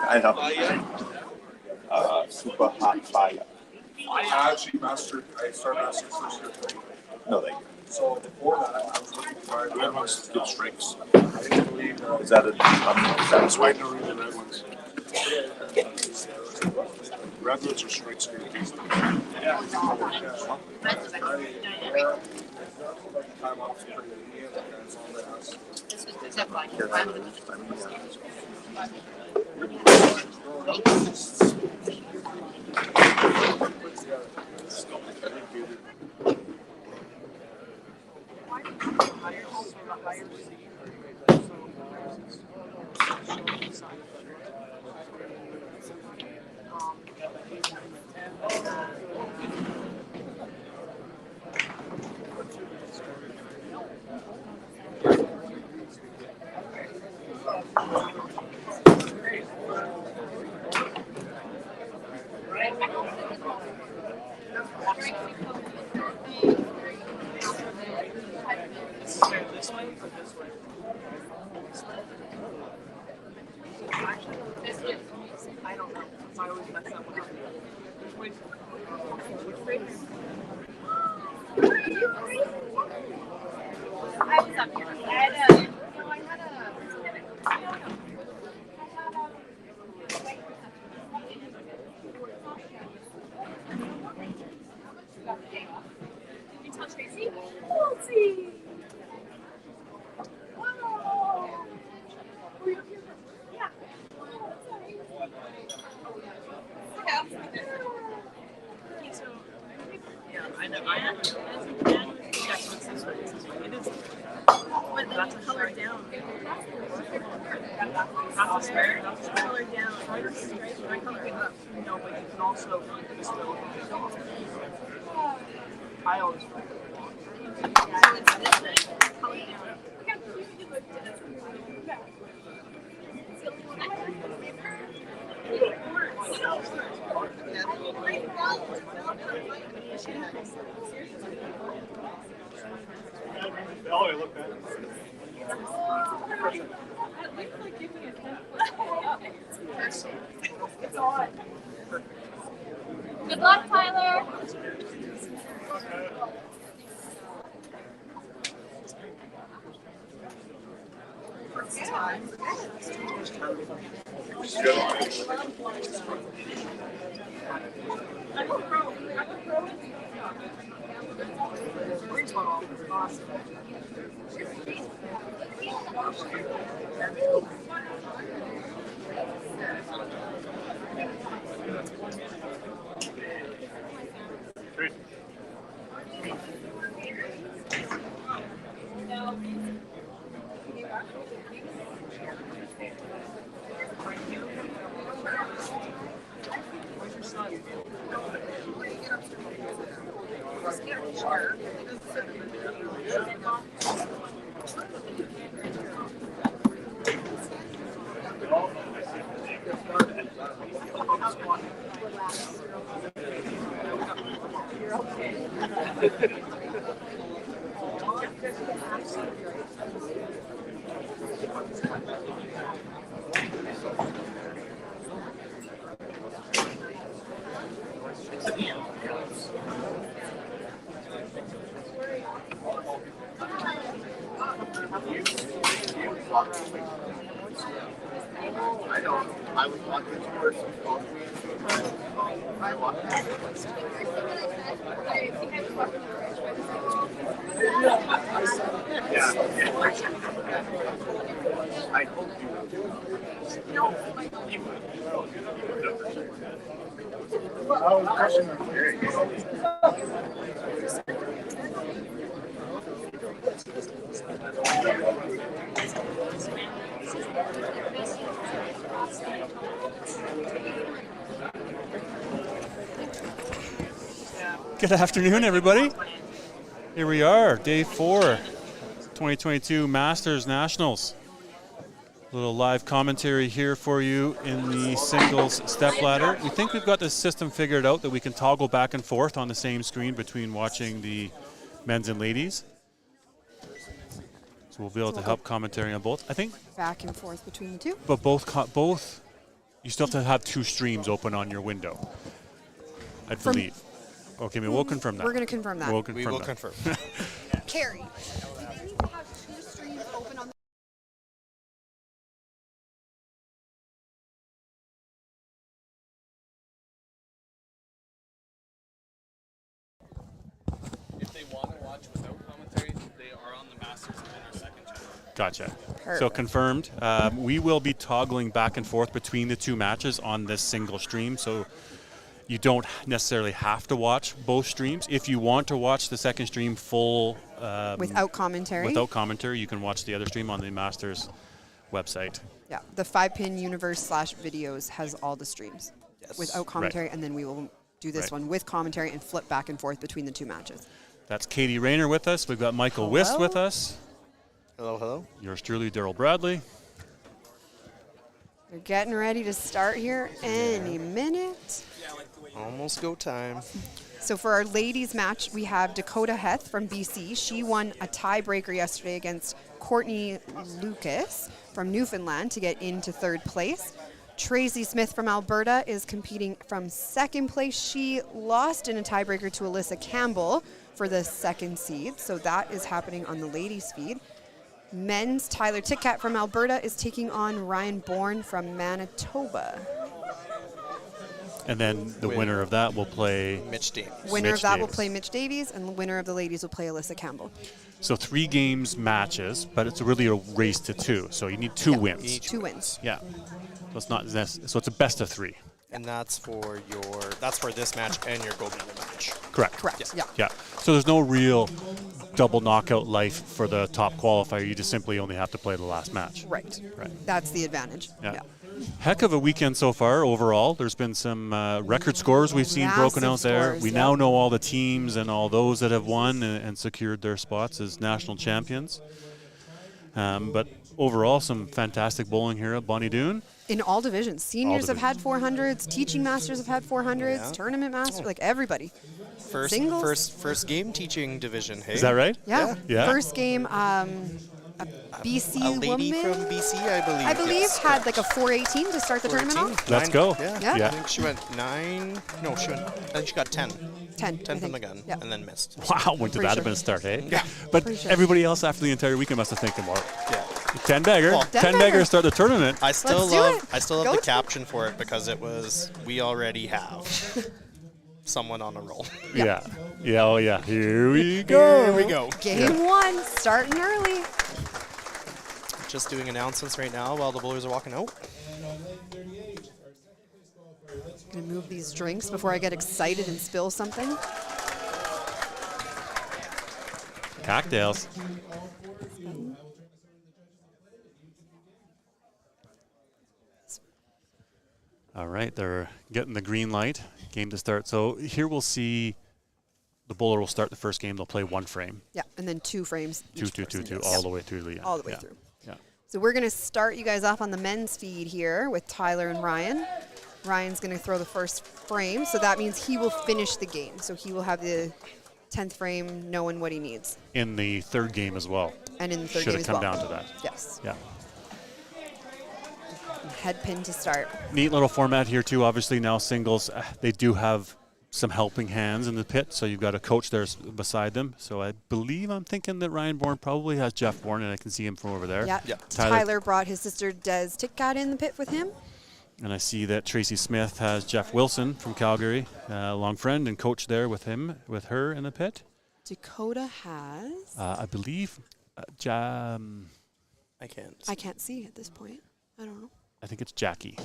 I know. Super hot fire. I actually started mastering first year. No, thank you. So before that, I was looking for red ones to good strengths. Is that a That's why I don't read the red ones. Red ones are straight screen keys. Yeah. I don't know. I always mess up with I was up here. I had Did you tell Tracy? Tracy! Wow! Were you up here? Yeah. I know. That's color down. That's color down. My color up. No, but you can also still. I always try. So it's this way. Color down. Oh, I look better. It's on. Good luck, Tyler. I was walking towards I walked I hope you I was crushing them. Good afternoon, everybody. Here we are, day 4, 2022 Masters Nationals. Little live commentary here for you in the singles stepladder. We think we've got the system figured out that we can toggle back and forth on the same screen between watching the men's and ladies. So we'll be able to help commentary on both. I think Back and forth between the two. but both you still have to have 2 streams open on your window, I believe. Okay, we'll confirm that. We're going to confirm that. We'll confirm We will that. confirm. Carrie, do they need to have 2 streams open on the If they want to watch without commentary, they are on the Masters and Winners second channel. Gotcha. Perfect. So confirmed. We will be toggling back and forth between the 2 matches on this single stream. So you don't necessarily have to watch both streams. If you want to watch the second stream full without commentary? without commentary, you can watch the other stream on the Masters website. Yeah, the 5-pin universe /videos has all the streams without commentary, and then we will do this one with commentary and flip back and forth between the 2 matches. That's Katie Raynor with us. We've got Michael Wist with us. Hello, hello. Yours truly, Daryl Bradley. They're getting ready to start here any minute. Almost go time. So for our ladies match, we have Dakota Heth from BC. She won a tiebreaker yesterday against Courtney Lucas from Newfoundland to get into 3rd place. Tracy Smith from Alberta is competing from 2nd place. She lost in a tiebreaker to Alyssa Campbell for the 2nd seed. So that is happening on the ladies feed. Men's Tyler Titcat from Alberta is taking on Ryan Bourne from Manitoba. And then the winner of that will play Mitch Davies. Winner Mitch of that will Davies. play Mitch Davies, and the winner of the ladies will play Alyssa Campbell. So 3 games matches, but it's really a race to 2. So you need 2 wins. 2 wins. Yeah. So it's not so it's a best of 3. And that's for this match and your gold medal match. Correct. Correct. Yeah. Yeah. So there's no real double knockout life for the top qualifier. You just simply only have to play the last match. Right. Right. That's the advantage. Yeah. Heck of a weekend so far overall. There's been some record scores we've seen broken out Massive there. scores, We yeah. now know all the teams and all those that have won and secured their spots as national champions. But overall, some fantastic bowling here at Bonnie Doon. In all divisions. Seniors have had divisions. 400s, teaching masters have had 400s, Yeah. tournament masters, like everybody. First, Singles? first game teaching division. Hey, Is that right? Yeah. Yeah. First game, a BC a lady woman, from BC, I believe. yes. had like a 418 to start the tournament off. Let's go. Yeah. Yeah. Yeah. I think she went 9. No, I think she got 10. 10. 10 I from the think. gun, Yeah. and then missed. Wow, when did Pretty that have sure. been a start, eh? Yeah. But Pretty sure. everybody else after the entire weekend must have thinking, well, Yeah. 10 bagger. Well, 10 10 bagger bagger. to start the tournament. I still Let's do love it. I still love Go the to- caption for it because it was "We already have someone on a roll." Yeah. Yeah, oh yeah. Here we go. Here we go. Game 1, starting early. Just doing announcements right now while the bowlers are walking out. Gonna move these drinks before I get excited and spill something. Cocktails. All right, they're getting the green light. Game to start. So here we'll see the bowler will start the first game. They'll play 1 frame. Yeah, and then 2 frames. Two, each two, two, person two, does. all the way through the end. All the way Yeah. through. Yeah. So we're going to start you guys off on the men's feed here with Tyler and Ryan. Ryan's going to throw the first frame, so that means he will finish the game. So he will have the 10th frame knowing what he needs. In the 3rd game as well. And in the 3rd Should game have as come well. down to that. Yes. Yeah. Head pin to start. Neat little format here too. Obviously now singles, they do have some helping hands in the pit, so you've got a coach there beside them. So I believe I'm thinking that Ryan Bourne probably has Jeff Bourne, and I can see him from over there. Yeah. Yeah. Tyler brought his sister Des Titcat in the pit with him. And I see that Tracy Smith has Jeff Wilson from Calgary, a long friend and coach there with her in the pit. Dakota has. I believe, I can't. I can't see at this point. I don't know. I think it's Jackie.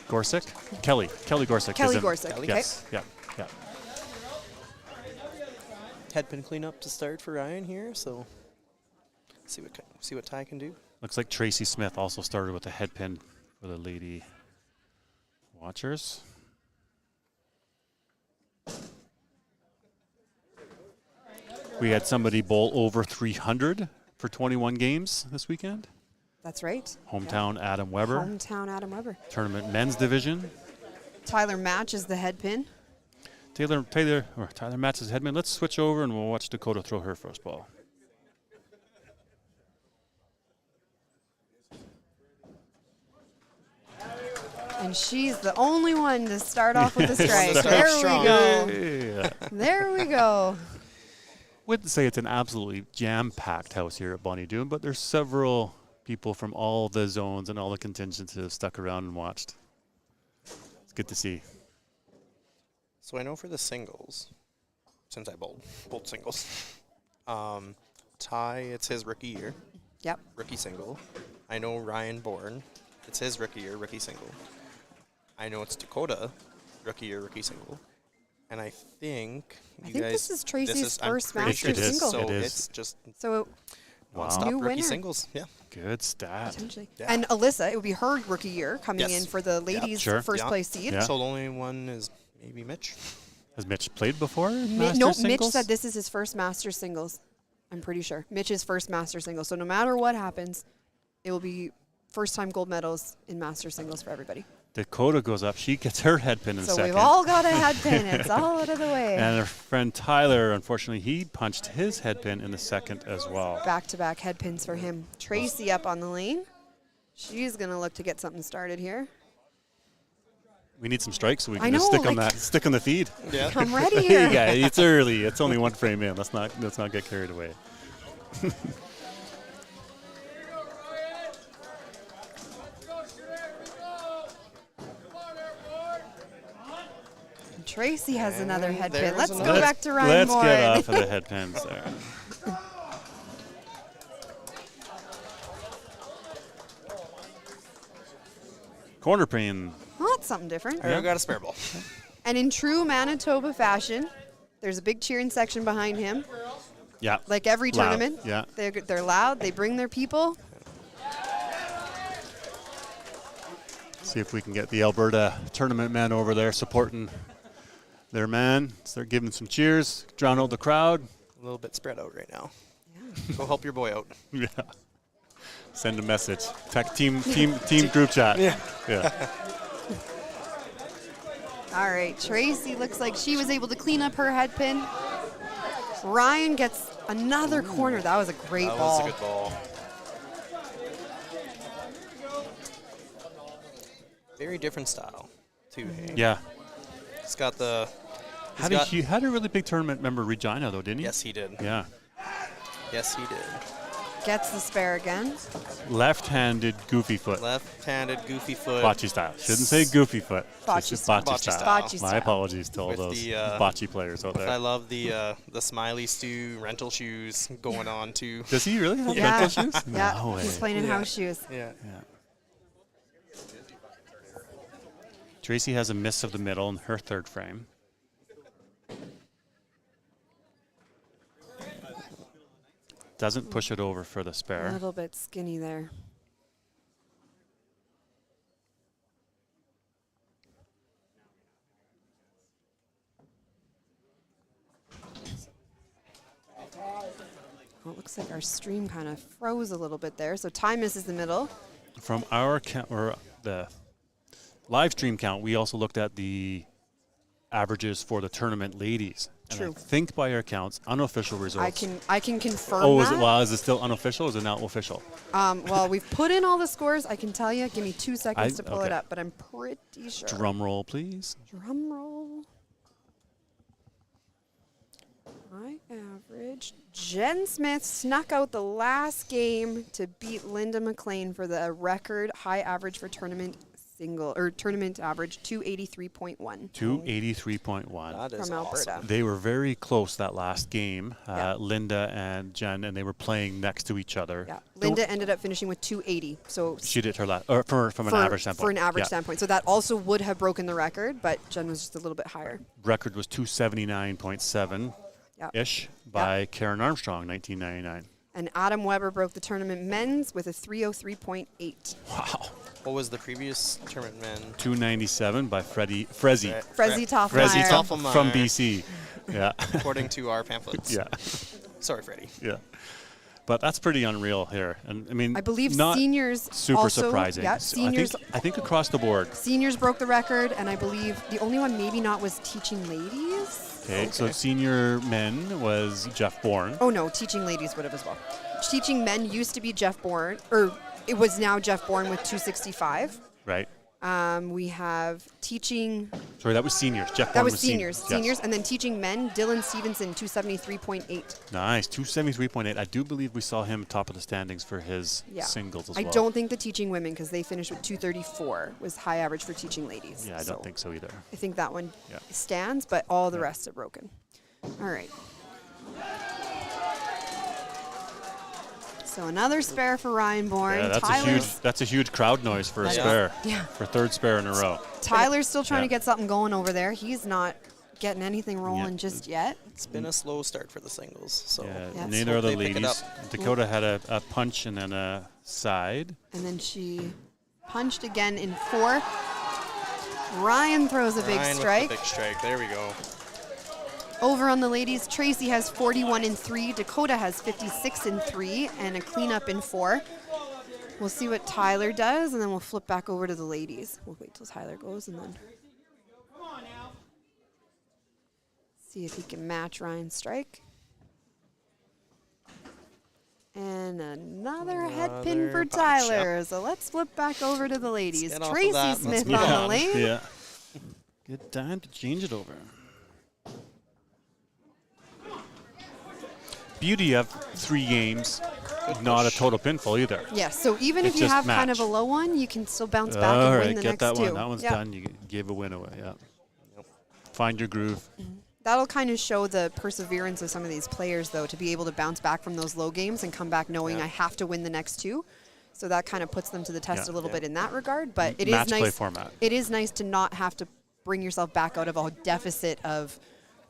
Gorsuch? Kelly Gorsuch. Kelly is in- Gorsuch. Kelly? Okay. Yes, yeah, yeah. Head pin cleanup to start for Ryan here. So see what Ty can do. Looks like Tracy Smith also started with a head pin for the lady watchers. We had somebody bowl over 300 for 21 games this weekend. That's right. Hometown Adam Weber. Hometown Adam Weber. Tournament men's division. Tyler Match is the head pin. Tyler Match's headman. Let's switch over and we'll watch Dakota throw her first ball. And she's the only one to start off with a strike. Start There we strong. go. Yeah. There we go. Wouldn't say it's an absolutely jam-packed house here at Bonnie Doon, but there's several people from all the zones and all the contingents that have stuck around and watched. It's good to see. So I know for the singles, since I bowled singles, Ty, it's his rookie year, Yep. rookie single. I know Ryan Bourne, it's his rookie year, rookie single. I know it's Dakota, rookie year, rookie single. And I think I you think guys, this is Tracy's I'm first pretty master It is. single. So It is. it's just So Wow. non-stop New rookie winner. singles. Yeah. Good stat. potentially. Yeah. And Alyssa, it would be her rookie year coming Yes. in for the ladies' Sure. first Yeah. place seed. Yeah. So the only one is maybe Mitch. Has Mitch played before? Nope, Mitch said this is his first master singles. I'm pretty sure. Mitch's first master singles. So no matter what happens, it will be first time gold medals in master singles for everybody. Dakota goes up. She gets her head pin in So second. we've all got a head pin. It's all out of the way. And her friend Tyler, unfortunately, he punched his head pin in the second as well. Back-to-back head pins for him. Tracy up on the lane. She's going to look to get something started here. We need some strikes so we I can just know, stick on like- that, stick on the feed. Yeah. I'm ready Hey here. guys, it's early. It's only one frame in. Let's not get carried away. Tracy has another head pin. there's Let's go another. back to Ryan Let's Bourne. get off of the head pins there. Corner pin. Well, that's something different. I got a spare ball. And in true Manitoba fashion, there's a big cheering section behind him. Yeah. Like every Loud. tournament. Yeah. They're loud. They bring their people. See if we can get the Alberta tournament men over there supporting their man. Start giving some cheers, drown out the crowd. A little bit spread out right now. Go help your boy out. Yeah. Send a message. Tech team group chat. Yeah. Yeah. All right, Tracy looks like she was able to clean up her head pin. Ryan gets another corner. That was a great That ball. was a good ball. Very different style, too. Hey? Yeah. He's got the. He had a really big tournament member Regina though, didn't he? Yes, he did. Yeah. Yes, he did. Gets the spare again. Left-handed goofy foot. Left-handed goofy foot. Bocce style. Shouldn't say goofy foot. Bocce Just style. Bocce style. style. Bocce My style. apologies to all With those the, bocce players out I there. love the Smiley Stew rental shoes going on too. Does he really have Yeah. rental shoes? Yeah, No way. he's playing in Yeah. house shoes. Yeah. Yeah. Tracy has a miss of the middle in her third frame. Doesn't push it over for the A spare. little bit skinny there. Well, it looks like our stream kind of froze a little bit there. So Ty misses the middle. From our count, or the live stream count, we also looked at the averages for the tournament ladies. And True. I think by our counts, unofficial results. I can confirm Oh, that. is it still unofficial or is it now official? Well, we've put in all the scores. I can tell you. Give me 2 seconds to pull it okay. up, but I'm pretty sure. Drum roll, please. Drum roll. High average. Jen Smith snuck out the last game to beat Linda McLean for the record high average for tournament tournament average 283.1 283.1. That is from Alberta. awesome. They were very close that last game, Yeah. Linda and Jen, and they were playing next to each other. Yeah, Linda ended up finishing with 280. So She did her last, or from an average standpoint. For an average Yeah. standpoint. So that also would have broken the record, but Jen was just a little bit higher. Record was 279.7-ish by Karen Armstrong, 1999. And Adam Weber broke the tournament men's with a 303.8. Wow. What was the previous tournament man? 297 by Frezzy Frezzy Toffmeyer. Frezzy Toffmeyer. from BC. Yeah. According to our pamphlets. Yeah. Sorry, Freddie. Yeah. But that's pretty unreal here. And I mean, I believe not seniors super also, surprising. Yeah, So seniors. I think across the board. Seniors broke the record, and I believe the only one maybe not was teaching ladies. Okay, so senior men was Jeff Bourne. Oh no, teaching ladies would have as well. Teaching men used to be Jeff Bourne, or it was now Jeff Bourne with 265. Right. We have teaching. Sorry, that was seniors. Jeff Bourne That was was seniors. Yes. Seniors, and then teaching men, Dylan Stevenson, 273.8. Nice, 273.8. I do believe we saw him top of the standings for his Yeah. singles as I well. don't think the teaching women, because they finished with 234, was high average for teaching ladies. Yeah, I don't think so either. I think that one Yeah. stands, but all the rest are broken. All right. So another spare for Ryan Bourne. Yeah, that's a huge crowd noise for a That is- spare. yeah. For third spare in a row. Tyler's still trying Yeah. to get something going over there. He's not getting anything rolling Yeah. just yet. It's been a slow start for the singles. So Yeah, Yes. neither of the Hope they pick it ladies. up. Dakota had a punch and then a side. And then she punched again in 4. Ryan throws a big Ryan with the strike. big strike. There we go. Over on the ladies, Tracy has 41 in 3. Dakota has 56 in 3 and a cleanup in 4. We'll see what Tyler does, and then we'll flip back over to the ladies. We'll wait till Tyler goes and then see if he can match Ryan's strike. And another head pin for Another punch, Tyler. So let's flip back over to the ladies. get off of Tracy that. Let's Smith move on the on. lane. Yeah. Good time to change it over. Beauty of 3 games, not a total pinfall either. Yes, so even It's if you just have kind of match. a low one, you can still bounce back All and right, win the get next that 2. one. That one's Yeah. done. You gave a win away. Yeah. Find your groove. That'll kind of show the perseverance of some of these players, though, to be able to bounce back from those low games and come back knowing Yeah. I have to win the next 2. So that kind of puts them to the test Yeah. a little bit in that regard. But it Match is play nice. format. It is nice to not have to bring yourself back out of a deficit of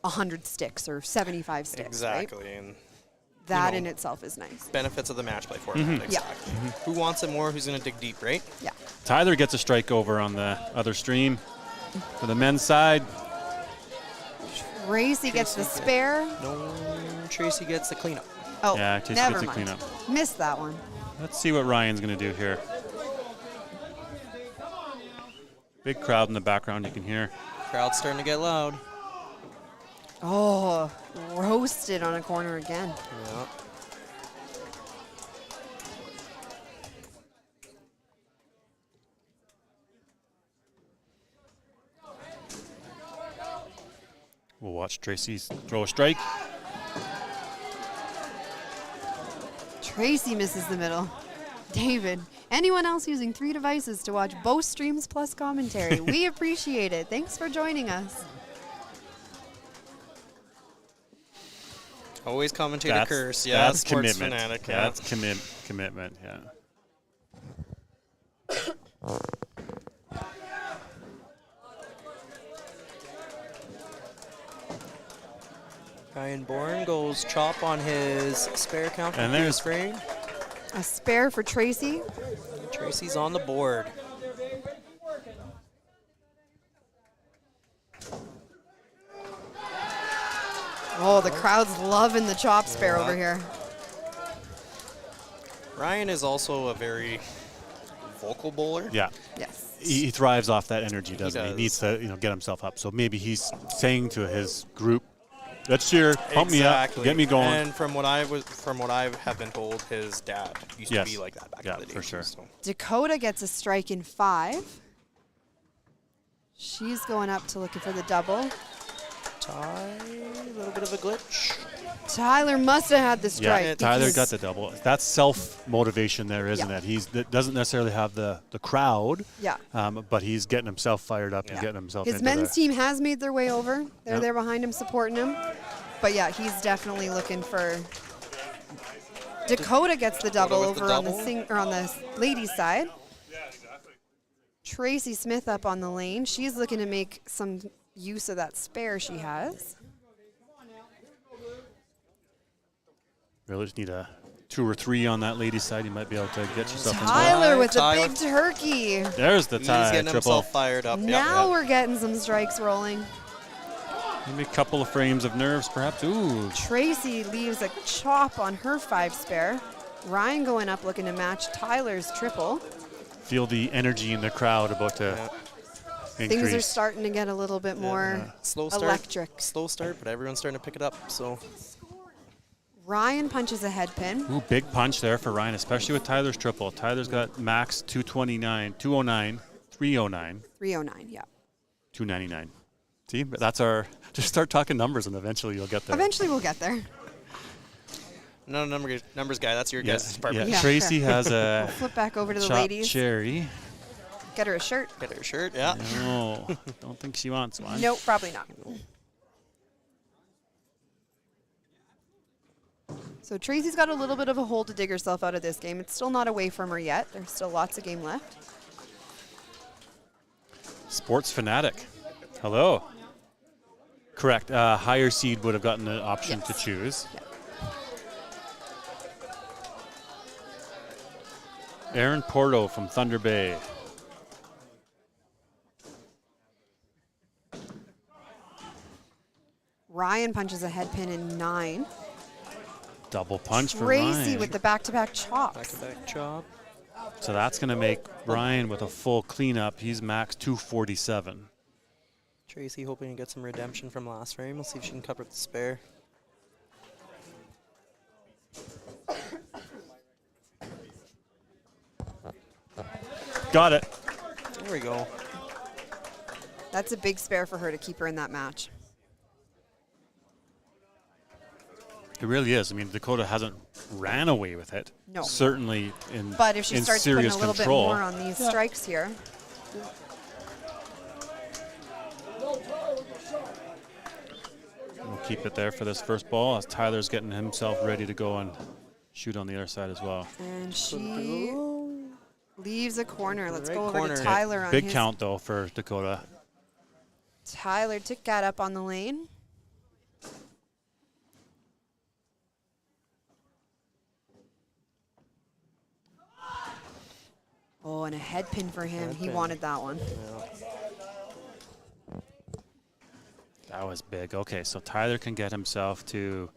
100 sticks or 75 sticks. Right? Exactly. And That know. in itself is nice. benefits of the match play format. Exactly. Who wants it more? Who's going to dig deep, right? Yeah. Tyler gets a strike over on the other stream for the men's side. Tracy gets the spare. No, Tracy gets the cleanup. Oh, Yeah, Tracy never gets the mind. cleanup. Missed that one. Let's see what Ryan's going to do here. Big crowd in the background you can hear. Crowd's starting to get loud. Oh, roasted on a corner again. Yeah. We'll watch Tracy throw a strike. Tracy misses the middle. David, anyone else using 3 devices to watch both streams plus commentary? We appreciate it. Thanks for joining us. Always commentator curse. Yeah, that's sports commitment. fanatic. Yeah. That's commitment. Yeah. Ryan Bourne goes chop on his spare count. And there's frame. A spare for Tracy. Tracy's on the board. Oh, the crowd's loving the chop spare Yeah. over here. Ryan is also a very vocal bowler. Yeah. Yes. He thrives off that energy, doesn't he? does. He needs to, get himself up. So maybe he's saying to his group, "Let's cheer, pump me up, get me going." And from what I have been told, his dad used Yes. to be like that back Yeah, in the day. for sure. So. Dakota gets a strike in 5. She's going up to looking for the double. Tie, a little bit of a glitch. Tyler must have had the strike. Yeah, Tyler because- got the double. That's self-motivation there, isn't Yeah. it? He doesn't necessarily have the crowd, Yeah. but he's getting himself fired up and Yeah. getting himself His into men's the, team has made their way over. They're Yep. there behind him, supporting him. But yeah, he's definitely looking for. Dakota gets the double with the over on the double. on the ladies' side. Tracy Smith up on the lane. She's looking to make some use of that spare she has. Really just need a 2 or 3 on that ladies' side. You might be able to get yourself into Tyler with the Ty big with- turkey. There's the He's tie getting triple. himself fired up. Yep, Now yep. we're getting some strikes rolling. Maybe a couple of frames of nerves, perhaps. Ooh. Tracy leaves a chop on her 5 spare. Ryan going up looking to match Tyler's triple. Feel the energy in the crowd about to increase. Things are starting to get a little bit more Slow start. electric. Slow start, but everyone's starting to pick it up. So Ryan punches a head pin. Ooh, big punch there for Ryan, especially with Tyler's triple. Tyler's got max 229, 209, 309. 309, yeah. 299. See, but that's our. Just start talking numbers, and eventually you'll get there. Eventually we'll get there. no numbers guy. That's your guys' department. Yeah, Tracy sure. has a We'll flip back over to the chopped ladies. cherry. Get her a shirt. Get her shirt. Yeah. No, don't think she wants one. Nope, probably not. So Tracy's got a little bit of a hole to dig herself out of this game. It's still not away from her yet. There's still lots of game left. Sports fanatic. Hello. Correct. Higher seed would have gotten an option to choose. Yeah. Aaron Porto from Thunder Bay. Ryan punches a head pin in 9. Double punch for Tracy Ryan. with the back-to-back chops. Back-to-back chop. So that's going to make Ryan with a full cleanup. He's max 247. Tracy hoping to get some redemption from last frame. We'll see if she can cover up the spare. Got it. There we go. That's a big spare for her to keep her in that match. It really is. I mean, Dakota hasn't ran away with it. No. Certainly in But if she in starts putting serious a little control. bit more on these strikes here, We'll keep it there for this first ball as Tyler's getting himself ready to go and shoot on the other side as well. and she leaves a corner. Let's Right go over corner. to Tyler on Big his. count though for Dakota. Tyler took that up on the lane. Oh, and a head pin for him. Head He pin. wanted that one. That was big. Okay, so Tyler can get himself to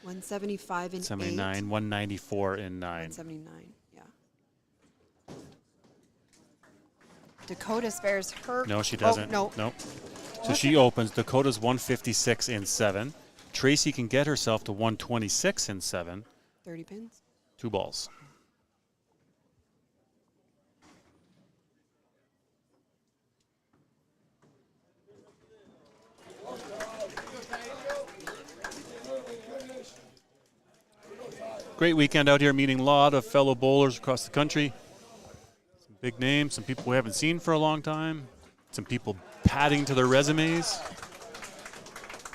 175 in 79, 8. 194 in 9. 179, yeah. Dakota spares her. No, she doesn't. Oh, no. Nope. So she opens. Dakota's 156 in 7. Tracy can get herself to 126 in 7. 30 pins. 2 balls. Great weekend out here, meeting a lot of fellow bowlers across the country. Some big names, some people we haven't seen for a long time, some people padding to their resumes.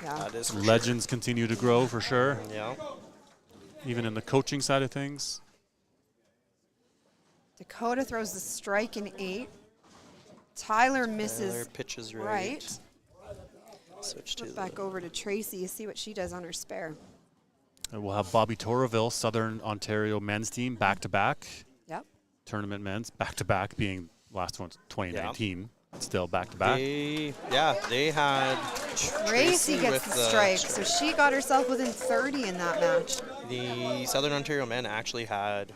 Yeah. That is for Legends continue to grow for sure, sure. Yeah. even in the coaching side of things. Dakota throws the strike in 8. Tyler misses. Tyler pitches right. right. Switch to Flip back over to Tracy, see what she does on her spare. And we'll have Bobby Toroville, Southern Ontario men's team, back-to-back. Yep. Tournament men's, back-to-back being last one's 2019. Still back-to-back. They had Tracy gets with the strike, so she got herself within 30 in that match. The Southern Ontario men actually had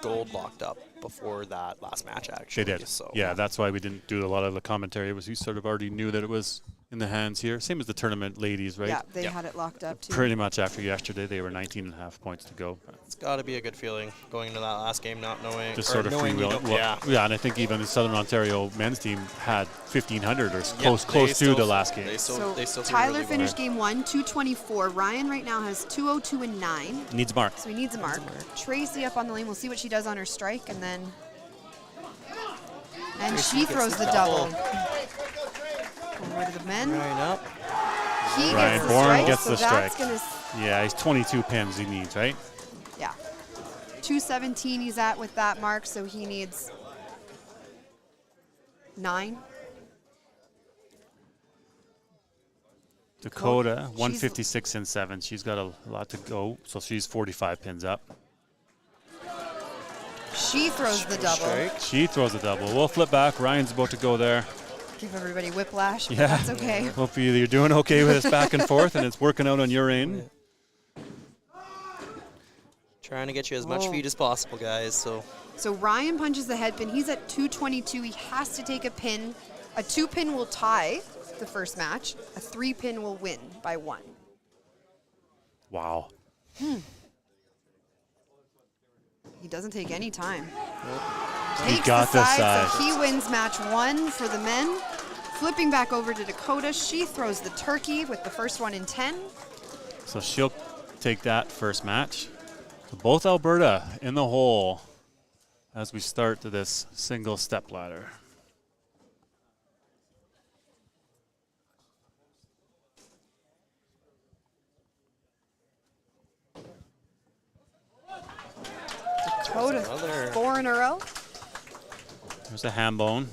gold locked up before that last match, actually. They did. So Yeah, that's why we didn't do a lot of the commentary. It was we sort of already knew that it was in the hands here. Same as the tournament ladies, right? Yeah, they had it locked up too. Pretty much after yesterday, they were 19.5 points to go. It's got to be a good feeling going into that last game, not knowing. Just or sort of knowing you freewheeling. don't- Well, yeah. and I think even the Southern Ontario men's team had 1,500 or Yeah, close they to still- the last game. They still, So they still do Tyler really well. finished game 1, 224. Ryan right now has 202 and 9, Needs marks. so he needs a mark. Tracy up on the lane. We'll see what she does on her strike, and then. And Tracy she gets throws the the double. double. Over to the men. Right up. He Ryan gets the Bourne strike, gets so the that's strike. gonna. Yeah, he's 22 pins he needs, right? Yeah. 217 he's at with that mark, so he needs 9. Dakota, She's- 156 and 7. She's got a lot to go, so she's 45 pins up. She throws the double. Strike. She throws a double. We'll flip back. Ryan's about to go there. Give everybody whiplash, but Yeah. that's okay. Hopefully you're doing okay with this back and forth and it's working out on your end. Trying to get you as much Oh. feed as possible, guys. So So Ryan punches the head pin. He's at 222. He has to take a pin. A 2-pin will tie the first match. A 3-pin will win by 1. Wow. He doesn't take any time. He Takes got the the side, side. so he wins match 1 for the men. Flipping back over to Dakota, she throws the turkey with the first one in 10. So she'll take that first match. So both Alberta in the hole as we start to this single step ladder. Dakota, another. 4 in a row. There's a ham bone.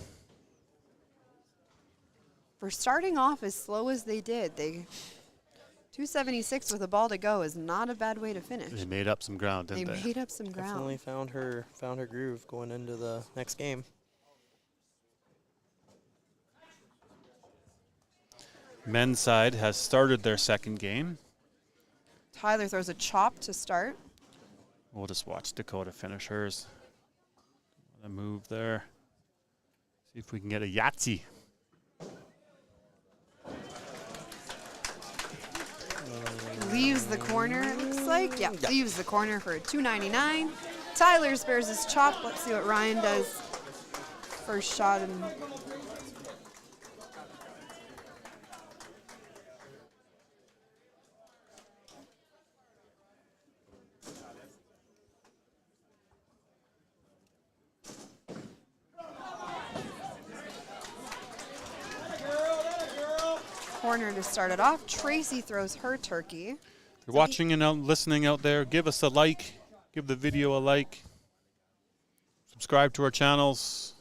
For starting off as slow as they did, 276 with a ball to go is not a bad way to finish. They made up some ground, They didn't they? made up some ground. definitely found her groove going into the next game. Men's side has started their second game. Tyler throws a chop to start. We'll just watch Dakota finish hers. A move there. See if we can get a Yahtzee. Leaves the corner, it looks like. Yeah, leaves the corner for a 299. Tyler spares his chop. Let's see what Ryan does. First shot and corner to start it off. Tracy throws her turkey. If you're watching and listening out there, give us a like. Give the video a like. Subscribe to our channels.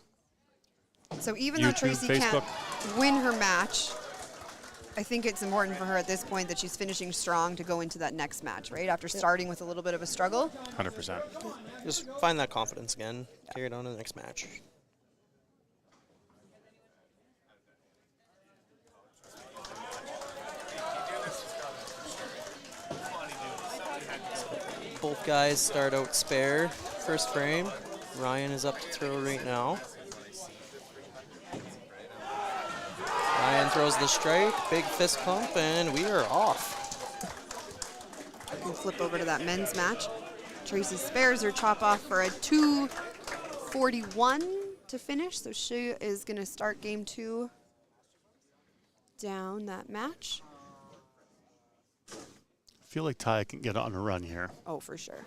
So even though YouTube, Tracy Facebook. can't win her match, I think it's important for her at this point that she's finishing strong to go into that next match, right? After starting with a little bit of a struggle. 100%. Just find that confidence again. Carry it on to the next match. Both guys start out spare. First frame. Ryan is up to throw right now. Ryan throws the strike, big fist pump, and we are off. We'll flip over to that men's match. Tracy spares her chop off for a 241 to finish, so she is going to start game 2 down that match. I feel like Ty can get on a run here. Oh, for sure.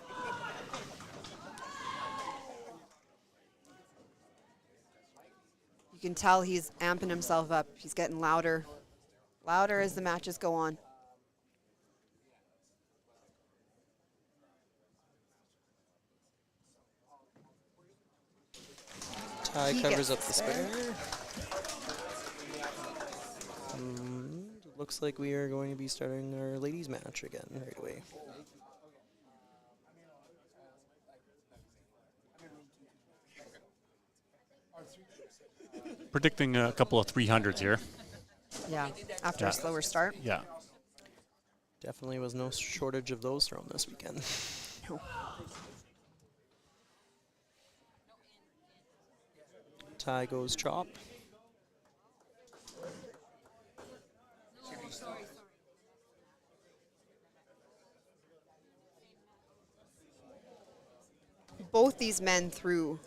You can tell he's amping himself up. He's getting louder, louder as the matches go on. Ty He covers gets up the spare. spare. Looks like we are going to be starting our ladies match again right away. Predicting a couple of 300s here. Yeah, after Yeah. a slower start. Yeah. Definitely was no shortage of those thrown this weekend. Ty goes chop. Both these men threw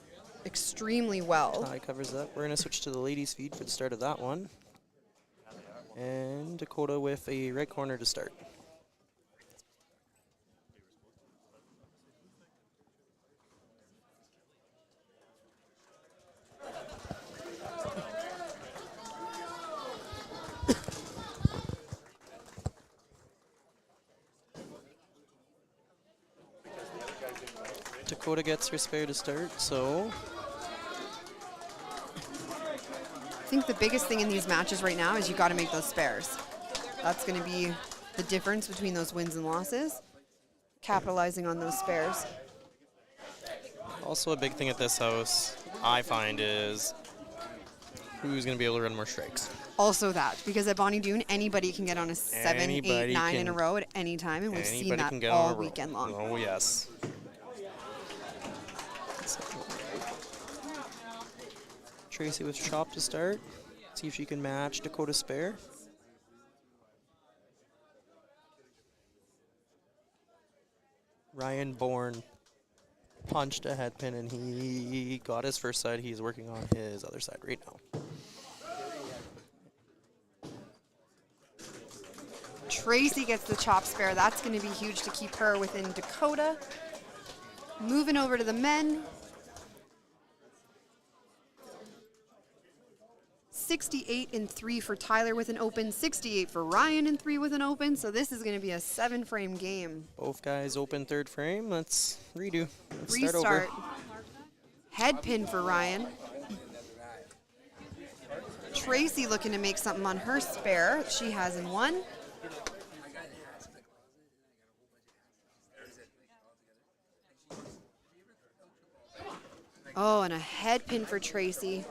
extremely well. Ty covers that. We're going to switch to the ladies' feed for the start of that one. And Dakota with a right corner to start. Dakota gets her spare to start, so I think the biggest thing in these matches right now is you got to make those spares. That's going to be the difference between those wins and losses. Capitalizing on those spares. also a big thing at this house, I find, is who's going to be able to run more strikes. Also that, because at Bonnie Doon, anybody can get on a 7, 8, Anybody 9 in a can- row at any time, and we've seen Anybody that can get on a all roll. weekend long. Oh, yes. Tracy with chop to start. See if she can match Dakota Spare. Ryan Bourne punched a head pin and he got his first side. He's working on his other side right now. Tracy gets the chop spare. That's going to be huge to keep her within Dakota. Moving over to the men. 68 and 3 for Tyler with an open, 68 for Ryan and 3 with an open. So this is going to be a 7-frame game. Both guys open third frame. Let's redo. Let's Restart. start over. Head pin for Ryan. Tracy looking to make something on her spare. She has in 1. Oh, and a head pin for Tracy.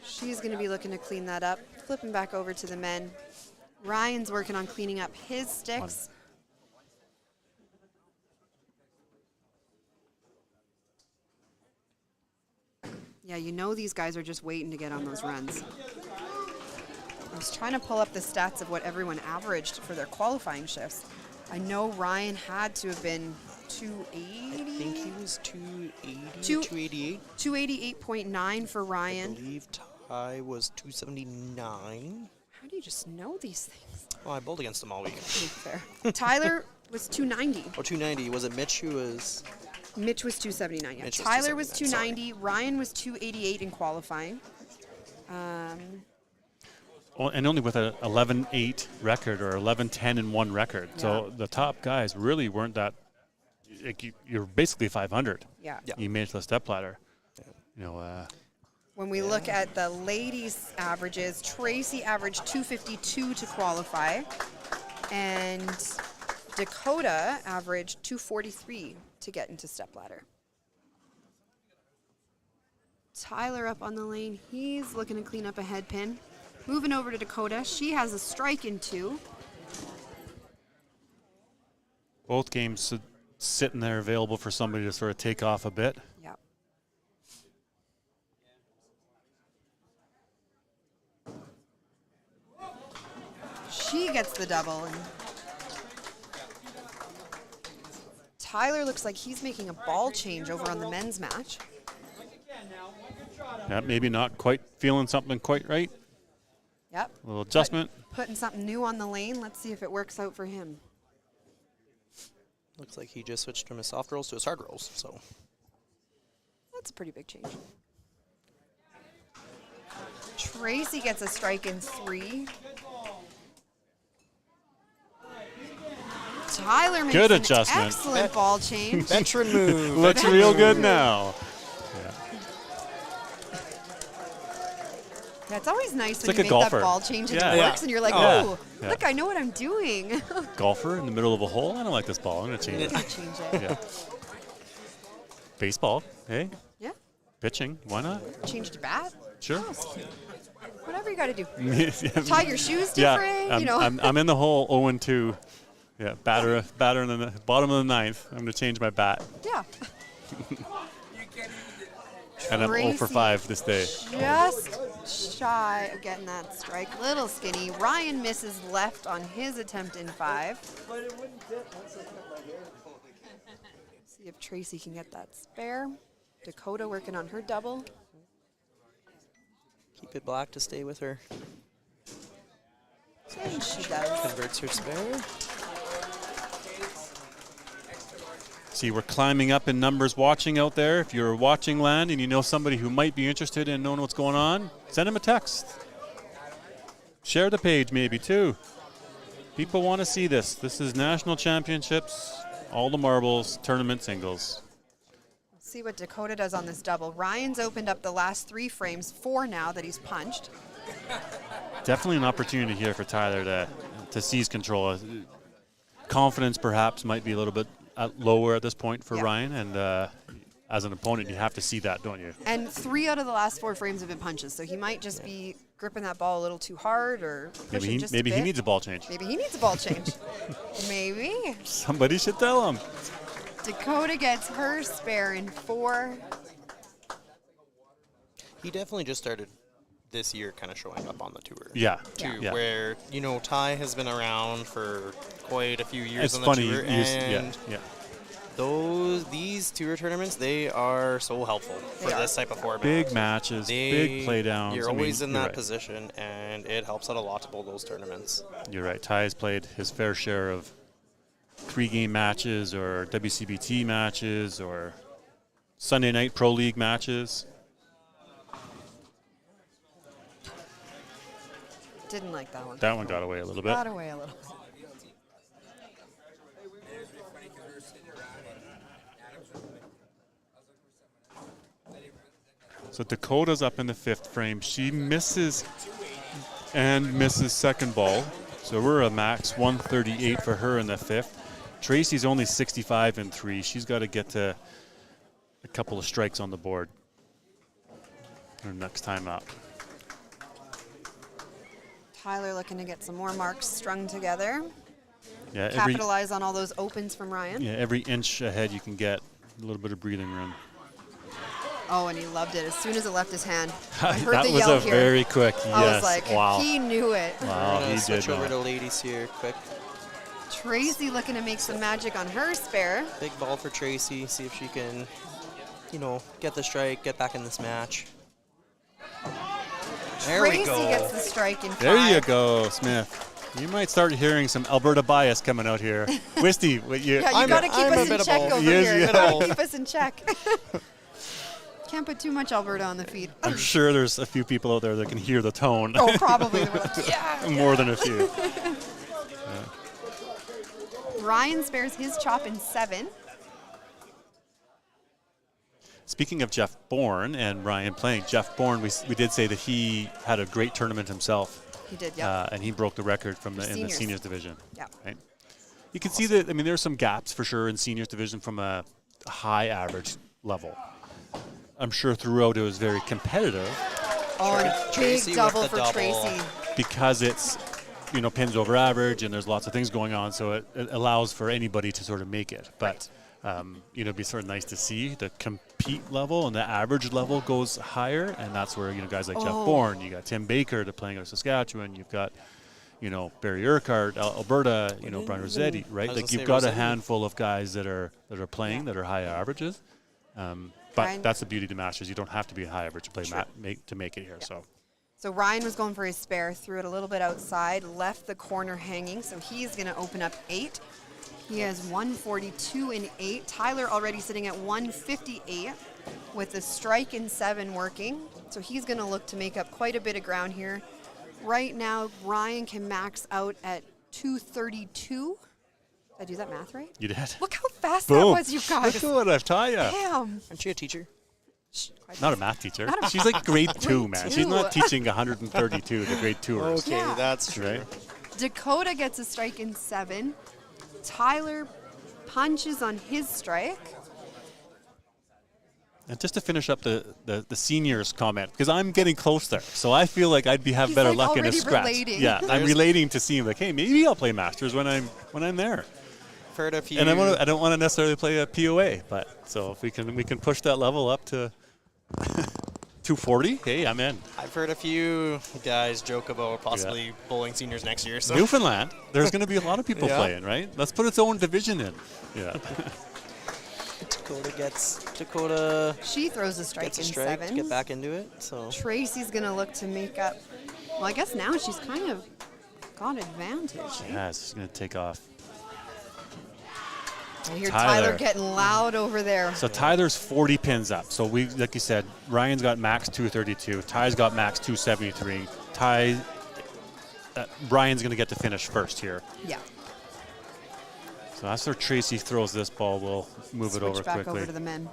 She's going to be looking to clean that up. Flipping back over to the men. Ryan's working on cleaning up his sticks. Yeah, you know these guys are just waiting to get on those runs. I was trying to pull up the stats of what everyone averaged for their qualifying shifts. I know Ryan had to have been 280. I think he was 280, 288. 288.9 for I Ryan. believe Ty was 279. How do you just know these things? Well, I bowled against him all week. Fair. Tyler was 290. Oh, 290. Was it Mitch who was? Mitch was 279. Yeah. Mitch was Tyler was 279, 290. Ryan was 288 in qualifying. Well, and only with an 11-8 record or 11-10-1 record. So the top guys really weren't that. Like you're basically 500. Yeah. Yeah. You made it to the step ladder. You know. When we look at the ladies' averages, Tracy averaged 252 to qualify, and Dakota averaged 243 to get into stepladder. Tyler up on the lane. He's looking to clean up a head pin. Moving over to Dakota. She has a strike in 2. Both games sitting there available for somebody to sort of take off a bit. Yep. She gets the double. And Tyler looks like he's making a ball change over on the men's match. Yeah, maybe not quite feeling something quite right. Yep. A little adjustment. Putting something new on the lane. Let's see if it works out for him. Looks like he just switched from his soft rolls to his hard rolls. So That's a pretty big change. Tracy gets a strike in 3. Tyler makes Good an adjustment. excellent ball change. veteran move. Looks veteran real move. good now. Yeah, it's always nice when like you a make golfer. that ball change and Yeah. it Yeah. works and you're like, Yeah. ooh, Yeah. look, I know what I'm doing. Golfer in the middle of a hole. I don't like this ball. I'm going to change it. Change it. Yeah. Baseball. Hey, Yeah. pitching. Why not? Change to bat. Sure. Whatever you got to do. Yeah. Tie your shoes Yeah, different, you know. I'm in the hole 0-2. Yeah, batter in the bottom of the 9th. I'm going to change my bat. Yeah. And I'm 0 for 5 this day. Just shy of getting that strike. Little skinny. Ryan misses left on his attempt in 5. See if Tracy can get that spare. Dakota working on her double. Keep it black to stay with her. And she does. Converts her spare. See, we're climbing up in numbers watching out there. If you're watching land and you know somebody who might be interested in knowing what's going on, send them a text. Share the page maybe too. People want to see this. This is national championships, all the marbles, tournament singles. See what Dakota does on this double. Ryan's opened up the last 3 frames, 4 now that he's punched. Definitely an opportunity here for Tyler to seize control. Confidence perhaps might be a little bit lower at this point for Yeah. Ryan, and as an opponent, you have to see that, don't you? And 3 out of the last 4 frames have been punches, so he might just be gripping that ball a little too hard or pushing just a Maybe he bit. needs a ball change. Maybe he needs a ball change. Maybe. Somebody should tell him. Dakota gets her spare in 4. He definitely just started this year kind of showing up on the tour. Yeah. Too, Yeah. where, you know, Ty has been around for quite a few years It's on the funny. tour. And Yeah. these tour tournaments, they are so helpful for this type of format. Big matches, big play downs. You're always in that right. position, and it helps out a lot to bowl those tournaments. You're right. Ty has played his fair share of 3-game matches or WCBT matches or Sunday night Pro League matches. Didn't like that one. That one got away a little bit. Got away a little. So Dakota's up in the 5th frame. She misses second ball. So we're a max 138 for her in the 5th. Tracy's only 65 in 3. She's got to get to a couple of strikes on the board her next time up. Tyler looking to get some more marks strung together. Yeah, Capitalize on all those opens from Ryan. yeah, every inch ahead you can get a little bit of breathing room. Oh, and he loved it. As soon as it left his hand, I heard That the was yell a here. very quick yes. I was like, wow. he knew it. Wow, We're gonna he switch did over know. to ladies here, quick. Tracy looking to make some magic on her spare. Big ball for Tracy. See if she can, you know, get the strike, get back in this match. There Tracy we go. gets the strike in 5. There you go, Smith. You might start hearing some Alberta bias coming out here. Wisty, what you? Yeah, you I'm got to a- keep I'm a us bit in of check both. over Yes, here. yeah. You got to keep us in check. Can't put too much Alberta on the feed. I'm sure there's a few people out there that can hear the tone. Oh, probably. They were like, yeah. More than a few. Ryan spares his chop in 7. Speaking of Jeff Bourne and Ryan playing, Jeff Bourne, we did say that he had a great tournament himself. He did, yeah. And he broke the record from For in the seniors. seniors division. Yeah. Right? You can see that, I mean, there's some gaps for sure in seniors division from a high average level. I'm sure throughout it was very competitive Oh, and Tracy big with double the for double. Tracy. because it's, you know, pins over average and there's lots of things going on, so it allows for anybody to sort of make it. But, you know, it'd be sort of nice to see the compete level and the average level goes higher, and that's where, you know, guys like Jeff Bourne, you got Tim Baker to playing out of Saskatchewan, you've got, you know, Barry Urquhart, Alberta, you know, Brian Rossetti, right? I was Like gonna you've say got a Rossetti. handful of guys that are playing that are high averages. But Ryan- that's the beauty of the Masters. You don't have to be a high average to play to make it here. So So Ryan was going for his spare, threw it a little bit outside, left the corner hanging, so he's going to open up 8. He has 142 in 8. Tyler already sitting at 158 with the strike in 7 working. So he's going to look to make up quite a bit of ground here. Right now, Ryan can max out at 232. Did I do that math right? you did. Look how fast that Boom. was, you guys. Look at what I've taught you. Damn. Aren't you a teacher? Not a math teacher. Not a She's like grade 2, Grade man. 2. She's not teaching 132 the grade 2ers. Okay, Yeah. that's true. Right? Dakota gets a strike in 7. Tyler punches on his strike. And just to finish up the seniors comment, because I'm getting close there, so I feel like I'd have He's better like luck in a already scratch. relating. Yeah, I'm relating to seeing like, hey, maybe I'll play Masters when I'm there. I've heard a few. And I don't want to necessarily play a POA, but so if we can push that level up to 240, hey, I'm in. I've heard a few guys joke about possibly bowling seniors next year. So Newfoundland, there's going to be a lot of people Yeah. playing, right? Let's put its own division in. Yeah. Dakota She throws a strike gets a in strike 7. to get back into it. So Tracy's going to look to make up. Well, I guess now she's kind of got advantage. Eh? Yeah, it's going to take off. I hear Tyler. Tyler getting loud over there. So Tyler's 40 pins up. So we, like you said, Ryan's got max 232. Ty's got max 273. Brian's going to get to finish first here. Yeah. So that's where Tracy throws this ball. We'll move Switch it over back quickly. over to the men.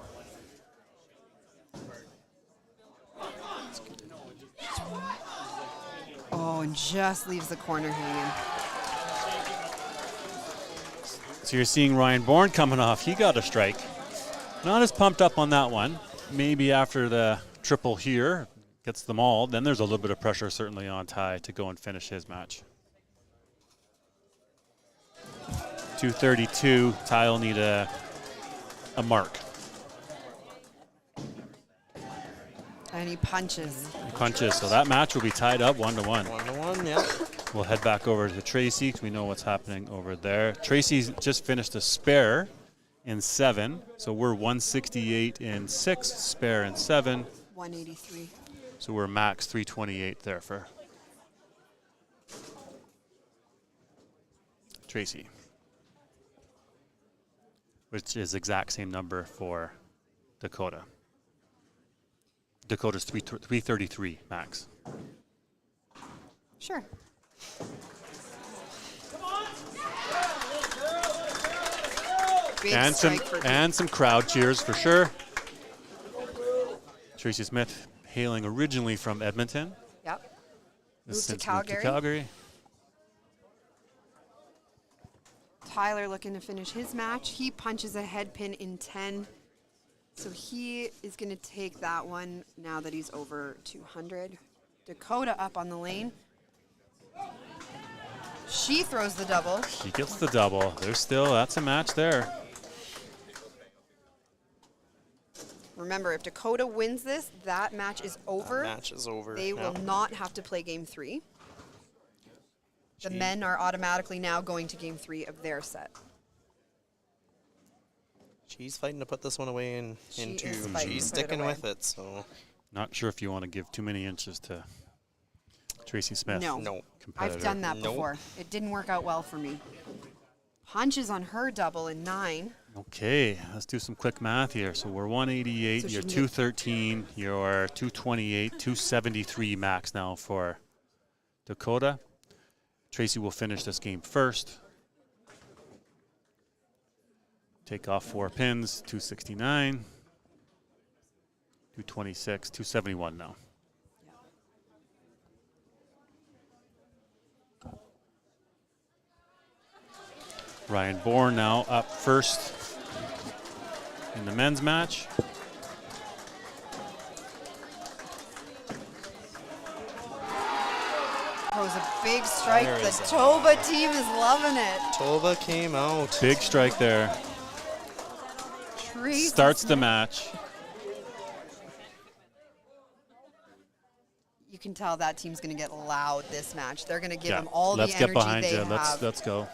Oh, and just leaves the corner hanging. So you're seeing Ryan Bourne coming off. He got a strike. Not as pumped up on that one. Maybe after the triple here gets them all, then there's a little bit of pressure certainly on Ty to go and finish his match. 232. Ty will need a mark. And he punches. He punches, so that match will be tied up 1-1. 1-1, yeah. We'll head back over to Tracy because we know what's happening over there. Tracy's just finished a spare in 7, so we're 168 in 6, spare in 7. 183. So we're max 328 there for Tracy, which is exact same number for Dakota. Dakota's 333 max. Sure. Big strike for And some crowd cheers for sure. Tracy Smith hailing originally from Edmonton. Yep. Has Moved to since moved Calgary. Calgary. Tyler looking to finish his match. He punches a head pin in 10. So he is going to take that one now that he's over 200. Dakota up on the lane. She throws the double. She gets the double. That's a match there. Remember, if Dakota wins this, that match is over. Match is over. They will not have to play game 3. The men are automatically now going to game 3 of their set. She's fighting to put this one away and She into. is fighting She's to put it sticking away. with it, so. Not sure if you want to give too many inches to Tracy Smith. No. No. Competitor. I've done that Nope. before. It didn't work out well for me. Punches on her double in 9. Okay, let's do some quick math here. So we're 188, So she you're can get- 213, you're 228, 273 max now for Dakota. Tracy will finish this game first. Take off 4 pins, 269, 226, 271 now. Ryan Bourne now up first in the men's match. Throws a big strike. There The is a- Toba team is loving it. Toba came out. Big strike there. Tracy Starts the Smith. match. You can tell that team's going to get loud this match. They're going to give Yeah, them all let's the get energy behind they you. have. Let's go.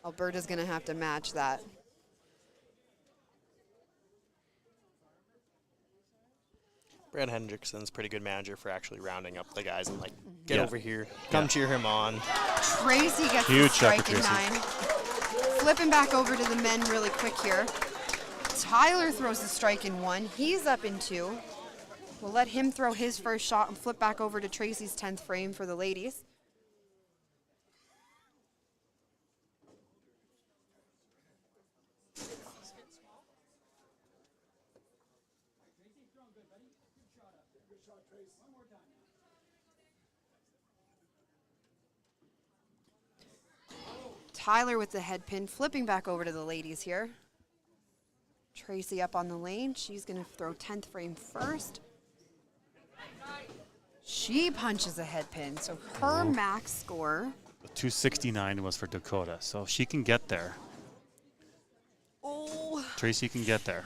Alberta's going to have to match that. Brad Hendrickson's pretty good manager for actually rounding up the guys and like, get Yeah. over here, come cheer him on. Tracy gets Huge the shot for strike in Tracy. 9. Flipping back over to the men really quick here. Tyler throws the strike in 1. He's up in 2. We'll let him throw his first shot and flip back over to Tracy's 10th frame for the ladies. Tyler with the head pin, flipping back over to the ladies here. Tracy up on the lane. She's going to throw 10th frame first. She punches a head pin, so her max score. 269 was for Dakota, so she can get there. Oh, Tracy can get there.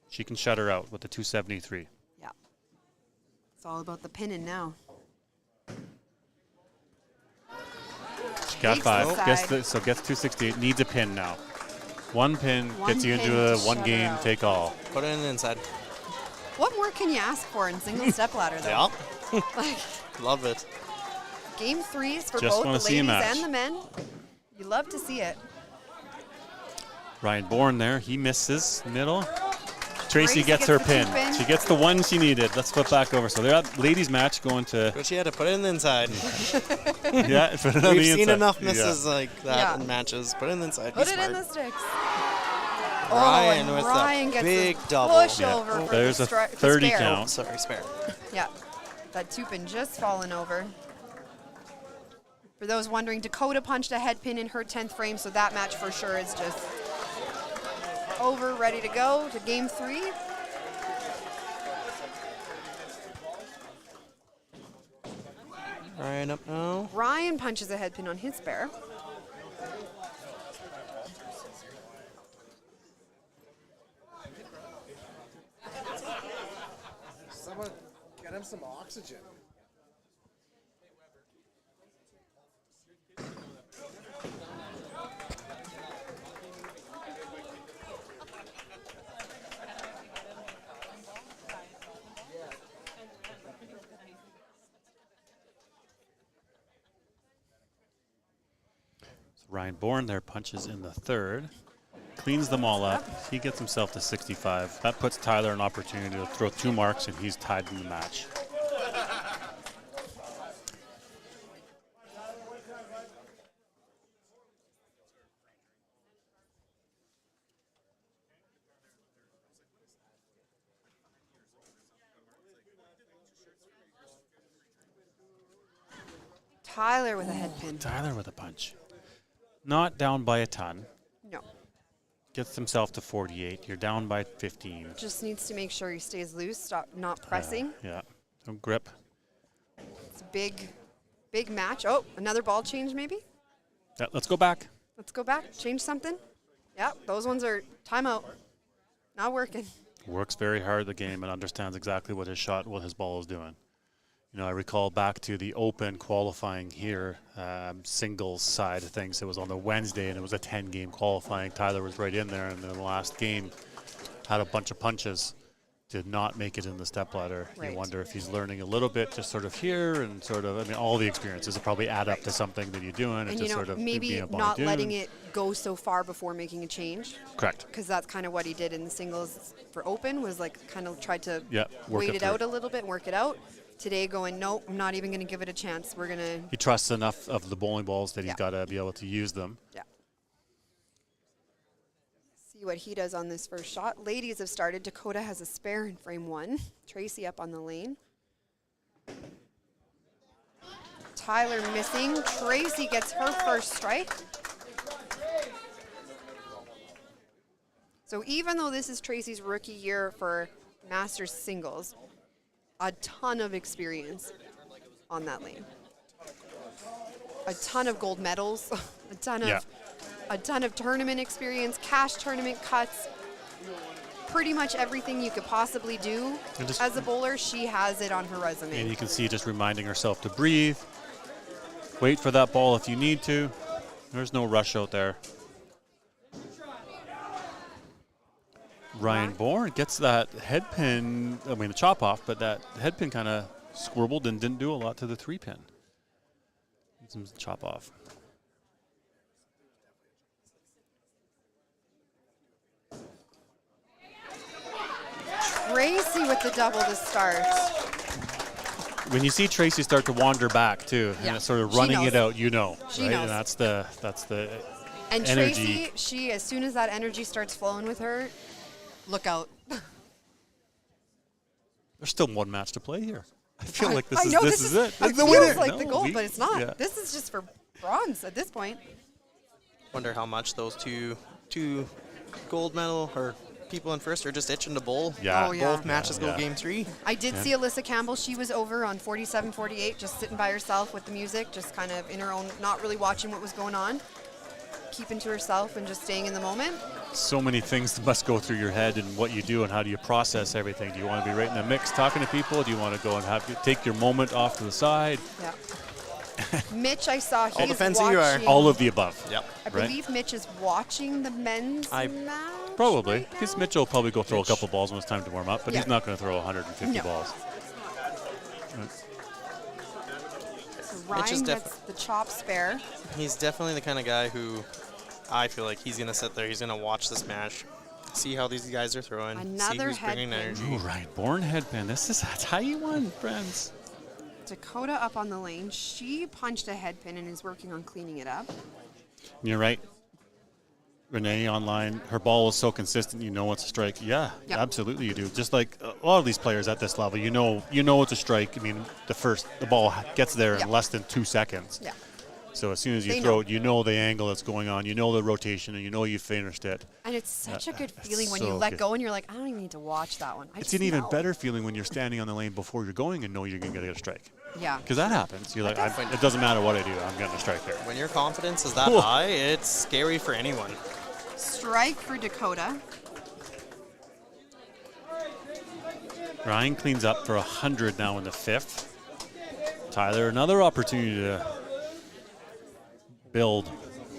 She can shut her out with the 273. yeah. It's all about the pinning now. She got Takes 5. the Gets side. so gets 268. Needs a pin now. 1 pin One gets you pin into to a shut one her game out. take all. Put it in the inside. What more can you ask for in single step ladder, though? Yeah. Like, Love it. game 3s for Just both wanna the see a ladies match. and the men. You love to see it. Ryan Bourne there. He misses middle. Tracy gets gets her the pin. 2-pin. She gets the one she needed. Let's flip back over. So they're at ladies match going to But she had to put it in the inside. yeah. Put it on We've the seen inside. enough Yeah. misses like that Yeah. in matches. Put it in the inside. Put Be it in smart. the sticks. Ryan and with Ryan a gets big the double. push Yeah. over for There's the a the 30 spare. count. Sorry, spare. Yeah, that 2-pin just fallen over. For those wondering, Dakota punched a head pin in her 10th frame, so that match for sure is just over, ready to go to game 3. Ryan up now. Ryan punches a head pin on his spare. Someone get him some oxygen. Ryan Bourne there punches in the third. Cleans them all up. He gets himself to 65. That puts Tyler an opportunity to throw 2 marks, and he's tied in the match. Tyler with a head pin. Tyler with a punch. Not down by a ton. No. Gets himself to 48. You're down by 15. Just needs to make sure he stays loose, stop not pressing. Yeah. Some grip. It's a big match. Oh, another ball change maybe? Yeah, let's go back. Let's go back, change something. Yeah, those ones are timeout. Not working. Works very hard the game and understands exactly what his shot, what his ball is doing. You know, I recall back to the Open qualifying here, singles side of things. It was on the Wednesday, and it was a 10-game qualifying. Tyler was right in there, and in the last game had a bunch of punches. Did not make it in the stepladder. Right. You wonder if he's learning a little bit, just sort of here and sort of. I mean, all the experiences will probably add up to something that you're doing, And just you know, sort of maybe being a not Bonne letting Dune. it go so far before making a change. Correct. Because that's kind of what he did in the singles for Open, was like kind of tried to Yeah, work wait it it through. out a little bit, work it out. Today going, nope, I'm not even going to give it a chance. We're going to, He trusts enough of the bowling balls that he's Yeah. got to be able to use them. yeah. See what he does on this first shot. Ladies have started. Dakota has a spare in frame 1. Tracy up on the lane. Tyler missing. Tracy gets her first strike. So even though this is Tracy's rookie year for Masters singles, a ton of experience on that lane. A ton of gold medals, a ton of tournament experience, cash tournament cuts. Pretty much everything you could possibly do And just- as a bowler, she has it on her And resume. you can see just reminding herself to breathe. Wait for that ball if you need to. There's no rush out there. Ryan Bourne gets that head pin, I mean the chop off, but that head pin kind of squirbled and didn't do a lot to the 3 pin. Some chop off. Tracy with the double to start. When you see Tracy start to wander back too, Yeah. and it's sort of She running knows. it out, you know, She right? knows. And that's the And energy. Tracy, as soon as that energy starts flowing with her, look out. There's still 1 match to play here. I feel like I this know is it. It This is the feels winner. like No, the gold, we- but it's not. yeah. This is just for bronze at this point. Wonder how much those two gold medal or people in first are just itching to bowl. Yeah. Oh, yeah. Both matches Yeah. go game 3. I did Yeah. see Alyssa Campbell. She was over on 47-48, just sitting by herself with the music, just kind of in her own, not really watching what was going on, keeping to herself and just staying in the moment. So many things must go through your head and what you do and how do you process everything. Do you want to be right in the mix talking to people? Do you want to go and take your moment off to the side? Yeah. Mitch, I saw he's depends who you are. watching- All of the above. Yep. I right? believe Mitch is watching the men's I- match. Probably. right Because now. Mitch will probably go throw Mitch. a couple balls when it's time to warm up, but he's Yeah. not going to throw 150 No. balls. So Mitch is Ryan gets the chop spare. He's definitely the kind of guy who I feel like he's going to sit there. He's going to watch this match, see how these guys are throwing, see Another who's bringing head pin. energy. Ooh, Ryan Bourne headband. That's how you won, friends. Dakota up on the lane. She punched a head pin and is working on cleaning it up. You're right. Renee online, her ball is so consistent, you know it's a strike. Yeah, Yep. absolutely you do. Just like a lot of these players at this level, you know it's a strike. I mean, the ball gets there Yeah. in less than 2 seconds. Yeah. So as soon as you They throw know. it, you know the angle that's going on, you know the rotation, and you know you finished it. And it's such a good It's feeling when you so let good. go and you're like, I don't even need to watch that one. It's an even better feeling when you're standing on the lane before you're going and know you're going to get a strike. Yeah. Because that happens. You're like, it doesn't matter what I do, I'm getting a strike here. When your confidence is that Whoa. high, it's scary for anyone. Strike for Dakota. Ryan cleans up for 100 now in the 5th. Tyler, another opportunity to build.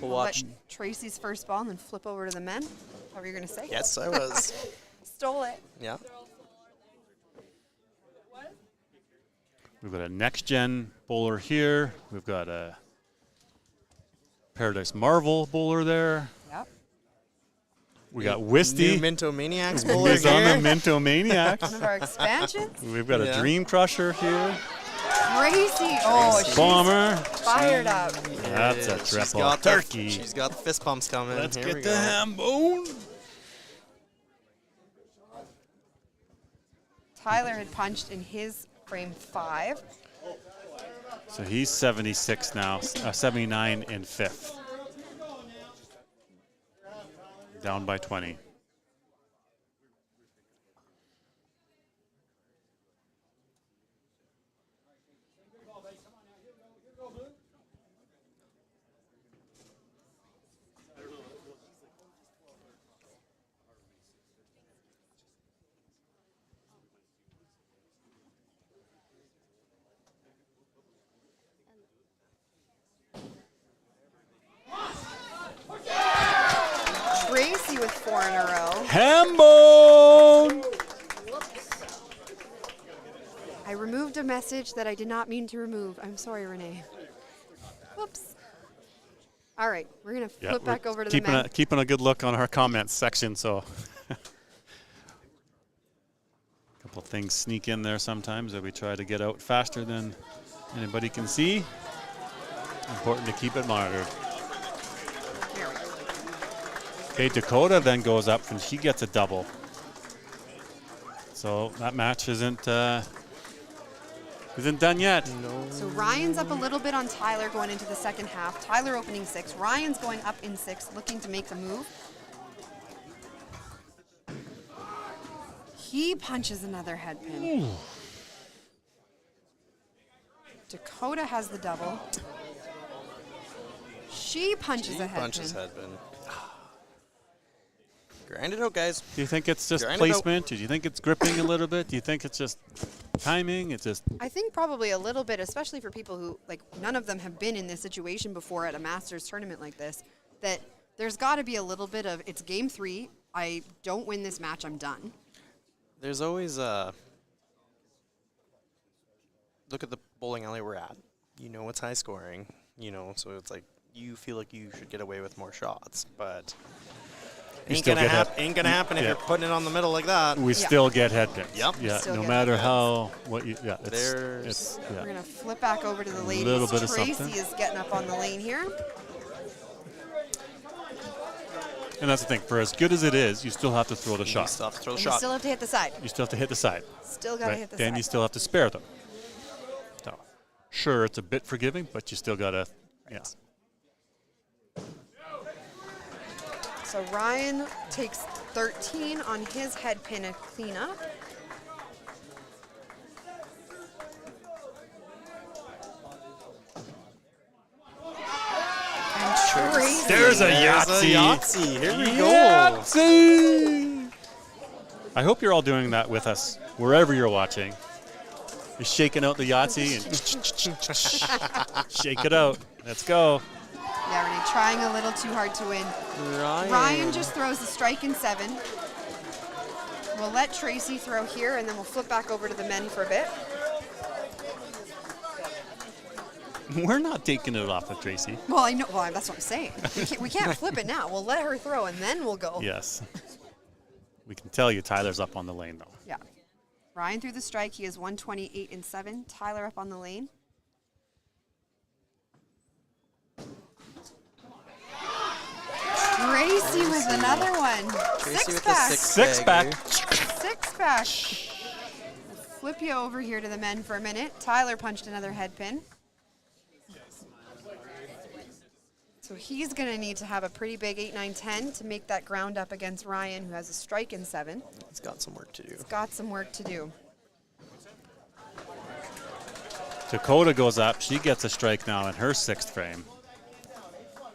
We'll watch. Let Tracy's first ball and then flip over to the men. What were you going to say? Yes, I was. Stole it. Yeah. We've got a next-gen bowler here. We've got a Paradise Marvel bowler there. Yep. We got New Wisty. Minto Maniacs bowler He's on the here. Minto Maniacs. One of our expansions. We've got a Yeah. Dream Crusher here. Tracy. Oh, she's Bomber. fired up. That's a She's triple got turkey. she's got the fist pumps coming. Let's Here get we the go. ham bone. Tyler had punched in his frame 5. So he's 76 now, 79 in 5th. Down by 20. Tracy with 4 in a row. Ham bone. I removed a message that I did not mean to remove. I'm sorry, Renee. Whoops. All right, we're going to Yeah, flip we're back over to the keeping men. keeping a good look on our comments section. So a couple of things sneak in there sometimes that we try to get out faster than anybody can see. Important to keep it monitored. Here we go. Okay, Dakota then goes up and she gets a double. So that match isn't done yet. So Ryan's up a little bit on Tyler going into the second half. Tyler opening 6. Ryan's going up in 6, looking to make the move. He punches another head pin. Dakota has the double. She punches a head Punches pin. head pin. Grind it out, guys. Do you think it's just Grind it out. placement? Do you think it's gripping a little bit? Do you think it's just timing? It's just I think probably a little bit, especially for people who, like, none of them have been in this situation before at a Masters tournament like this, that there's got to be a little bit of, it's game 3, I don't win this match, I'm done. There's always look at the bowling alley we're at. You know it's high scoring. You know, so it's like you feel like you should get away with more shots, but You ain't still gonna, get ain't gonna happen if yeah. you're putting it on the middle like that. we still get head pins. Yep. Yeah, Still no get matter head pins. how what you yeah, There's- it's We're yeah. going to flip back over to the ladies. Little bit of Tracy something. is getting up on the lane here. And that's the thing. For as good as it is, you still have to throw the You shot. still have to throw the And you shot. still have to hit the side. You still have to hit the side. Still got to Right? hit the And side. you still have to spare them. So, sure, it's a bit forgiving, but you still gotta yeah. So Ryan takes 13 on his head pin and cleanup. And Tracy. There's a There's Yahtzee. Yahtzee. Here we go. Yahtzee! I hope you're all doing that with us, wherever you're watching. You're shaking out the Yahtzee and shake it out. Let's go. Yeah, Renee, trying a little too hard to win. Ryan just throws the strike in 7. We'll let Tracy throw here, and then we'll flip back over to the men for a bit. We're not taking it off of Tracy. Well, I know. Well, that's what I'm saying. We can't flip it now. We'll let her throw, and then we'll go. Yes. We can tell you Tyler's up on the lane, though. Yeah. Ryan threw the strike. He has 128 and 7. Tyler up on the lane. Tracy with another one. Tracy Six with pack. the Six pack. Six pack. Flip you over here to the men for a minute. Tyler punched another head pin. So he's going to need to have a pretty big 8, 9, 10 to make that ground up against Ryan, who has a strike in 7. He's got some work to do. He's got some work to do. Dakota goes up. She gets a strike now in her 6th frame. Come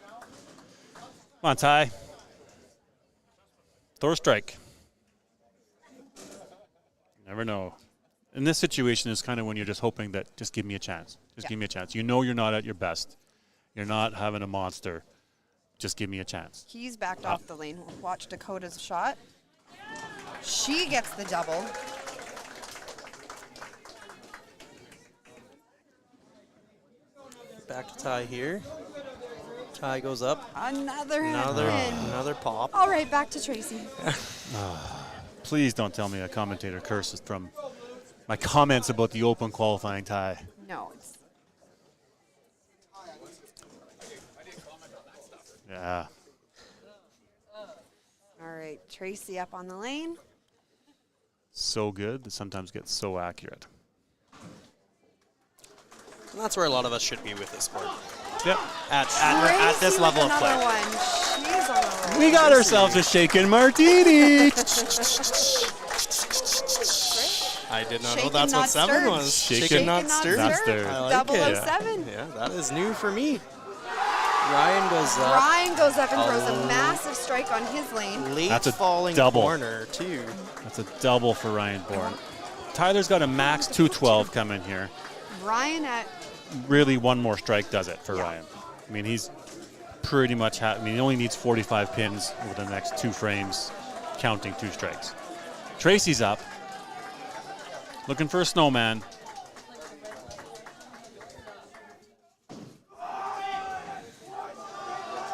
on, Ty. Throw a strike. Never know. In this situation is kind of when you're just hoping that just give me a chance. Just give me a chance. You know you're not at your best. You're not having a monster. Just give me a chance. He's backed off the lane. Watch Dakota's shot. She gets the double. Back to Ty here. Ty goes up. Another pop. All right, back to Tracy. Please don't tell me a commentator curses from my comments about the open qualifying tie. No, it's Yeah. all right. Tracy up on the lane. So good that sometimes gets so accurate. And that's where a lot of us should be with this sport. Yep. At this Tracy level with of play. another one. She's on the roll. We got ourselves a shaken martini. I did not know Shaken, that's not what 7 stirred. was. Shaken, not stirred. Not stirred. I like Double it. of 7. Yeah, that is new for me. Ryan goes up. Ryan goes up and throws a massive strike on his lane. Late That's a falling double. corner, too. That's a double for Ryan Bourne. Tyler's got a max 212 coming here. Ryan at Really, one more strike does it for Ryan. I mean, he's pretty much, he only needs 45 pins over the next 2 frames, counting 2 strikes. Tracy's up. Looking for a snowman.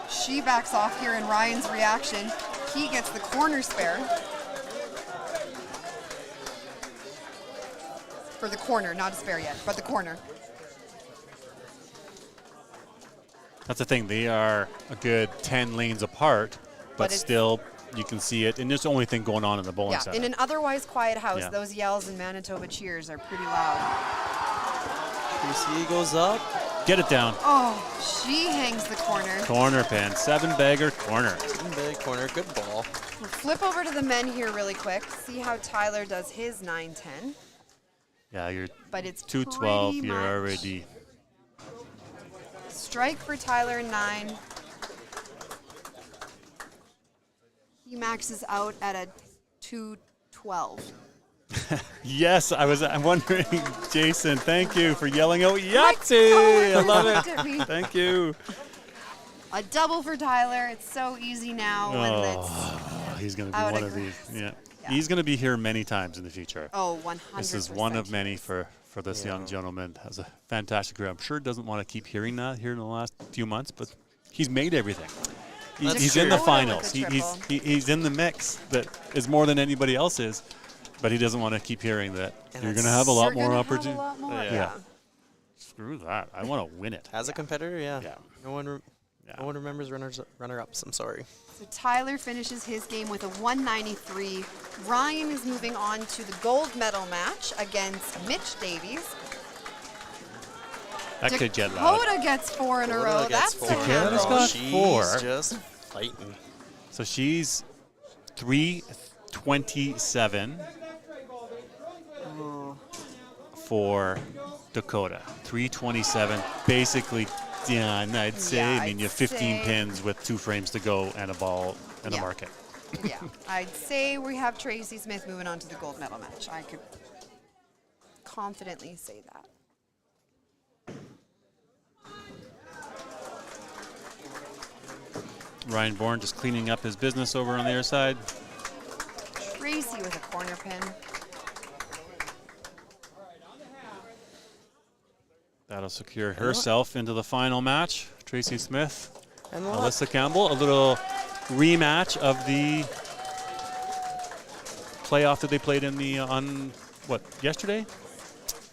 she backs off here in Ryan's reaction. He gets the corner spare. For the corner, not a spare yet, but the corner. That's the thing. They are a good 10 lanes apart, but it's- still you can see it. And it's the only thing going on in the bowling Yeah, center. in an otherwise quiet house, Yeah. those yells and Manitoba cheers are pretty loud. QC goes up. Get it down. Oh, she hangs the corner. Corner pin. 7-bagger corner. Big corner, good ball. We'll flip over to the men here really quick. See how Tyler does his 9-10. Yeah, you're But it's 212. pretty You're much already. strike for Tyler in 9. He maxes out at a 212. Yes, I'm wondering, Jason, thank you for yelling out Yahtzee. I love Looked at me. it. Thank you. A double for Tyler. It's so easy now when it's He's going to be out one of of these. grass. Yeah. Yeah. He's going to be here many times in the future. 100%. This is one of many for this young gentleman. Has a fantastic career. I'm sure doesn't want to keep hearing that here in the last few months, but he's made everything. That's He's in the true. finals. With the triple. He's in the mix that is more than anybody else is, but he doesn't want to keep hearing that And you're it's- going to have a lot You're more gonna have a opportunity. lot more, Yeah. yeah. Screw that. I want to win it. As a competitor, yeah. Yeah. No one Yeah. no one remembers runner-ups. I'm sorry. So Tyler finishes his game with a 193. Ryan is moving on to the gold medal match against Mitch Davies. That could get loud. Dakota gets 4 in a row. Dakota gets That's 4 a in a Dakota's row. handle. got She's 4. just fighting. So she's 327 for Dakota. 327, basically done, I'd say. Yeah, I mean, you have I'd 15 say- pins with 2 frames to go and a ball and a Yeah. market. Yeah, I'd say we have Tracy Smith moving on to the gold medal match. I could confidently say that. Ryan Bourne just cleaning up his business over on the other side. Tracy with a corner pin. That'll secure herself into the final match. Tracy Smith, And look, Alyssa Campbell, a little rematch of the playoff that they played in the yesterday?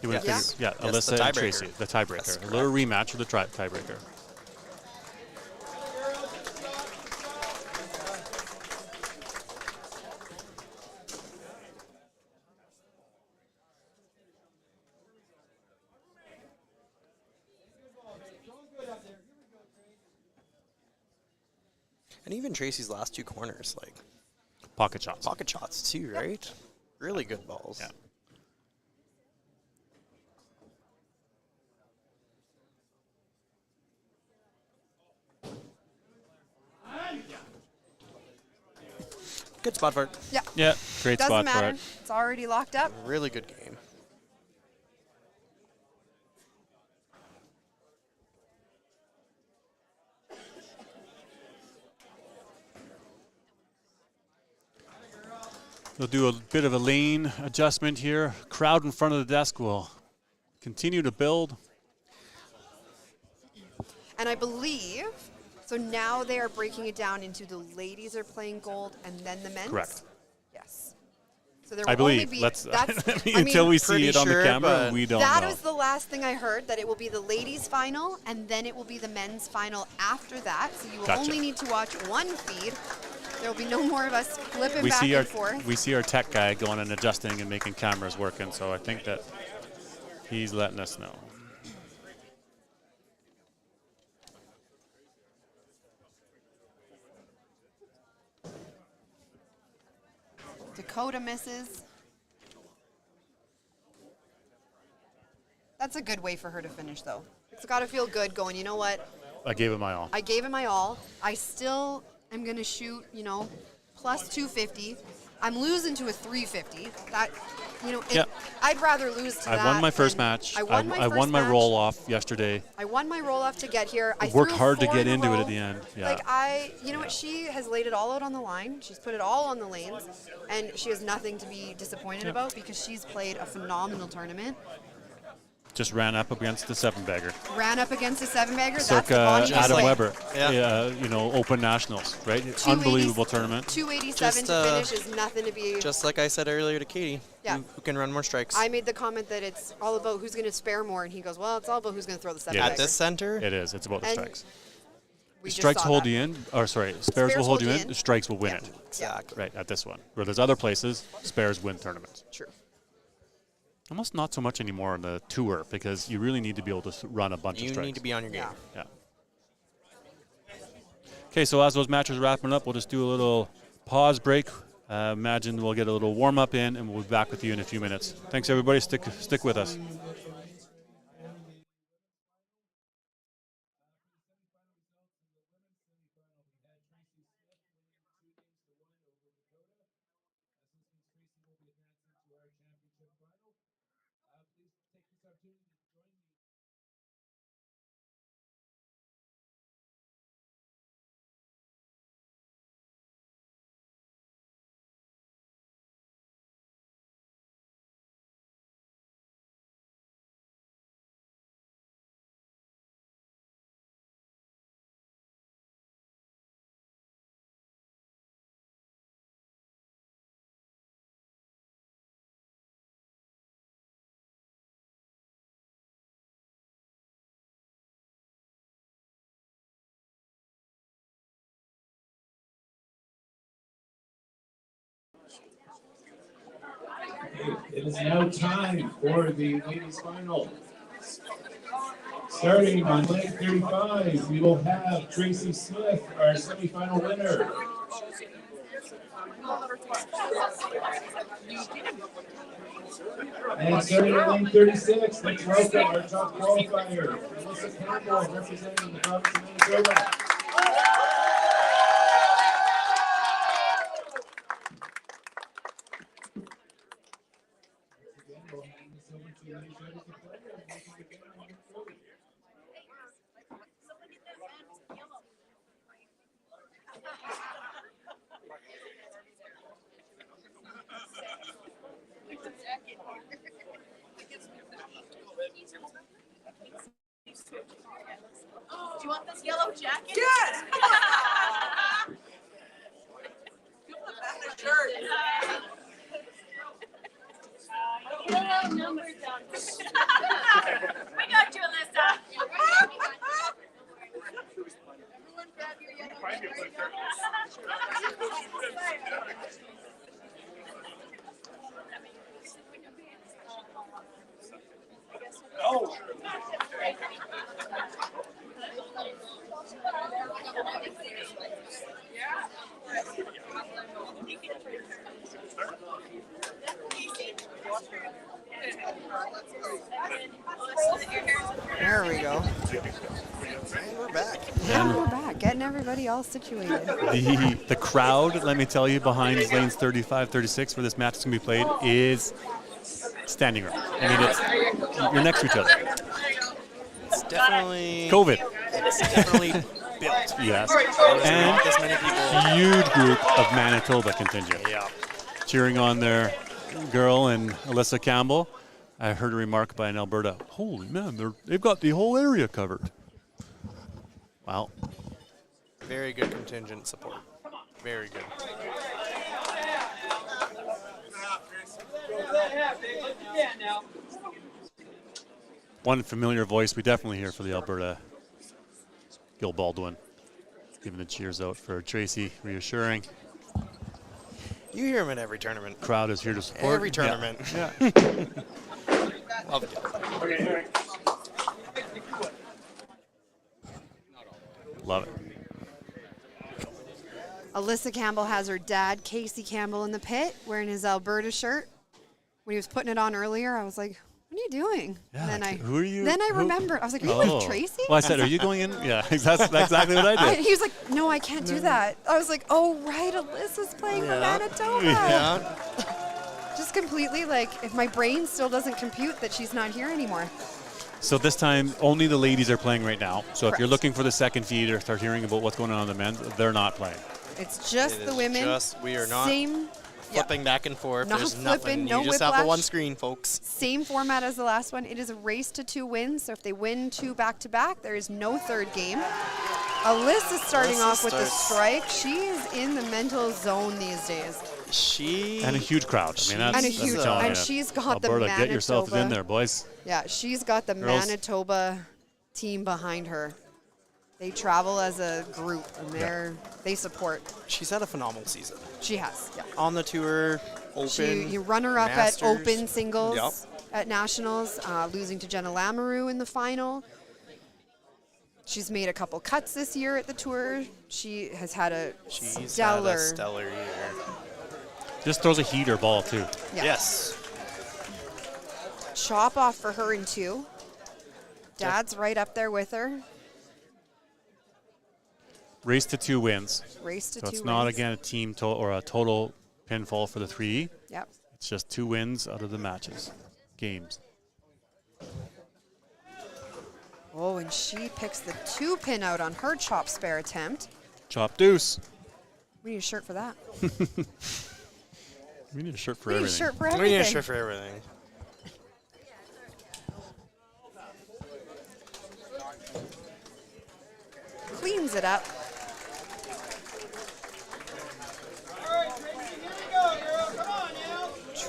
You would have Yes. figured- Yeah, Yes, the Alyssa and tiebreaker. Tracy, the tiebreaker. That's A little rematch of the tiebreaker. And even Tracy's last 2 corners, like Pocket shots. pocket shots too, right? Really good balls. Yeah. Good spot for it. Yeah. Yeah, great Doesn't spot matter. for it. It's already locked up. Really good game. We'll do a bit of a lane adjustment here. Crowd in front of the desk will continue to build. And I believe, so now they are breaking it down into the ladies are playing gold and then the men's? Correct. Yes. So there will I believe. only be, Let's that's, until we see pretty it on the sure, camera, but we don't that know. was the last thing I heard, that it will be the ladies' final, and then it will be the men's final after that. So you will Gotcha. only need to watch one feed. There will be no more of us flipping we back see and our forth. we see our tech guy going and adjusting and making cameras working. So I think that he's letting us know. Dakota misses. That's a good way for her to finish, though. It's got to feel good going, you know what? I gave it my all. I gave it my all. I still am going to shoot, you know, plus 250. I'm losing to a 350. That, you know, Yeah. I'd rather lose to that. I won my first than- match. I won my I first won my match. roll off yesterday. I won my roll off to get here. I Worked threw hard to 4 get in a into it row. at the end. Yeah. Like you know what? She has laid it all out on the line. She's put it all on the lanes, and she has nothing to be disappointed about because she's played a phenomenal tournament. Just ran up against the 7-bagger. Ran up against a 7-bagger. That's Circa Bonnie Adam Way. Weber. Yeah. You know, Open Nationals, right? 280 Unbelievable tournament. 287 Just, to finish is nothing to be. Just like I said earlier to Katie, Yeah. who can run more strikes. I made the comment that it's all about who's going to spare more, and he goes, "Well, it's all about who's going to throw the 7-bagger." Yeah, At this center, It is. It's about the And strikes. We just Strikes saw hold that. you in, or sorry, spares will hold you in. Strikes will win Yeah. it. exactly. Right, at this one. Where there's other places, spares win tournaments. True. Almost not so much anymore on the tour because you really need to be able to run a bunch of You strikes. need to be on your game. Yeah. Yeah. Okay, so as those matches are wrapping up, we'll just do a little pause break. Imagine we'll get a little warm up in, and we'll be back with you in a few minutes. Thanks, everybody. Stick with us. It is now time for the ladies' final. Starting on lane 35, we will have Tracy Smith, our semifinal winner. And starting at lane 36, let's welcome our top qualifier, Melissa Campbell, representing the province of Minnesota. Do you want this yellow jacket? Yes! Yellow numbers on. We got you, Alyssa. Everyone grab your yellow Oh. Yeah. Yeah, we're back, getting everybody all situated. The crowd, let me tell you, behind lanes 35, 36, where this match is going to be played, is standing room. I mean, you're next to each other. It's definitely COVID. It's definitely built. Yes. And not this many people. Huge group of Manitoba contingent. Yeah. Cheering on their girl and Alyssa Campbell. I heard a remark by an Alberta, holy man, they've got the whole area covered. Wow. Very good contingent support. Very good. One familiar voice we definitely hear for the Alberta, Gil Baldwin, giving the cheers out for Tracy, reassuring. You hear him at every tournament. Crowd is here to support. Every tournament. Yeah. Love it. Love it. Alyssa Campbell has her dad, Casey Campbell, in the pit wearing his Alberta shirt. When he was putting it on earlier, I was like, what are you doing? Yeah, And then who are you? Then I Who- remembered. I was like, are you with Tracy? Well, I said, are you going in? Yeah, that's exactly what I did. He was like, no, I can't do that. I was like, oh, right, Alyssa's playing for Manitoba. Yeah. Just completely like, if my brain still doesn't compute that she's not here anymore. So this time, only the ladies are playing right now. So if you're Correct. looking for the second feed or start hearing about what's going on the men's, they're not playing. It's just It the is women. we are not Same, flipping back and forth. Not There's flipping, nothing. no You just have the whiplash. one screen, folks. same format as the last one. It is a race to 2 wins. So if they win 2 back-to-back, there is no third game. Alyssa's starting Alyssa off with the starts- strike. She is in the mental zone these days. And a huge crowd. I mean, that's, And a that's huge, telling and you. she's got the Alberta, Manitoba. get yourselves in there, boys. Yeah, she's got the Girls. Manitoba team behind her. They travel as a group, and they support. She's had a phenomenal season. She has, yeah. On the tour, open. You runner up Masters. at open singles Yep. at nationals, losing to Jenna Lamoureux in the final. She's made a couple cuts this year at the tour. She has had a She's had stellar. a stellar year. Just throws a heater ball, too. Yeah. Yes. Chop off for her in 2. Dad's right up there with her. Race to 2 wins. Race to So 2 it's not, wins. again, a team or a total pinfall for the 3. Yep. It's just 2 wins out of the matches, games. Oh, and she picks the 2 pin out on her chop spare attempt. Chop deuce. We need a shirt for that. We need a shirt for We need a everything. shirt for We everything. need a shirt for everything. Cleans it up.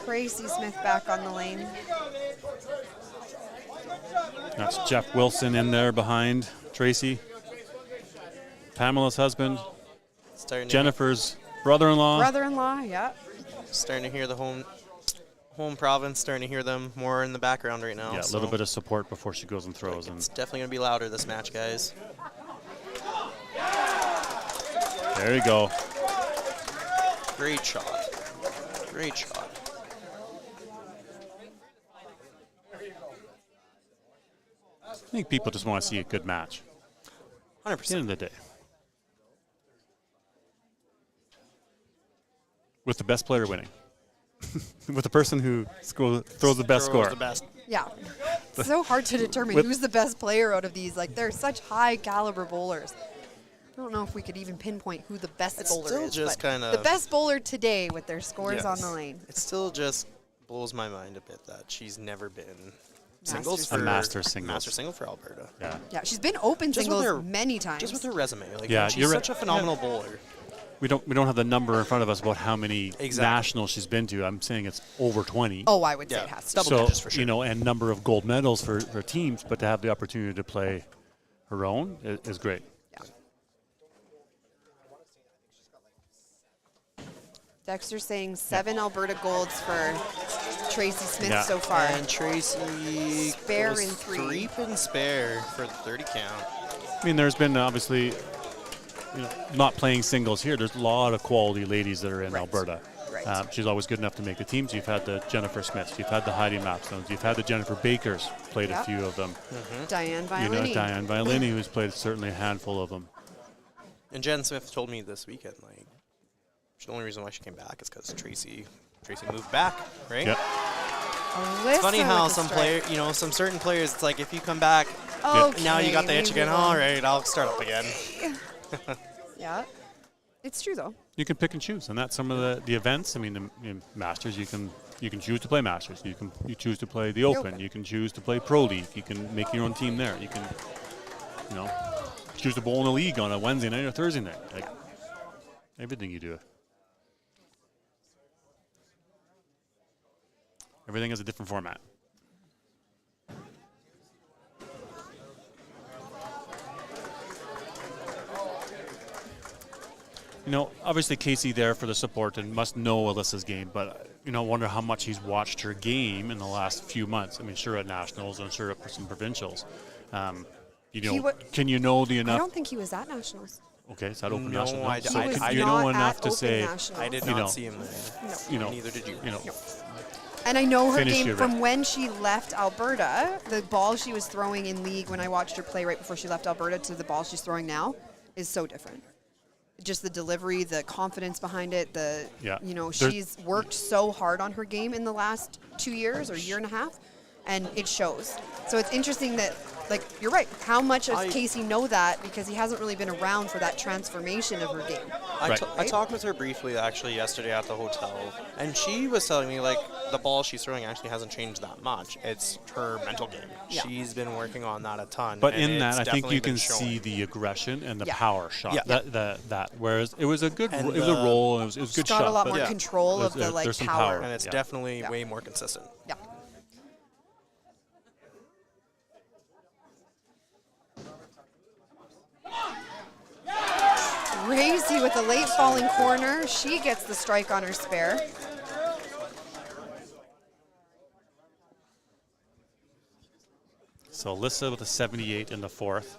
Tracy Smith back on the lane. That's Jeff Wilson in there behind Tracy. Pamela's husband. Starting to Jennifer's brother-in-law. Brother-in-law, yeah. starting to hear the home province, starting to hear them more in the background right now. Yeah, a little bit of support before she goes and throws. And It's definitely going to be louder this match, guys. there you go. Great shot. Great shot. I think people just want to see a good match. 100%. At the end of the day. With the best player winning. With the person who throws the best score. The best. Yeah. It's so hard to determine With- who's the best player out of these. Like, they're such high caliber bowlers. I don't know if we could even pinpoint who the best It's bowler still is. just but kinda- the best bowler today with their scores on Yes. the lane. It still just blows my mind a bit that she's never been singles Masters. for A Masters singles. Master single for Alberta. Yeah. Yeah, she's been open Just with singles her- many times. Just with her resume, like Yeah, she's you're such right. a phenomenal bowler. We don't have the number in front of us about how many Exactly. nationals she's been to. I'm saying it's over 20. Oh, I would say Yeah, it has to. double so, digits for sure. you know, and number of gold medals for teams, but to have the opportunity to play her own is great. Dexter's saying 7 Alberta golds for Tracy Smith Yeah. so far. And Tracy Spare goes in 3. 3 pin spare for the 30 count. I mean, there's been obviously, not playing singles here. There's a lot of quality ladies that are in Alberta. Right. She's always good enough to make the teams. You've had the Jennifer Smiths, you've had the Heidi Mapstones, you've had the Jennifer Bakers, played a few of them. Diane Violini. You know, Diane Violini, who's played certainly a handful of them. And Jen Smith told me this weekend, like, the only reason why she came back is because Tracy moved back, right? Yep. It's funny how some strike. some certain players, it's like if you come back, Okay, now you got the itch again. move on. All right, I'll start up again. Yeah. It's true, though. You can pick and choose, and that's some of the events. I mean, the Masters, you can choose to play Masters. You choose to play the Open. You can choose to play Pro League. You can make your own team there. You can, choose to bowl in a league on a Wednesday night or Thursday night. Like everything you do. Everything has a different format. Obviously Casey there for the support and must know Alyssa's game, but wonder how much he's watched her game in the last few months. I mean, sure at nationals and sure at some provincials. Can you know the enough? I don't think he was at nationals. Okay, is that open No, national? I- So I- could I- you not know at enough to Open say? Nationals. I did not see him there. Neither did you. And I know her Finish game your from rep. when she left Alberta. The ball she was throwing in league when I watched her play right before she left Alberta to the ball she's throwing now is so different. Just the delivery, the confidence behind it, she's worked so hard on her game in the last 2 years or year and a half, and it shows. So it's interesting that, you're right. How much does Casey know that? Because he hasn't really been around for that transformation of her game. I talked with her briefly actually yesterday at the hotel, and she was telling me the ball she's throwing actually hasn't changed that much. It's her mental game. Yeah. She's been working on that a ton. But and in that, I think definitely you can been showing. see the aggression and the Yeah. power shot. Yeah. That whereas it was a good, And it was a roll. And it was a She's good got shot. a lot but more control of the there's some power. And it's Yeah. definitely Yeah. way more consistent. Yeah. Racy with a late falling corner. She gets the strike on her spare. So Alyssa with a 78 in the fourth.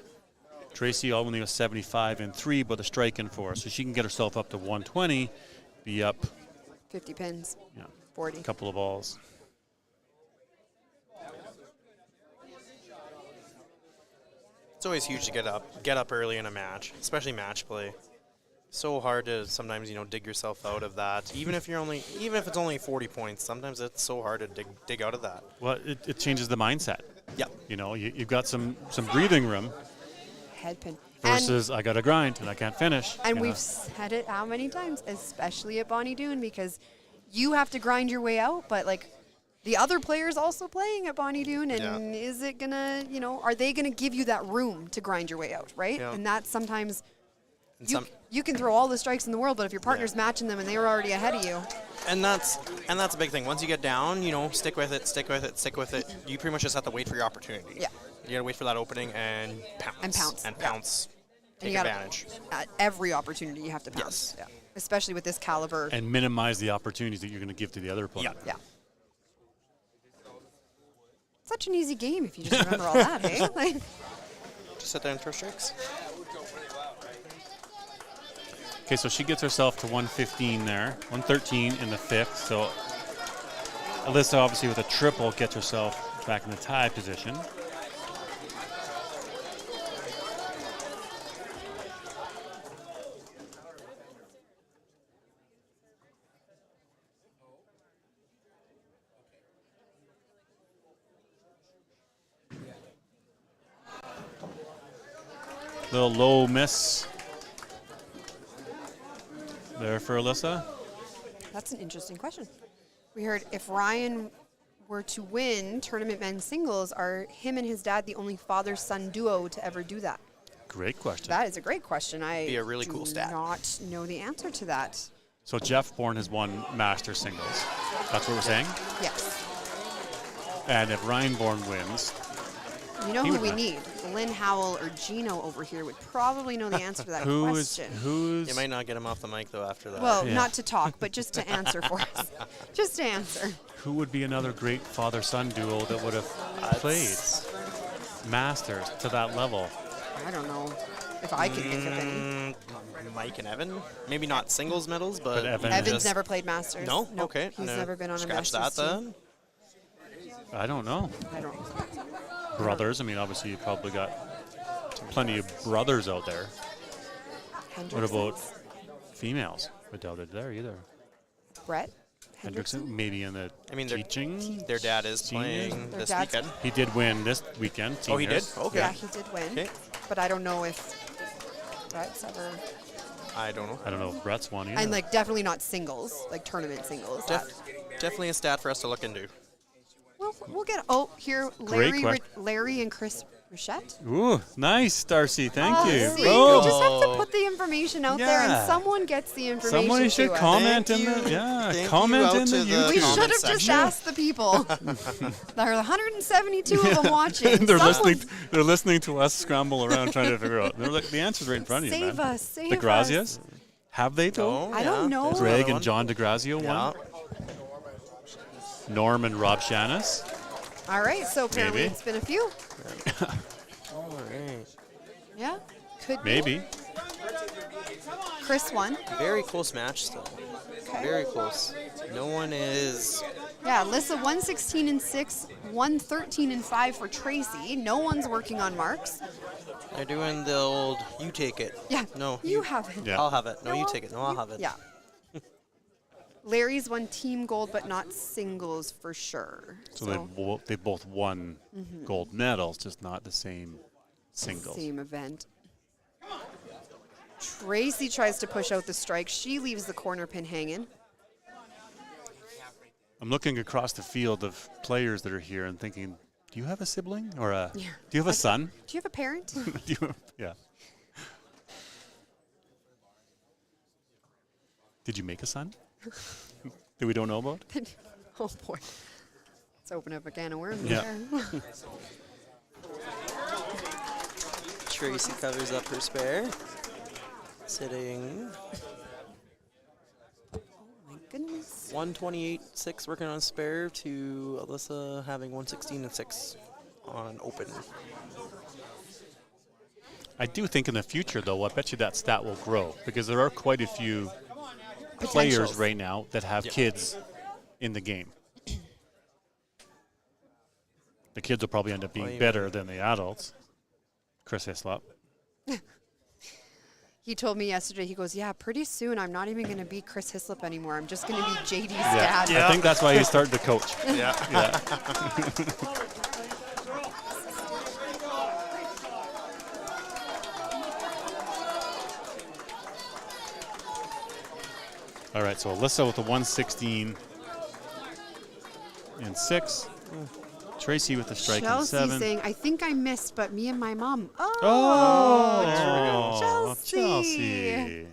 Tracy only a 75 in three, but a strike in four. So she can get herself up to 120, be up 50 pins. a 40. couple of balls. It's always huge to get up early in a match, especially match play. So hard to sometimes dig yourself out of that. Even if it's only 40 points, sometimes it's so hard to dig out of that. Well, it changes the mindset. Yep. You've got some breathing room Head pin. versus I got to grind and I can't finish. And we've said it how many times, especially at Bonnie Doon, because you have to grind your way out, but the other players also playing at Bonnie Doon, and is it gonna, are they gonna give you that room to grind your way out, right? Yeah. And that's sometimes And you can throw all the strikes in the world, but if your partner's matching them and they were already ahead of you, And that's a big thing. Once you get down, stick with it, stick with it, stick with it. You pretty much just have to wait for your opportunity. Yeah. You gotta wait for that opening and pounce. And pounce. Take you gotta- advantage. at every opportunity you have to pounce. Yes. Yeah. Especially with this caliber. And minimize the opportunities that you're going to give to the other opponent. Yeah. Such an easy game if you just remember all that, hey? Just sit there and throw strikes. Okay, so she gets herself to 115 there, 113 in the fifth. So Alyssa, obviously with a triple, gets herself back in the tie position. Little low miss there for Alyssa. That's an interesting question. We heard if Ryan were to win tournament men's singles, are him and his dad the only father-son duo to ever do that? Great question. That is a great question. I Be a really cool stat. do not know the answer to that. So Jeff Bourne has won master singles. That's what we're saying. Yes. And if Ryan Bourne wins, You know He who would we know. need? Lynn Howell or Gino over here would probably know the answer to that question. who's You might not get him off the mic though after that. Well, Yeah. not to talk, but just to answer for us. Just to answer. who would be another great father-son duo that would have played masters to that level? I don't know if I could think of any. Mike and Evan. Maybe not singles medals, but Evan- Evan's just- never played Masters. No? Nope. Okay. He's never been on a Scratch Masters that team. then. I don't know. I don't. Brothers. I mean, obviously you probably got plenty of brothers out there. What about females? I doubt it there either. Brett Hendrickson, maybe in the I mean, teaching. their dad is Seniors? playing Their this dad's- weekend. He did win this weekend. Oh, he did? seniors. Okay. Yeah, he did win. Okay. But I don't know if Brett's ever. I don't know. I don't know if Brett's won either. And like definitely not singles, like tournament singles. Definitely a stat for us to look into. We'll get. Oh, here, Great Larry and Chris Rochette. Ooh, nice, Darcy. Thank Oh, you. see, Oh, we just have to put the information out there, Yeah. and someone gets the information. somebody should to us. comment Thank in you. the Thank comment you in out the to the YouTube. We comment should have just section. asked the people. There are 172 of them watching. they're Someone listening. They're listening to us scramble around trying to figure out. They're like, the answer's right in front of you, Save man. us, save the us. Grazias, have they though? Oh, I don't know. there's Greg another and one. John DeGrazio Yeah. won. Norm and Rob Shannis. All right, so apparently Maybe. it's been a few. All right. Yeah, could be. Maybe. Chris won. Very close match still. Very close. No one is. Yeah, Alyssa 116-6, 113-5 for Tracy. No one's working on marks. They're doing the old. You take it. Yeah. No. You have it. Yeah. I'll have it. No, you I'll- take it. No, I'll have it. Yeah. Larry's won team gold, but not singles for sure. So they both won gold medals, just not the same singles. Same event. Tracy tries to push out the strike. She leaves the corner pin hanging. I'm looking across the field of players that are here and thinking, do you have a sibling or a? Yeah. Do you have a son? Do you have a parent? Do you, yeah. Did you make a son that we don't know about? Oh boy. Let's open up a can of worms Yeah. there. Tracy covers up her spare. Sitting My goodness. 128.6 working on spare to Alyssa having 116.6 on open. I do think in the future, though, I bet you that stat will grow because there are quite a few players Potentials. right now that have kids in the game. The kids will probably end up being you- better than the adults. Chris Hislop. He told me yesterday, he goes, yeah, pretty soon I'm not even going to be Chris Hislop anymore. I'm just going to be JD's Yeah. dad. I think that's why he started to coach. Yeah. Yeah. All right, so Alyssa with the 116 and 6. Tracy with the strike and Chelsea 7. saying, I think I missed, but me and my mom. Oh, Chelsea. Chelsea.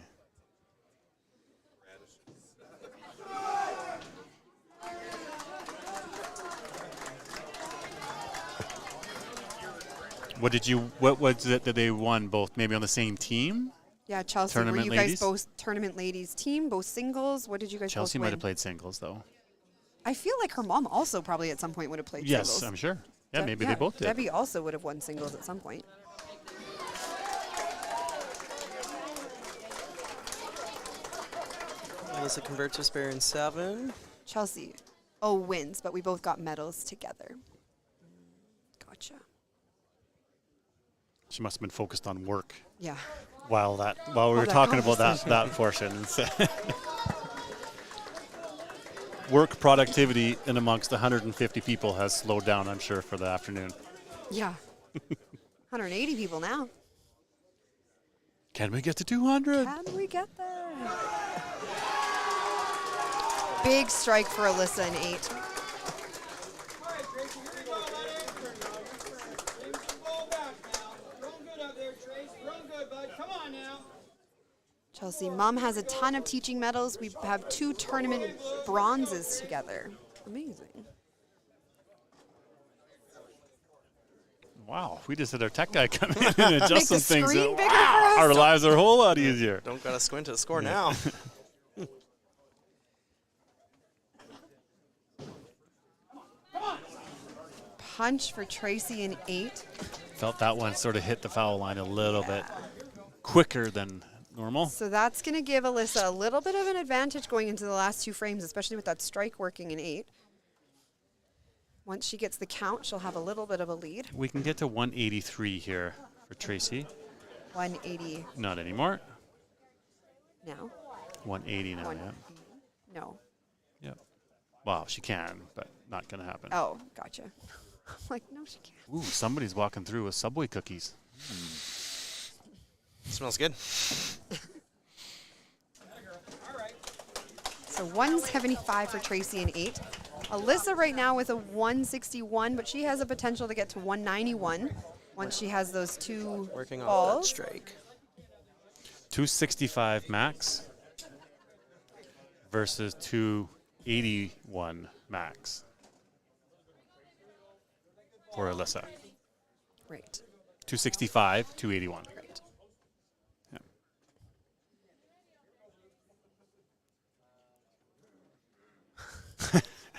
What was it that they won both? Maybe on the same team? Yeah, Chelsea, Tournament were you ladies? guys both tournament ladies team, both singles? What did you guys Chelsea both might win? have played singles, though. I feel like her mom also probably at some point would have played Yes, singles. I'm sure. Yeah, Deb- maybe they both did. Debbie also would have won singles at some point. Alyssa converts her spare in 7. Chelsea, wins, but we both got medals together. Gotcha. She must have been focused on work Yeah. while we were that talking about that portion. Work productivity in amongst 150 people has slowed down, I'm sure, for the afternoon. Yeah. 180 people now. Can we get to 200? Can we get there? Big strike for Alyssa in 8. Chelsea, Mom has a ton of teaching medals. We have 2 tournament bronzes together. Amazing. Wow, we just had our tech guy come in and Make adjust the some things. screen bigger Wow, for us. our lives are a whole lot easier. Don't gotta squint to score now. Punch for Tracy in 8. Felt that one sort of hit the foul line a little bit quicker than normal. So that's going to give Alyssa a little bit of an advantage going into the last 2 frames, especially with that strike working in 8. Once she gets the count, she'll have a little bit of a lead. We can get to 183 here for Tracy. 180 Not anymore. now. 180 now, One- yeah. No. Yep. Well, she can, but not going to happen. Oh, gotcha. I'm like, no, she can't. Ooh, somebody's walking through with Subway cookies. Smells good. So 175 for Tracy in 8. Alyssa right now with a 161, but she has a potential to get to 191 once she has those 2 Working off that balls. strike. 265 max versus 281 max for Alyssa. Right. 265, 281. Right. Yeah.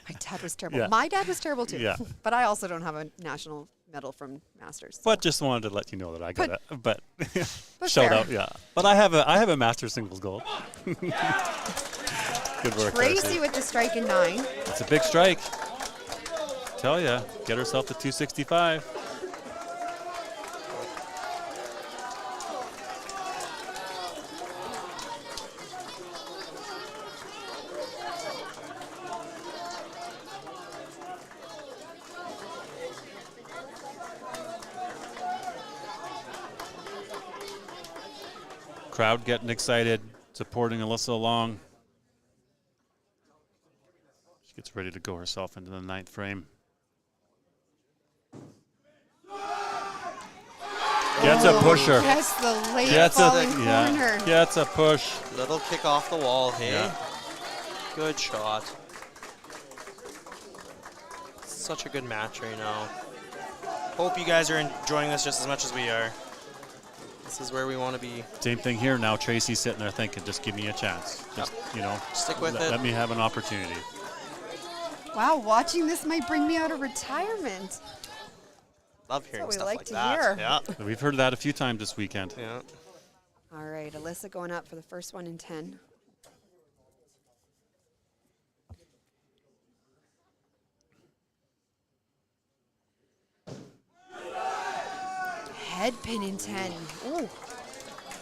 My dad was terrible. Yeah. My dad was terrible too. Yeah. But I also don't have a national medal from Masters. But just wanted to let you know that I got it. But But shout fair. out, yeah. But I have a master singles gold. Good work, Tracy Tracy. with the strike in 9. It's a big strike. Tell ya, get herself to 265. Crowd getting excited, supporting Alyssa along. She gets ready to go herself into the 9th frame. Gets a pusher. Yes, the late Gets falling a corner. Gets a push. Little kick off the wall, hey? Yeah. Good shot. Such a good match right now. Hope you guys are enjoying this just as much as we are. This is where we want to be. Same thing here now. Tracy's sitting there thinking, just give me a chance. Just, Stick with it. Let me have an opportunity. Wow, watching this might bring me out of retirement. Love hearing what we stuff like like to that. hear. Yeah. We've heard that a few times this weekend. Yeah. All right, Alyssa going up for the first one in 10. Head pin in 10. Ooh.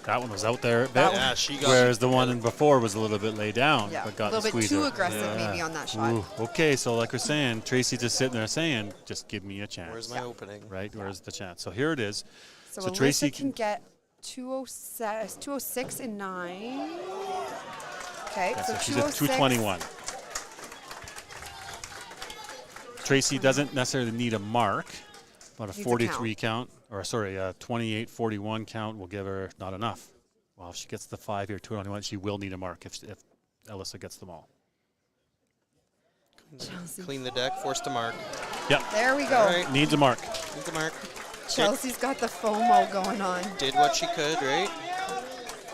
That one was out there a bit. That Yeah, she got. Whereas the one in before was a little bit laid down, Yeah, but a got the little bit squeezer. too aggressive maybe on that shot. Ooh, okay, so like we're saying, Tracy just sitting there saying, just give me a chance. Where's my opening? Right, where's the chance? So here it is. So, So Alyssa Tracy can get 206 in 9. Okay, Yeah, so so she's at 206. 221. Tracy doesn't necessarily need a mark, but a Needs a 43 count, or sorry, a 28-41 count will give her not enough. Well, if she gets the 5 here, 221, she will need a mark if Alyssa gets them all. Chelsea. Clean the deck, forced to mark. Yep, There we go. All right. needs a mark. Need the mark. Chelsea's got the FOMO going on. Did what she could, right?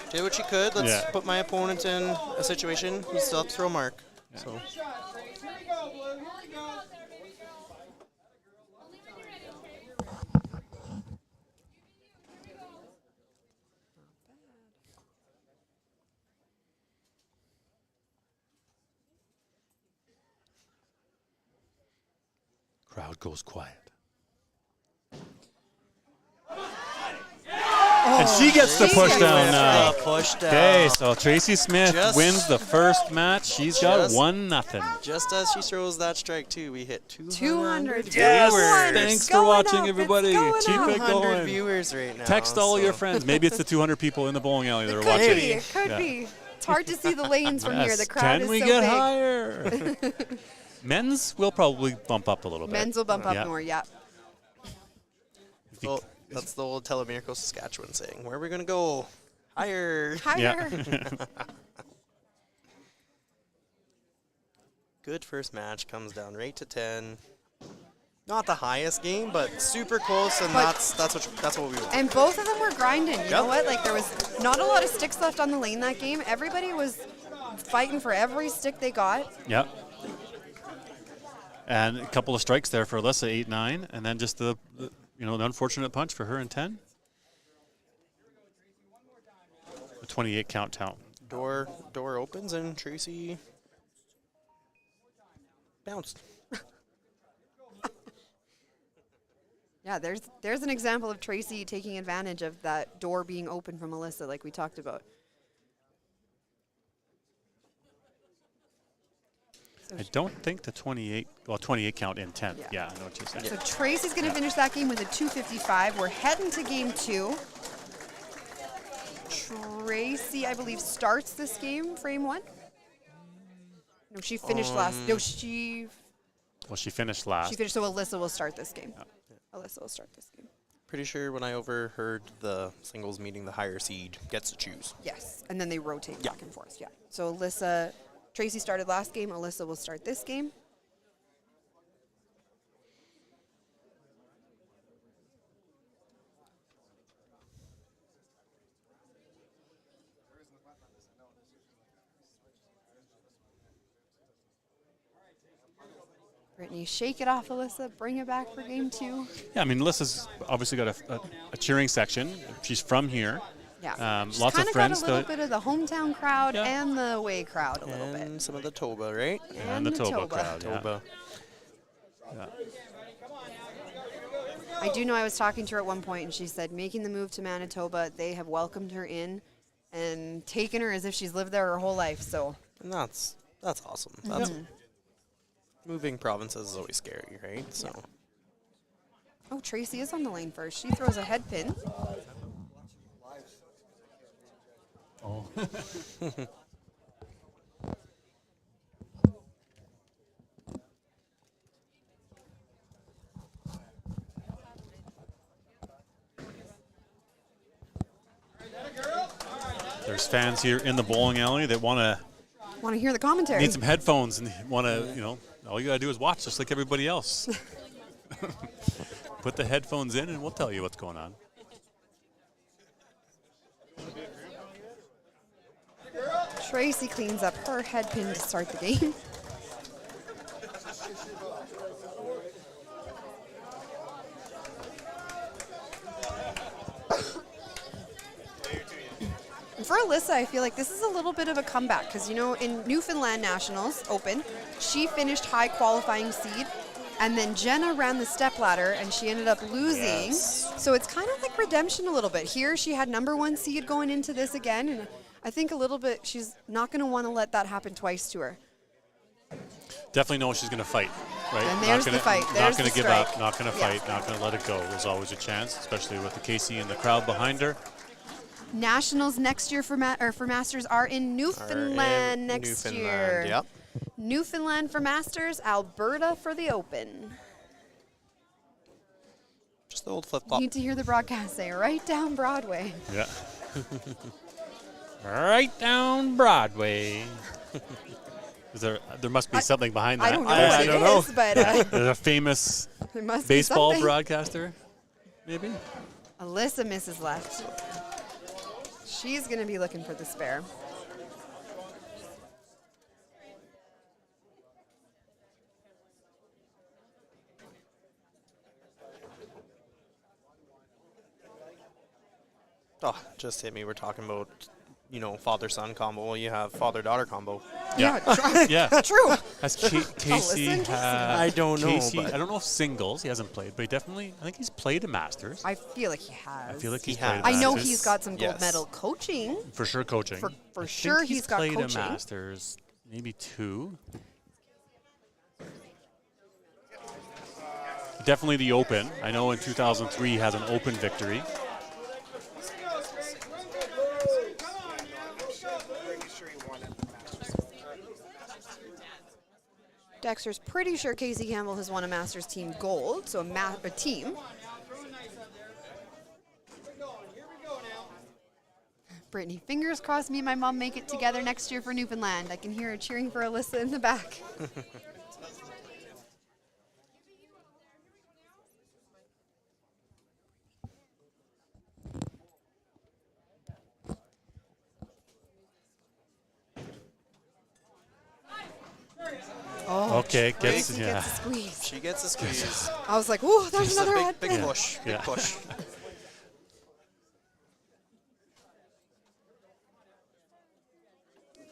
Did what she could. Let's Yeah. put my opponent in a situation. He still have to throw a mark. So. Crowd goes quiet. Oh, And she gets the she push gets down the now. Push down. Okay, so Tracy Smith Just- wins the first match. She's got Just- 1-0. Just as she throws that strike, too, we hit 200 Yes! viewers. Thanks for Going watching, up, it's everybody. going Keep up. it 200 going. viewers right now. Text all so- your friends. Maybe it's the 200 people in the bowling alley that are Could watching. be, it could Yeah. be. It's hard to see the lanes from here. Yes. The crowd Can is we so get big. higher? Men's will probably bump up a little bit. Men's will bump up Yeah. more, yeah. Well, that's the old Telemiracle Saskatchewan saying. Where are we going to go? Higher. Higher. Good first match. Comes down right to 10. Not the highest game, but super close, and But- that's what we want. And both of them were grinding. You know Yep. what? Like, there was not a lot of sticks left on the lane that game. Everybody was fighting for every stick they got. Yep. And a couple of strikes there for Alyssa, 8-9, and then just the an unfortunate punch for her in 10. 28 count. Door opens and Tracy bounced. Yeah, there's an example of Tracy taking advantage of that door being open from Alyssa, like we talked about. I don't think the 28 count in 10th. Yeah, I know what you're saying. So Tracy's going to finish that game with a 255. We're heading to game 2. Tracy, I believe, starts this game, frame 1. No, she finished last. No, she finished last. She finished, so Alyssa will start this game. Alyssa will start this game. Pretty sure when I overheard the singles meeting, the higher seed gets to choose. Yes, and then they rotate back and forth. Yeah. So Tracy started last game. Alyssa will start this game. Brittany, shake it off, Alyssa. Bring it back for game 2. Yeah, I mean, Alyssa's obviously got a cheering section. She's from here. Yeah. Lots of friends. Got a little bit of the hometown crowd and the away crowd a little bit. And some of the Toba, right? And the Toba crowd. Toba. Yeah. I do know I was talking to her at one point, and she said making the move to Manitoba, they have welcomed her in and taken her as if she's lived there her whole life. So. And that's awesome. That's moving provinces is always scary, right? So. Yeah. Oh, Tracy is on the lane first. She throws a head pin. Oh. There's fans here in the bowling alley that want to hear the commentary. Need some headphones and want to, all you got to do is watch just like everybody else. Put the headphones in and we'll tell you what's going on. Tracy cleans up her head pin to start the game. And for Alyssa, I feel like this is a little bit of a comeback because, in Newfoundland Nationals Open, she finished high qualifying seed, and then Jenna ran the stepladder, and she ended up losing. Yes. So it's kind of like redemption a little bit. Here, she had #1 seed going into this again, and I think a little bit she's not going to want to let that happen twice to her. Definitely know she's going to fight, right? And there's the fight. Not There's going the to give strike. up, not going to fight, not going to let it go. There's always a chance, especially with the Casey and the crowd behind her. Nationals next year for Masters are in Newfoundland next year. Yep. Newfoundland for Masters, Alberta for the Open. Just the old flip-flop. You need to hear the broadcast say, right down Broadway. Yeah. Right down Broadway. There must be something behind that. I don't know what it is, but There's a famous there must baseball be something. broadcaster, maybe? Alyssa misses left. She's going to be looking for the spare. Oh, just hit me. We're talking about, father-son combo. Well, you have father-daughter combo. Yeah, Yeah. true. Has Casey Alyssa? I don't know, Casey, but- I don't know if singles, he hasn't played, but he definitely, I think he's played a Masters. I feel like he has. I feel like he's He played has. a I know Masters. he's got some gold Yes. medal coaching. For sure coaching. For I think sure he's got played coaching. a Masters, maybe 2. Definitely the Open. I know in 2003 he has an Open victory. Dexter's pretty sure Casey Campbell has won a Masters team gold, so a team. Brittany, fingers crossed me and my mom make it together next year for Newfoundland. I can hear her cheering for Alyssa in the back. Oh, Okay, Tracy gets a squeeze. She gets a squeeze. I was like, ooh, there's Just a another head big pin. push. Big Yeah. push.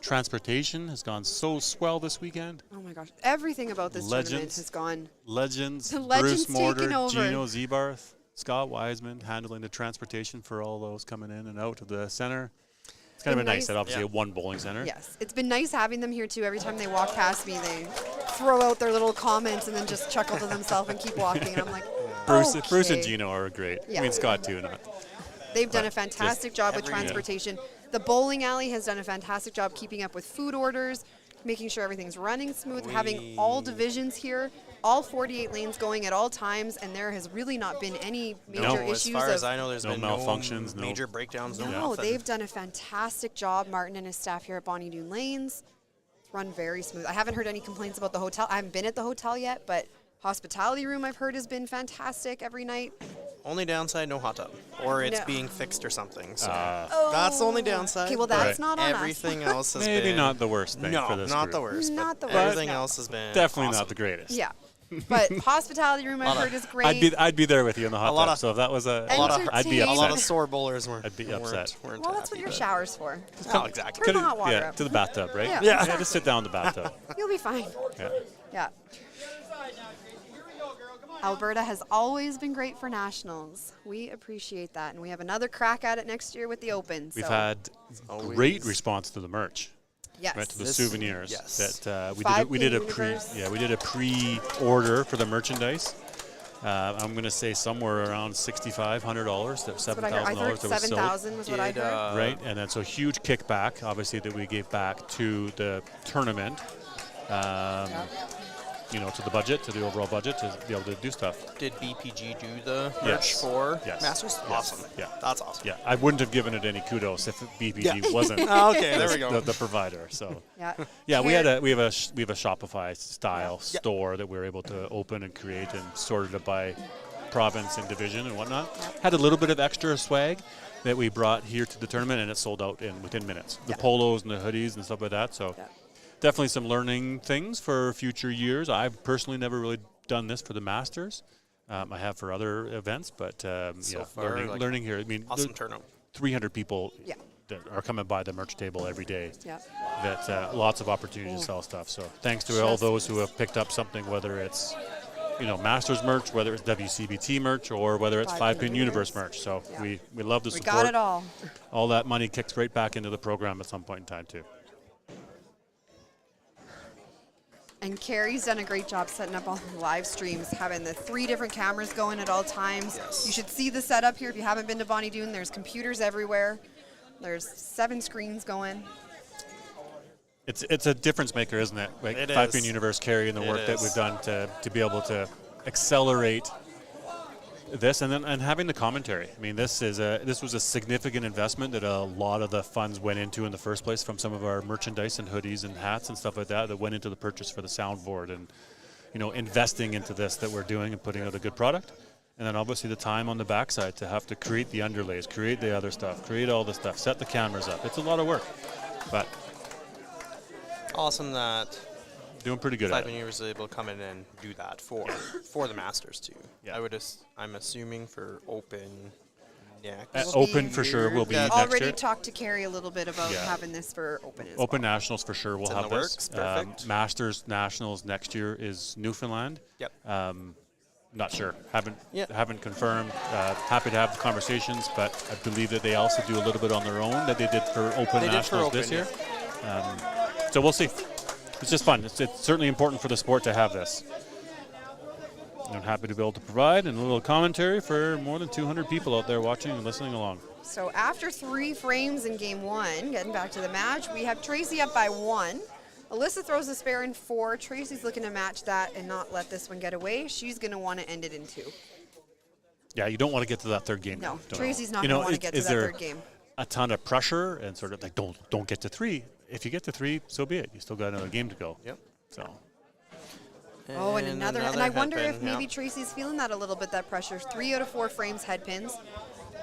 Transportation has gone so swell this weekend. Oh my gosh, everything about this tournament Legends. has gone. Legends, The legends Bruce Mortar, taking over. Gino Zebarth, Scott Wiseman handling the transportation for all those coming in and out of the center. It's kind of been been nice nice. that obviously Yeah. one bowling center. Yes, it's been nice having them here too. Every time they walk past me, they throw out their little comments and then just chuckle to themselves and keep walking. And I'm like, Bruce and okay. Gino are great. Yeah. I mean, Scott too. Not. They've done But a fantastic job with every- yeah. transportation. The bowling alley has done a fantastic job keeping up with food orders, making sure everything's running smooth, having all divisions here, all 48 lanes going at all times, and there has really not been any major No, issues as far of as I know, there's No been malfunctions, no- major breakdowns, no no, nothing. they've done a fantastic job. Martin and his staff here at Bonnie Doon Lanes. It's run very smooth. I haven't heard any complaints about the hotel. I haven't been at the hotel yet, but hospitality room I've heard has been fantastic every night. Only downside, no hot tub, or it's No. being fixed or something. So Oh. that's the only downside. Okay, well but that's not on everything else has Maybe been not the worst thing no, for this not group. the worst. Not but the worst, Everything no. else has been Definitely awesome. not the greatest. Yeah, but hospitality room I've Lot of- heard is great. I'd be there with you in the hot lot tub. of- So if that was lot of- I'd be Entertain. A lot of upset. sore bowlers were. I'd be weren't- upset. weren't Well, that's what happy, your but- shower's for. Oh, exactly. Turn the hot water Yeah, up. to the bathtub, right? Yeah. Yeah. Just sit down in the bathtub. You'll be fine. Yeah. Yeah. Alberta has always been great for nationals. We appreciate that, and we have another crack at it next year with the Open. We've so. had Always. great response to the merch. Yes. Right, to the This- souvenirs yes. that we 5 did a pin universe. we did a pre-order for the merchandise. I'm going to say somewhere around $6,500 to That's what I heard. I $7,000 heard that was sold. 7,000 was what I Did, heard. Right, and then so huge kickback, obviously, that we gave back to the tournament, to the budget, to the overall budget, to be able to do stuff. Did BPG do the merch Yes. for Yes. Masters? Yes. Awesome. Yeah. That's awesome. Yeah, I wouldn't have given it any kudos if BPG wasn't Oh, okay, there we go. the provider. So Yeah. yeah, we Care- have a Shopify style store that we were able to open and create and sorted it by province and division and whatnot. Had a little bit of extra swag that we brought here to the tournament, and it sold out within minutes. The polos and the hoodies and stuff like that. So Yeah. definitely some learning things for future years. I've personally never really done this for the Masters. I have for other events, but far, like, learning here. I mean, Awesome there- turnout. 300 people Yeah. that are coming by the merch table every day. Yeah. That lots of opportunities to sell stuff. So thanks to all Just- those who have picked up something, whether it's Masters merch, whether it's WCBT merch, or whether it's 5 5 Pin Pin Universe Universe. merch. So Yeah. we love the We support. got it all. All that money kicks right back into the program at some point in time too. And Carrie's done a great job setting up all the live streams, having the 3 different cameras going at all times. Yes. You should see the setup here if you haven't been to Bonnie Doon. There's computers everywhere. There's 7 screens going. It's a difference maker, isn't it? Like It 5 is. Pin Universe carrying the It work that is. we've done to be able to accelerate this, and having the commentary. I mean, this was a significant investment that a lot of the funds went into in the first place from some of our merchandise and hoodies and hats and stuff like that went into the purchase for the soundboard and investing into this that we're doing and putting out a good product. And then obviously the time on the backside to have to create the underlays, create the other stuff, create all the stuff, set the cameras up. It's a lot of work, but Awesome that doing pretty good at 5 it. Universe was able to come in and do that for the Masters too. Yeah. I'm assuming for Open next. Will Open be for sure will be Yeah. next Already year. talked to Carrie a little bit about Yeah. having this for Open as Open well. Nationals for sure we'll It's in have the this. works, perfect. Masters Nationals next year is Newfoundland. Yep. Not sure. Haven't confirmed. Happy to have the conversations, but I believe that they also do a little bit on their own that they did for Open They did for Nationals Open, this year. So we'll see. It's just fun. It's certainly important for the sport to have this. I'm happy to be able to provide and a little commentary for more than 200 people out there watching and listening along. So after 3 frames in game 1, getting back to the match, we have Tracy up by 1. Alyssa throws a spare in 4. Tracy's looking to match that and not let this one get away. She's going to want to end it in 2. Yeah, you don't want to get to that third game. No, Don't Tracy's not you going know, to want to get to is that there third game. a ton of pressure and sort of like don't get to 3. If you get to 3, so be it. You still got another game to go. Yep. So Oh, and another. And I wonder headpin, if maybe yeah. Tracy's feeling that a little bit, that pressure. 3 out of 4 frames head pins.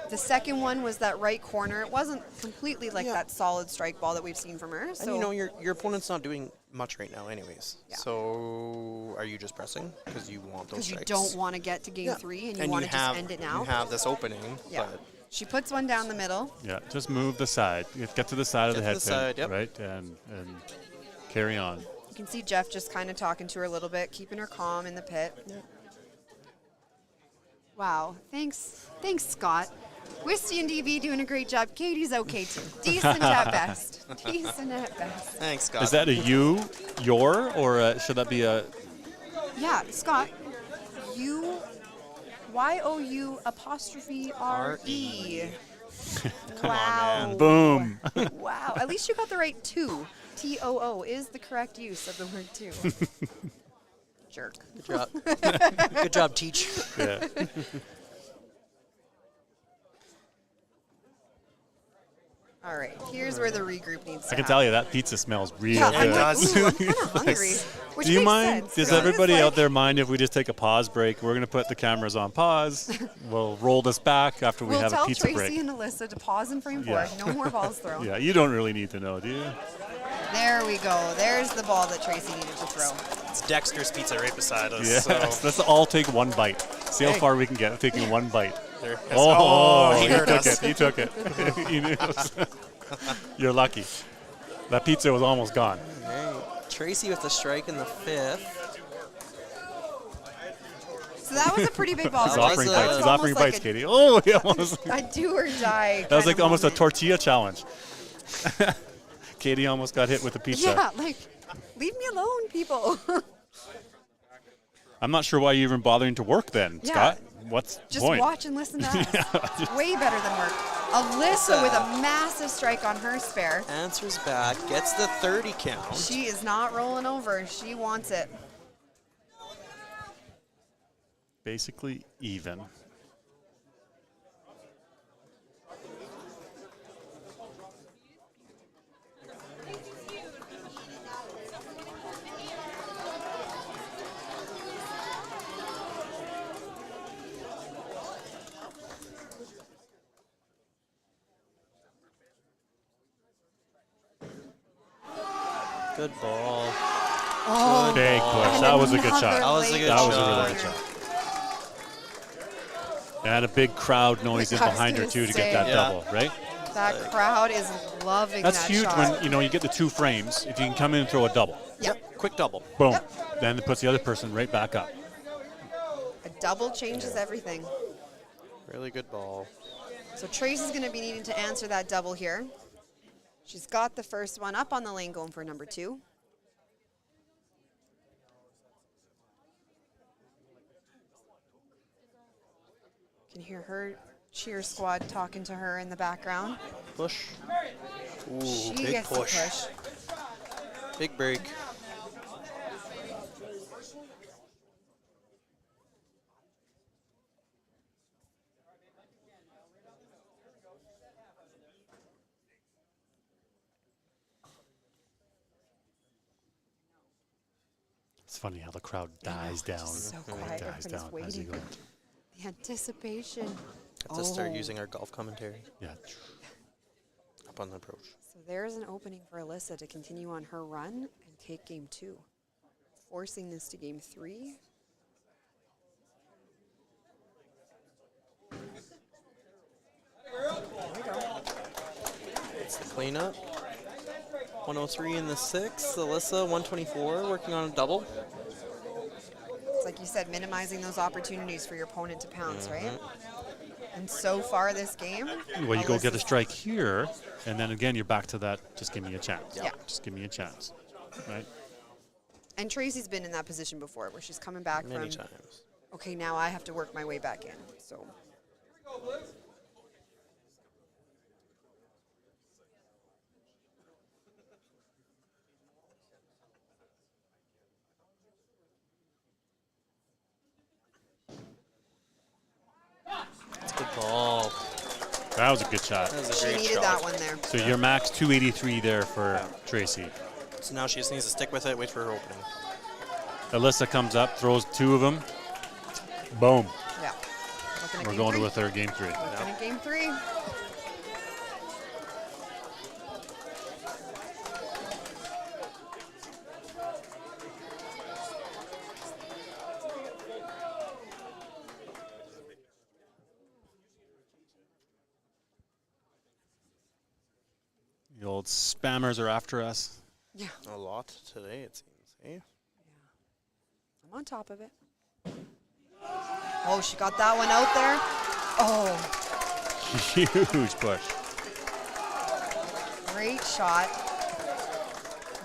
The second one was that right corner. It wasn't completely like that solid strike ball that we've seen from her. So And your opponent's not doing much right now anyways. Yeah. So are you just pressing because you want those because you strikes? don't want to get to game 3 and you And want to have, just end it now. You have this opening, Yeah. but She puts one down the middle. Yeah, just move the side. Get to the side of the Get head to the pin, side, yep. right? And carry on. You can see Jeff just kind of talking to her a little bit, keeping her calm in the pit. Wow. Thanks, Scott. Whisty and DV doing a great job. Katie's okay too. Decent at best. Decent at best. Thanks, Scott. Is that a your, or should that be a? Yeah, Scott. YOU''RE. Wow. Boom. Wow. At least you got the right two. TOO is the correct use of the word two. Jerk. Good job. Good job, Teach. Yeah. All right, here's where the regroup needs to I can tell you that pizza smells real Yeah, good. I'm kind of hungry. Which Do you makes mind? sense, Does because everybody it's out like- there mind if we just take a pause break? We're going to put the cameras on pause. We'll roll this back after we We'll have a tell pizza Tracy break. and Alyssa to pause in frame Yeah. 4. No more balls thrown. Yeah, you don't really need to know, do you? There we go. There's the ball that Tracy needed to throw. It's Dexter's Pizza right beside us. Yeah. So Let's all take one bite. See how Hey. far we can get taking one bite. there. Oh, he you heard took us. it. You took it. You knew. You're lucky. That pizza was almost gone. Hey, Tracy with the strike in the 5th. So that was a pretty big ball. He's That Tracy. offering was, That bites. was He's almost offering like bites, Katie. Oh, he almost. a do or die. That was like kind of almost a moment. tortilla challenge. Katie almost got hit with a pizza. Yeah, like, leave me alone, people. I'm not sure why you're even bothering to work then, Yeah. Scott. What's the Just point? watch and listen to us. Way better than work. Alyssa with a massive strike on her spare. Answers back, gets the 30 count. She is not rolling over. She wants it. Basically even. Good ball. Oh, Big push. and That was a good another shot. That was a late good That was a shot. really good shot. And a big crowd noise in I was behind her gonna too to say. get that Yeah. double, right? That crowd is loving That's that huge shot. when you get the 2 frames. If you can come in and throw a double, Yep, quick double. boom, then it puts the other person right back up. A double changes everything. Really good ball. So Tracy's going to be needing to answer that double here. She's got the first one up on the lane going for number 2. Can hear her cheer squad talking to her in the background. Push. Ooh, She big gets push. the push. Big break. It's funny how the crowd dies down. So It quiet. dies Everybody's down as you waiting. go. The anticipation. Have to start Oh. using our golf commentary Yeah. up on the approach. So there's an opening for Alyssa to continue on her run and take game 2. Forcing this to game 3. It's the cleanup. 103 in the 6th. Alyssa, 124, working on a double. It's like you said, minimizing those opportunities for your opponent to pounce, right? And so far this game, Well, you go get a Alyssa's- strike here, and then again you're back to that. Just give me a chance. Yeah. Just give me a chance. Right. And Tracy's been in that position before where she's coming back Many from, times. okay, now I have to work my way back in. So It's a good ball. That was a good shot. That was a she great needed shot. that one there. So your max 283 there for Tracy. So now she just needs to stick with it, wait for her opening. Alyssa comes up, throws 2 of them. Boom. Yeah. Looking at We're game going 3. to a third game 3. Looking at game 3. The old spammers are after us. Yeah. A lot today, it seems. Eh? I'm on top of it. Oh, she got that one out there. Oh, Huge push. great shot.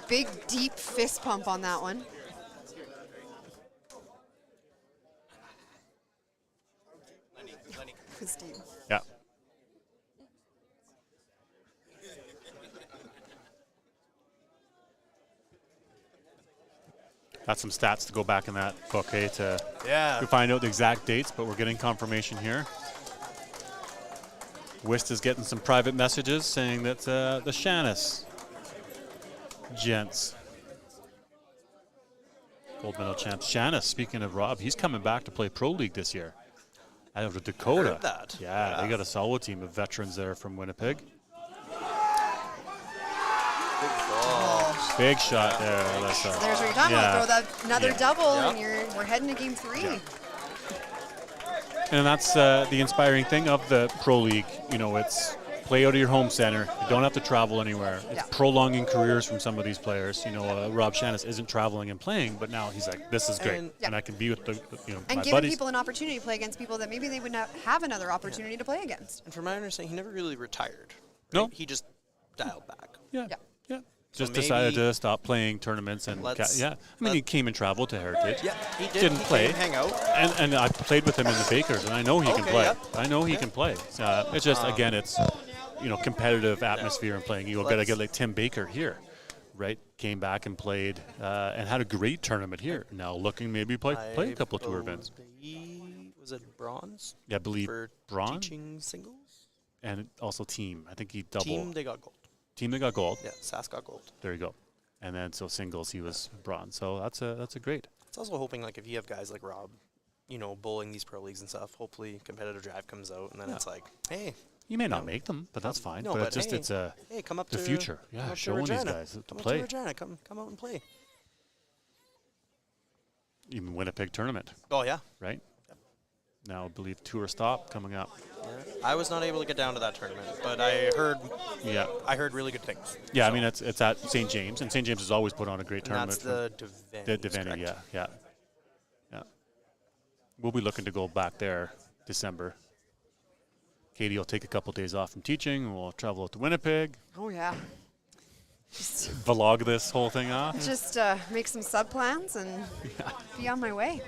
Big, deep fist pump on that one. Christine. Yeah. Got some stats to go back in that book, eh, to find out the exact dates, but we're getting confirmation here. Wist is getting some private messages saying that the Shannis gents, gold medal champs. Shannis, speaking of Rob, he's coming back to play Pro League this year. Out of Dakota. Heard that. Yeah, they got a solid team of veterans there from Winnipeg. Big shot there, Alyssa. So there's what you're talking about. Throw that another double, and we're heading to game 3. Yeah. And that's the inspiring thing of the Pro League. You know, it's play out of your home center. You don't have to travel anywhere. It's prolonging careers from some of these players. You know, Rob Shannis isn't traveling and playing, but now he's like, this is great, and I can be with the and my giving buddies. people an opportunity to play against people that maybe they would not have another opportunity to play against. And from my understanding, he never really retired. Right? No. He just dialed back. Yeah. So Just decided to stop playing tournaments and I mean, he came and traveled to Heritage. Yeah, he did. Didn't play. Came, hang out. And I played with him in the Bakers, and I know he can play. Yep. I know he can play. It's just again, it's competitive atmosphere and playing. You got to get like Tim Baker here, right? Came back and played and had a great tournament here. Now looking maybe play a couple of tour events. Was it bronze? Yeah, I believe for bronze teaching singles and also team. I think he doubled. Team they got gold. Team they got gold. Yeah, Sass got gold. There you go. And then so singles he was bronze. So that's a great. It's also hoping like if you have guys like Rob, bowling these pro leagues and stuff, hopefully competitive drive comes out and then it's like, hey. You may not make them, but that's fine. No, but but it's just hey, come up the to future. Yeah, showing these guys to play. Come out and play. Even Winnipeg tournament. Oh yeah. Right? Now I believe tour stop coming up. Yeah. I was not able to get down to that tournament, but I heard really good things. Yeah, so. I mean it's at St. James, and St. James has always put on a great tournament. That's the Devaney, yeah. We'll be looking to go back there December. Katie will take a couple days off from teaching, and we'll travel out to Winnipeg. Oh yeah. Vlog this whole thing off. Just make some sub plans and be on my way.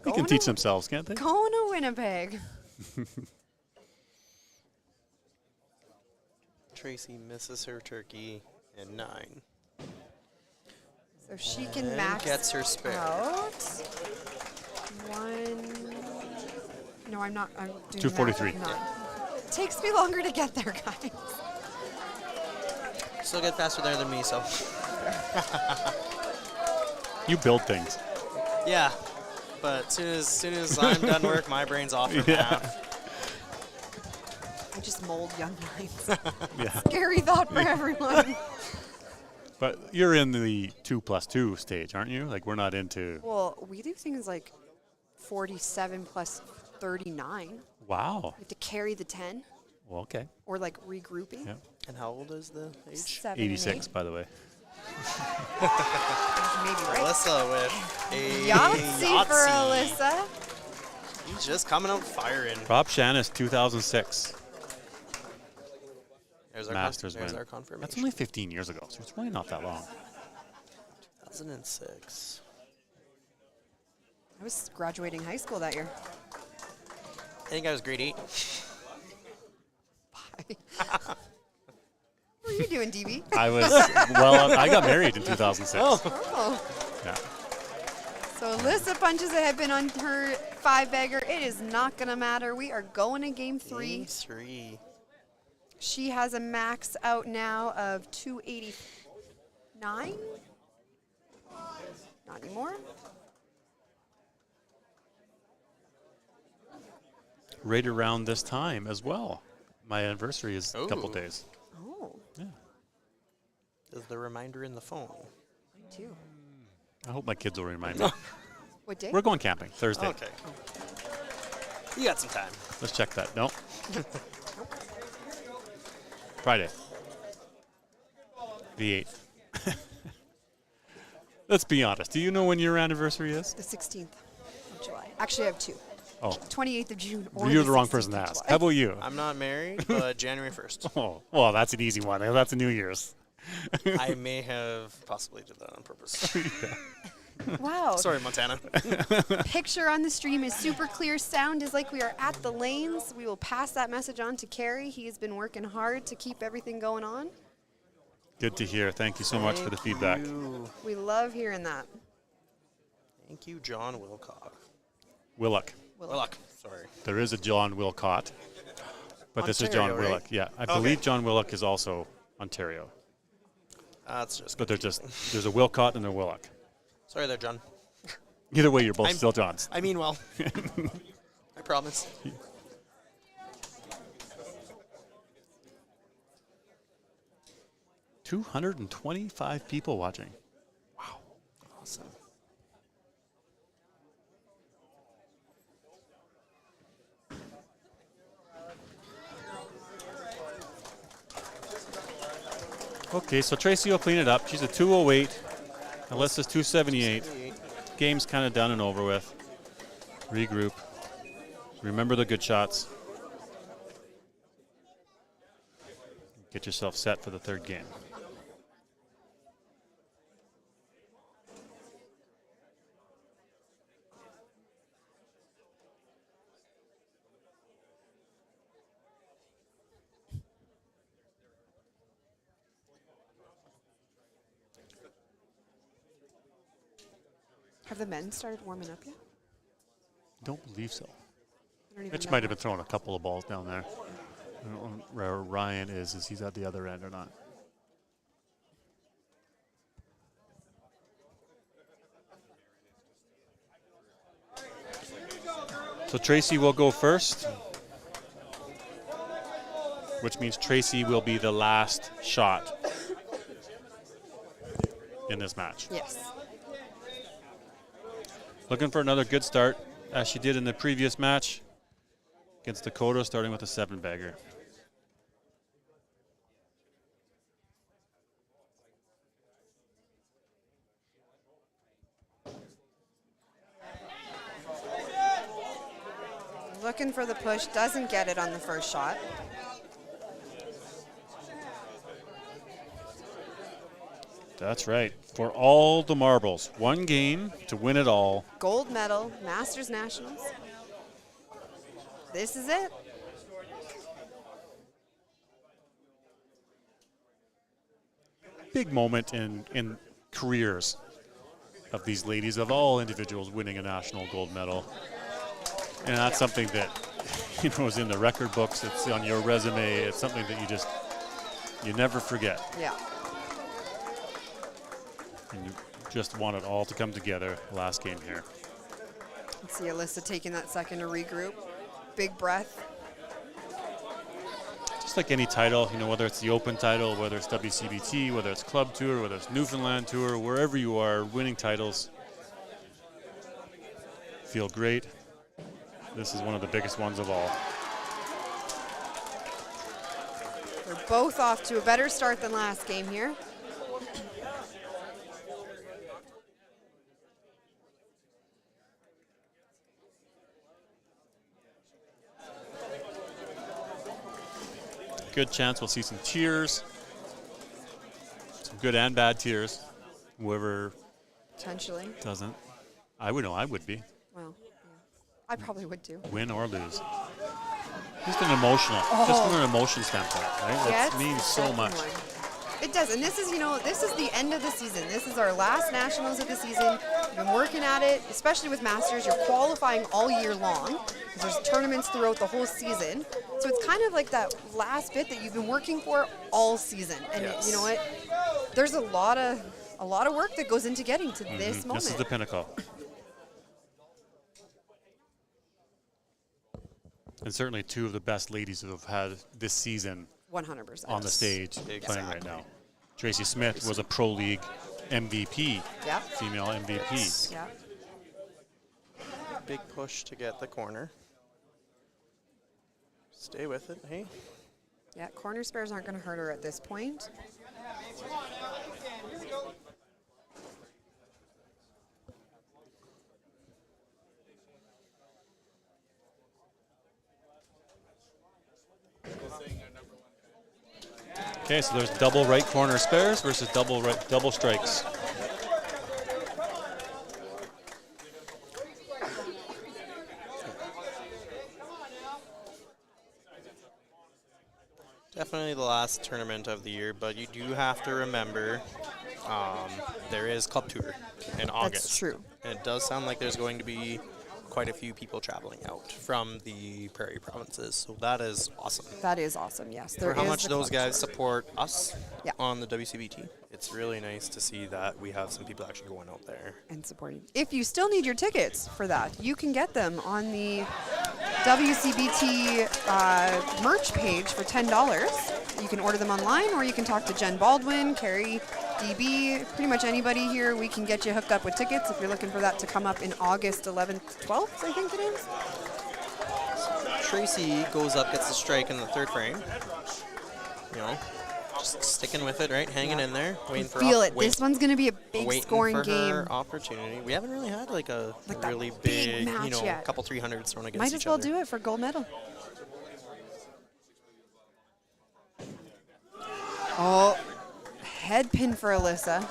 They can teach themselves, can't they? Going to Winnipeg. Tracy misses her turkey in 9. So she can and max gets her spare. out. 1. No, I'm not. I'm doing 243. Takes me longer to get there, guys. Still get faster there than me, so. You build things. Yeah, but as soon as I'm done work, my brain's off for half. I just mold young minds. Yeah. Scary thought for everyone. But you're in the 2+2 stage, aren't you? Like we're not into. Well, we do things like 47 plus 39. Wow. You have to carry the 10. Well, okay. Or like regrouping. Yeah. And how old is the age? 7 86, by the way. Maybe right. Alyssa with a Yahtzee for Alyssa. He's just coming out firing. Rob Shannis, 2006. There's Masters there's win. our confirmation. That's only 15 years ago, so it's really not that long. 2006. I was graduating high school that year. I think I was grade 8. What were you doing, DB? I was, I got married in 2006. Oh. Yeah. So Alyssa punches a headpin on her 5-bagger. It is not going to matter. We are going to game 3. Game 3. She has a max out now of 289. Not anymore. Right around this time as well. My anniversary is a couple days. Oh. Yeah. Is the reminder in the phone? Me too. I hope my kids will remind me. What day? We're going camping Thursday. Okay. You got some time. Let's check that. No. Friday. The 8th. Let's be honest. Do you know when your anniversary is? The 16th of July. Actually, I have two. Oh, 28th of June or you're the wrong 16th person to of ask. July. How about you? I'm not married, but January 1st. Oh, well, that's an easy one. That's a New Year's. I may have possibly did that on purpose. Wow. Sorry, Montana. Picture on the stream is super clear. Sound is like we are at the lanes. We will pass that message on to Carrie. He has been working hard to keep everything going on. Good to hear. Thank you so much for the feedback. We love hearing that. Thank you, John Wilcock. Willock. Willock. Sorry. There is a John Wilcott, but this is John Ontario, Willock. right? Yeah, I believe John Willock is also Ontario. That's just. But there's a Wilcott and a Willock. Sorry there, John. Either way, you're both still Johns. I mean well. I promise. $225 people watching. Wow. Awesome. Okay, so Tracy will clean it up. She's a 208. Alyssa's 278. Game's kind of done and over with. Regroup. Remember the good shots. Get yourself set for the third game. Have the men started warming up yet? Don't believe so. I don't even Mitch know might have that. been throwing a couple of balls down there. I don't know where Ryan is he's at the other end or not. So Tracy will go first, which means Tracy will be the last shot in this match. Yes. Looking for another good start, as she did in the previous match against Dakota, starting with a 7-bagger. Looking for the push, doesn't get it on the first shot. That's right. For all the marbles. One game to win it all. Gold medal, Masters Nationals. This is it. Big moment in careers of these ladies, of all individuals winning a national gold medal. And that's something that, is in the record books. It's on your resume. It's something that you never forget. Yeah. And you just want it all to come together last game here. Let's see Alyssa taking that second to regroup. Big breath. Just like any title, whether it's the Open title, whether it's WCBT, whether it's Club Tour, whether it's Newfoundland Tour, wherever you are, winning titles feel great. This is one of the biggest ones of all. They're both off to a better start than last game here. Good chance we'll see some tears. Some good and bad tears. Whoever Potentially. doesn't. I would know, I would be. Well, yeah. I probably would too. Win or lose. Just an emotional, just from an emotion standpoint, right? Yes, That means so much. definitely. It does, and this is, this is the end of the season. This is our last nationals of the season. We've been working at it, especially with Masters. You're qualifying all year long. There's tournaments throughout the whole season. So it's kind of like that last bit that you've been working for all season. And Yes. you know what? There's a lot of work that goes into getting to this moment. This is the pinnacle. And certainly two of the best ladies who have had this season 100%. on the stage playing right Exactly. now. Tracy Smith was a Pro League MVP, Yeah. female MVP. Yeah. Big push to get the corner. Stay with it, hey? Yeah, corner spares aren't going to hurt her at this point. Okay, so there's double right corner spares versus double strikes. Definitely the last tournament of the year, but you do have to remember there is Club Tour in August. That's true. And it does sound like there's going to be quite a few people traveling out from the prairie provinces, so that is awesome. That is awesome, yes. For how is much the those club guys tour. support us Yeah. on the WCBT, it's really nice to see that we have some people actually going out there. And supporting. If you still need your tickets for that, you can get them on the WCBT merch page for $10. You can order them online, or you can talk to Jen Baldwin, Carrie, DB, pretty much anybody here. We can get you hooked up with tickets if you're looking for that to come up in August 11th, 12th, I think it is. Tracy goes up, gets the strike in the third frame. You know, just sticking with it, right? Hanging in there, waiting for Feel it. This one's going to be a big waiting scoring for game. her opportunity. We haven't really had like a Like that really big big, match you know, yet. couple 300s thrown against Might each as well other. do it for gold medal. Oh, head pin for Alyssa.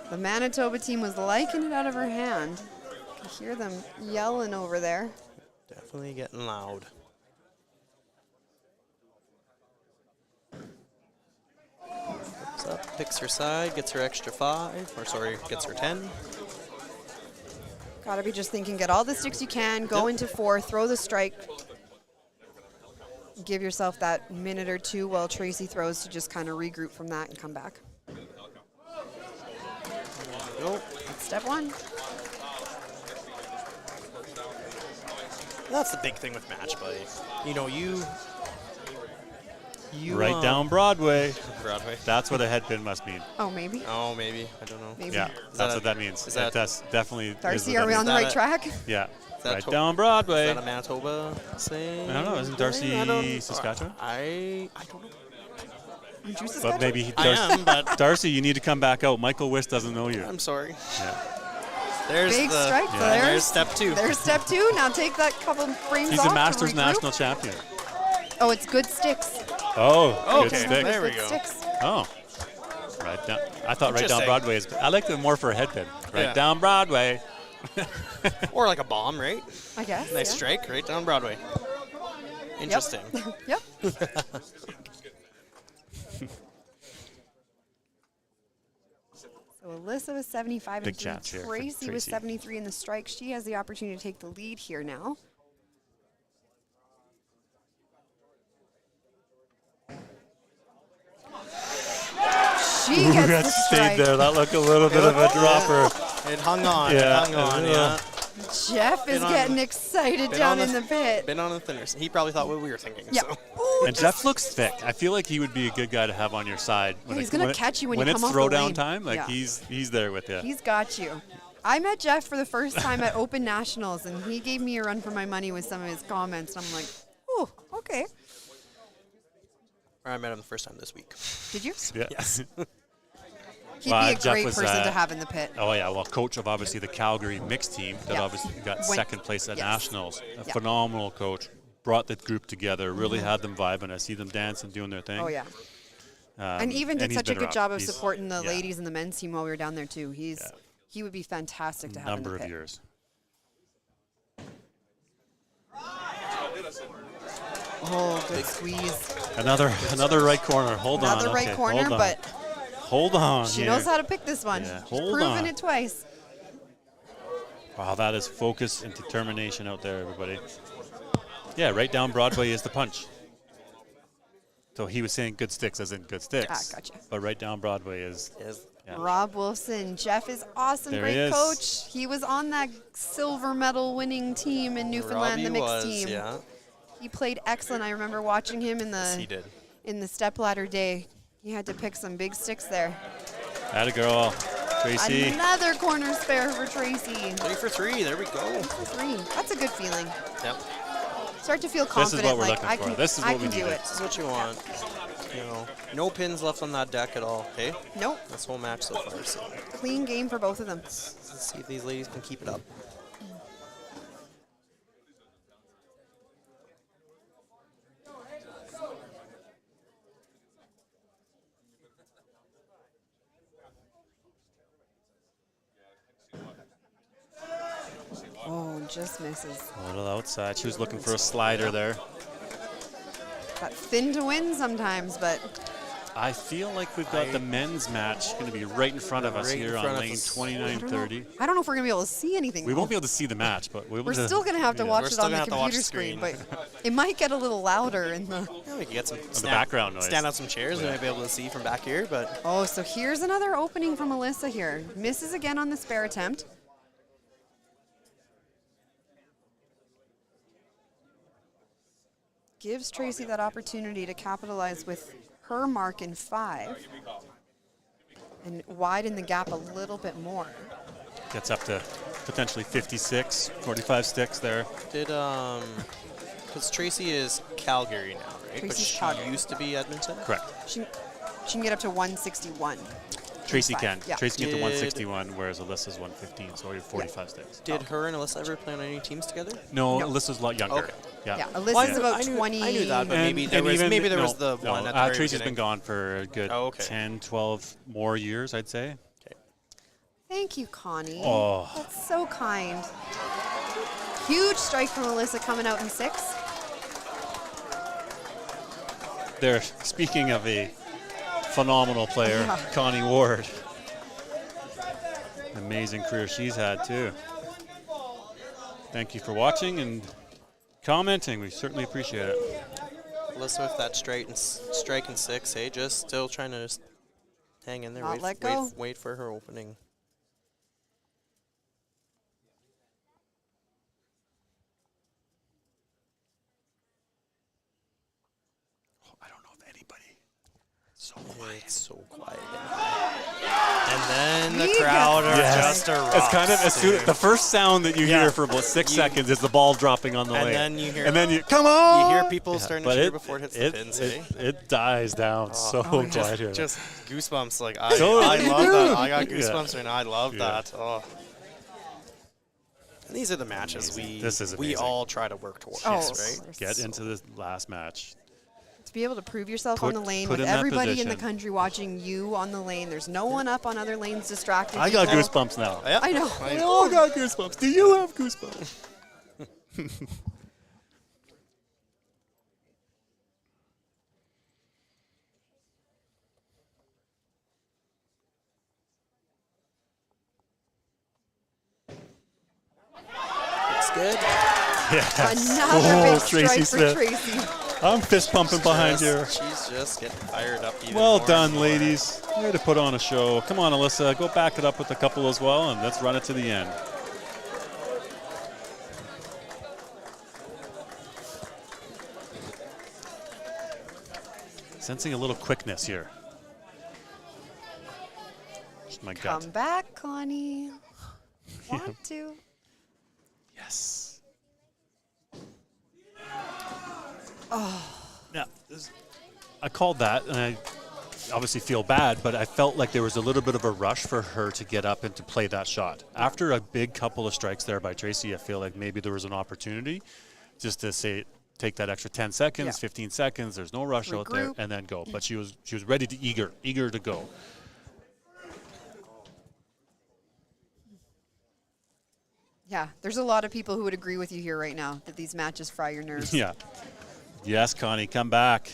The Manitoba team was liking it out of her hand. You can hear them yelling over there. Definitely getting loud. Comes up, picks her side, gets her extra 5, or sorry, gets her 10. Gotta be just thinking, get all the sticks you can, go Yep. into 4, throw the strike. Give yourself that minute or two while Tracy throws to just kind of regroup from that and come back. Go. That's step 1. That's the big thing with match play. You know, you Right down Broadway. Broadway. That's what a head pin must mean. Oh, maybe. Oh, maybe. I don't know. Maybe. Yeah, that that's a- what that means. is that- That's definitely. is Darcy, what are we that on the that right a- track? means. Yeah. that Right to- down Is Broadway. that a Manitoba saying? I don't know. Isn't Darcy I don't- Saskatchewan? I don't know. Aren't you But Saskatchewan? maybe I am, but Darcy, you need to come back out. Michael Wiss doesn't know you. I'm sorry. Yeah. There's Big the strike. yeah, there's step 2. There's step 2. Now take that couple frames He's off a to Masters regroup. national champion. Oh, it's good sticks. Oh, good Okay, stick. there we Good go. sticks. Oh. Right down. I thought right down Interesting. Broadway is. I like it more for a head pin. Right Yeah. down Broadway. Or like a bomb, right? I guess. Nice yeah. strike right down Broadway. Interesting. Yep. So Alyssa was 75 Big and chance here for Tracy was Tracy. 73 in the strike. She has the opportunity to take the lead here now. She Ooh, gets that the stayed strike. there. That looked a little bit of a dropper. It hung on. Yeah. It hung on. Yeah. Yeah. Jeff is Been on- getting excited been down on in the- the pit. Been on the thinner side. He probably thought what we were thinking. Yeah. So. Ooh, And Jeff looks thick. I feel like he would be a good guy to have on your side. Yeah, he's gonna catch you when you it's come off the throwdown lane. time. Like Yeah. he's there with you. He's got you. I met Jeff for the first time at Open Nationals, and he gave me a run for my money with some of his comments. And I'm like, oh, okay. I met him the first time this week. Did you? Yeah. Yes. He'd Well, be a Jeff great was, person to have in the pit. Oh yeah, well, coach of obviously the Calgary mixed team that Yeah. obviously got Went- second place at yes. nationals. A Yeah. phenomenal coach. Brought the group together. Really had them vibing. I see them dancing, doing their thing. Oh, yeah. Um, And even did he's such a been good around. job of He's- supporting the yeah, ladies and the men's team while we were down there, too. Yeah. He would be fantastic to have in Number the of pit. years. Oh, good squeeze. Another right corner. Hold on. Another right okay, corner, hold on. but Hold on. she here. knows how to pick this one. Yeah, She's hold proven on. it twice. Wow, that is focus and determination out there, everybody. Yeah, right down Broadway is the punch. So he was saying good sticks as in good sticks. Ah, gotcha. But right down Broadway is. Yeah. Rob Wilson. Jeff is awesome. There he Great is. coach. He was on that silver medal winning team in Newfoundland, the Robbie mixed was, team. yeah. He played excellent. I remember watching him in Yes, he did. the stepladder day. He had to pick some big sticks there. Atta girl. Tracy. Another corner spare for Tracy. 3 for 3. There we go. 3. That's a good feeling. Yep. Start to feel This is confident. what we're like looking I for. can, This is I what we can do needed. it. This is what you want. You know, no pins left on that deck at all. Okay. Nope. This whole match so far. So Clean game for both of them. let's see if these ladies can keep it up. just misses. A little outside. She was looking for a slider there. Got thin to win sometimes, but I feel like we've got the men's match going to be right in front of us Right in here front on of lane us. 2930. I don't know if we're going to be able to see anything. We though. won't be able to see the match, but We're still going to have to watch We're it still on the gonna have to watch computer the screen, screen. but it might get a little louder in the... Yeah, we can get some background noise. Stand out some chairs. We might be able to see from back here, but Oh, so here's another opening from Alyssa here. Misses again on the spare attempt. Gives Tracy that opportunity to capitalize with her mark in 5 and widen the gap a little bit more. Gets up to potentially 56, 45 sticks there. did because Tracy is Calgary now, right? But Tracy's she Calgary. used to be Edmonton. Correct. She can get up to 161. Tracy Five, can. yeah. Tracy can get to Did- 161, whereas Alyssa's 115, so you're 45 sticks. Did her and Alyssa ever play on any teams together? No, No. Alyssa's a lot younger. Okay. Yeah. Yeah, Alyssa's Well, about I knew, 20. I knew that, but maybe there was the no, one at the very Tracy's beginning. been gone for a good Oh, okay. 10, 12 more years, I'd say. Thank you, Connie. Oh. That's so kind. Huge strike from Alyssa coming out in 6. There, speaking of a phenomenal player, Connie Ward. Amazing career she's had too. Thank you for watching and commenting. We certainly appreciate it. Alyssa with that strike and 6, hey, just still trying to just hang in there, Not let go. wait for her opening. I don't know if anybody. So It's so quiet. And then the He crowd gets are it. just erupts. It's kind of as soon, dude. the first sound that you Yeah. hear for about 6 You- seconds is the ball dropping on the And lane. then you hear- and then you come on. You hear people starting to But cheer before it hits the it, pins, it, eh? it dies down so quiet here. Just goosebumps. Like I Totally love do. that. I got Yeah. goosebumps right now. I love Yeah. that. Oh. And these are the matches This is we amazing. all try to work towards, Oh, right? Get into the last match. To be able to prove yourself on Put- the lane put with in that everybody in the position. country watching you on the lane. There's no one up on other lanes distracting I got people. goosebumps now. Yeah. I know. We all got goosebumps. Do you have goosebumps? It's good. Yes. Another big strike Tracy for Smith. Tracy. I'm fist pumping behind you. She's just getting fired up even Well more. done, ladies. Way to put on a show. Come on, Alyssa. Go back it up with a couple as well, and let's run it to the end. Sensing a little quickness here. Just my gut. Come back, Connie. Want to. Yes. Oh. Yeah. I called that, and I obviously feel bad, but I felt like there was a little bit of a rush for her to get up and to play that shot. After a big couple of strikes there by Tracy, I feel like maybe there was an opportunity just to say, take that extra 10 seconds, Yeah. 15 seconds. There's no rush out there, Regroup. and then go. But she was ready to eager to go. Yeah, there's a lot of people who would agree with you here right now that these matches fry your nerves. Yeah. Yes, Connie, come back.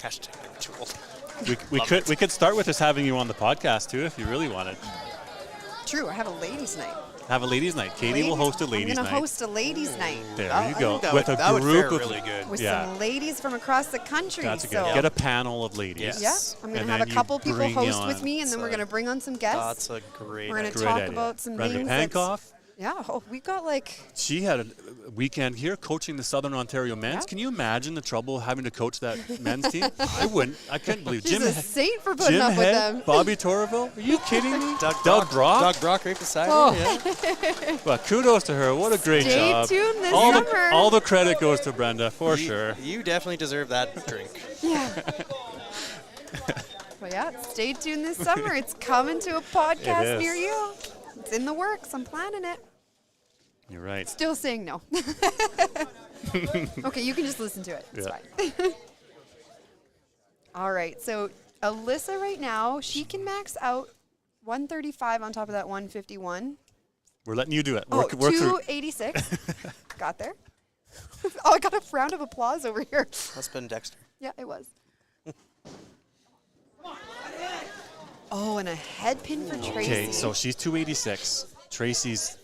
Hashtag ritual. We could start with just having you on the podcast too, if you really wanted. True, I have a ladies' night. Have a ladies' night. Katie will host a ladies' I'm night. going to host a ladies' night There I you think go. that With would- a that would group fare of really good. with Yeah. some ladies from across the country. That's so good. Get a panel of ladies. Yes. yeah, I'm going And to have then a you couple people bring host on- with me, and then we're going to bring on some guests. That's a great We're gonna idea. Great talk idea. about some Brenda things that's- Pankoff. Yeah, oh, we got like She had a weekend here coaching the Southern Ontario men's. Yeah. Can you imagine the trouble having to coach that men's team? I wouldn't. I couldn't believe she's Jim. a saint for putting Jim up with Head, them. Bobby Torreville. Are you kidding me? Doug Brock. Doug Brock right beside Oh. her. Yeah. Well, kudos to her. What a great Stay job. tuned this all summer. all the credit goes to Brenda for sure. You definitely deserve that drink. Yeah. But yeah, stay tuned this summer. It's coming to a podcast is. near you. It's in the works. I'm planning it. You're right. Still saying no. Okay, you can just listen to it. It's Yeah. fine. All right, so Alyssa right now, she can max out 135 on top of that 151. We're letting you do it. Oh, Work through. 286. Got there. Oh, I got a round of applause over here. That's been Dexter. Yeah, it was. Oh, and a head pin for Tracy. Okay, so she's 286. Tracy's,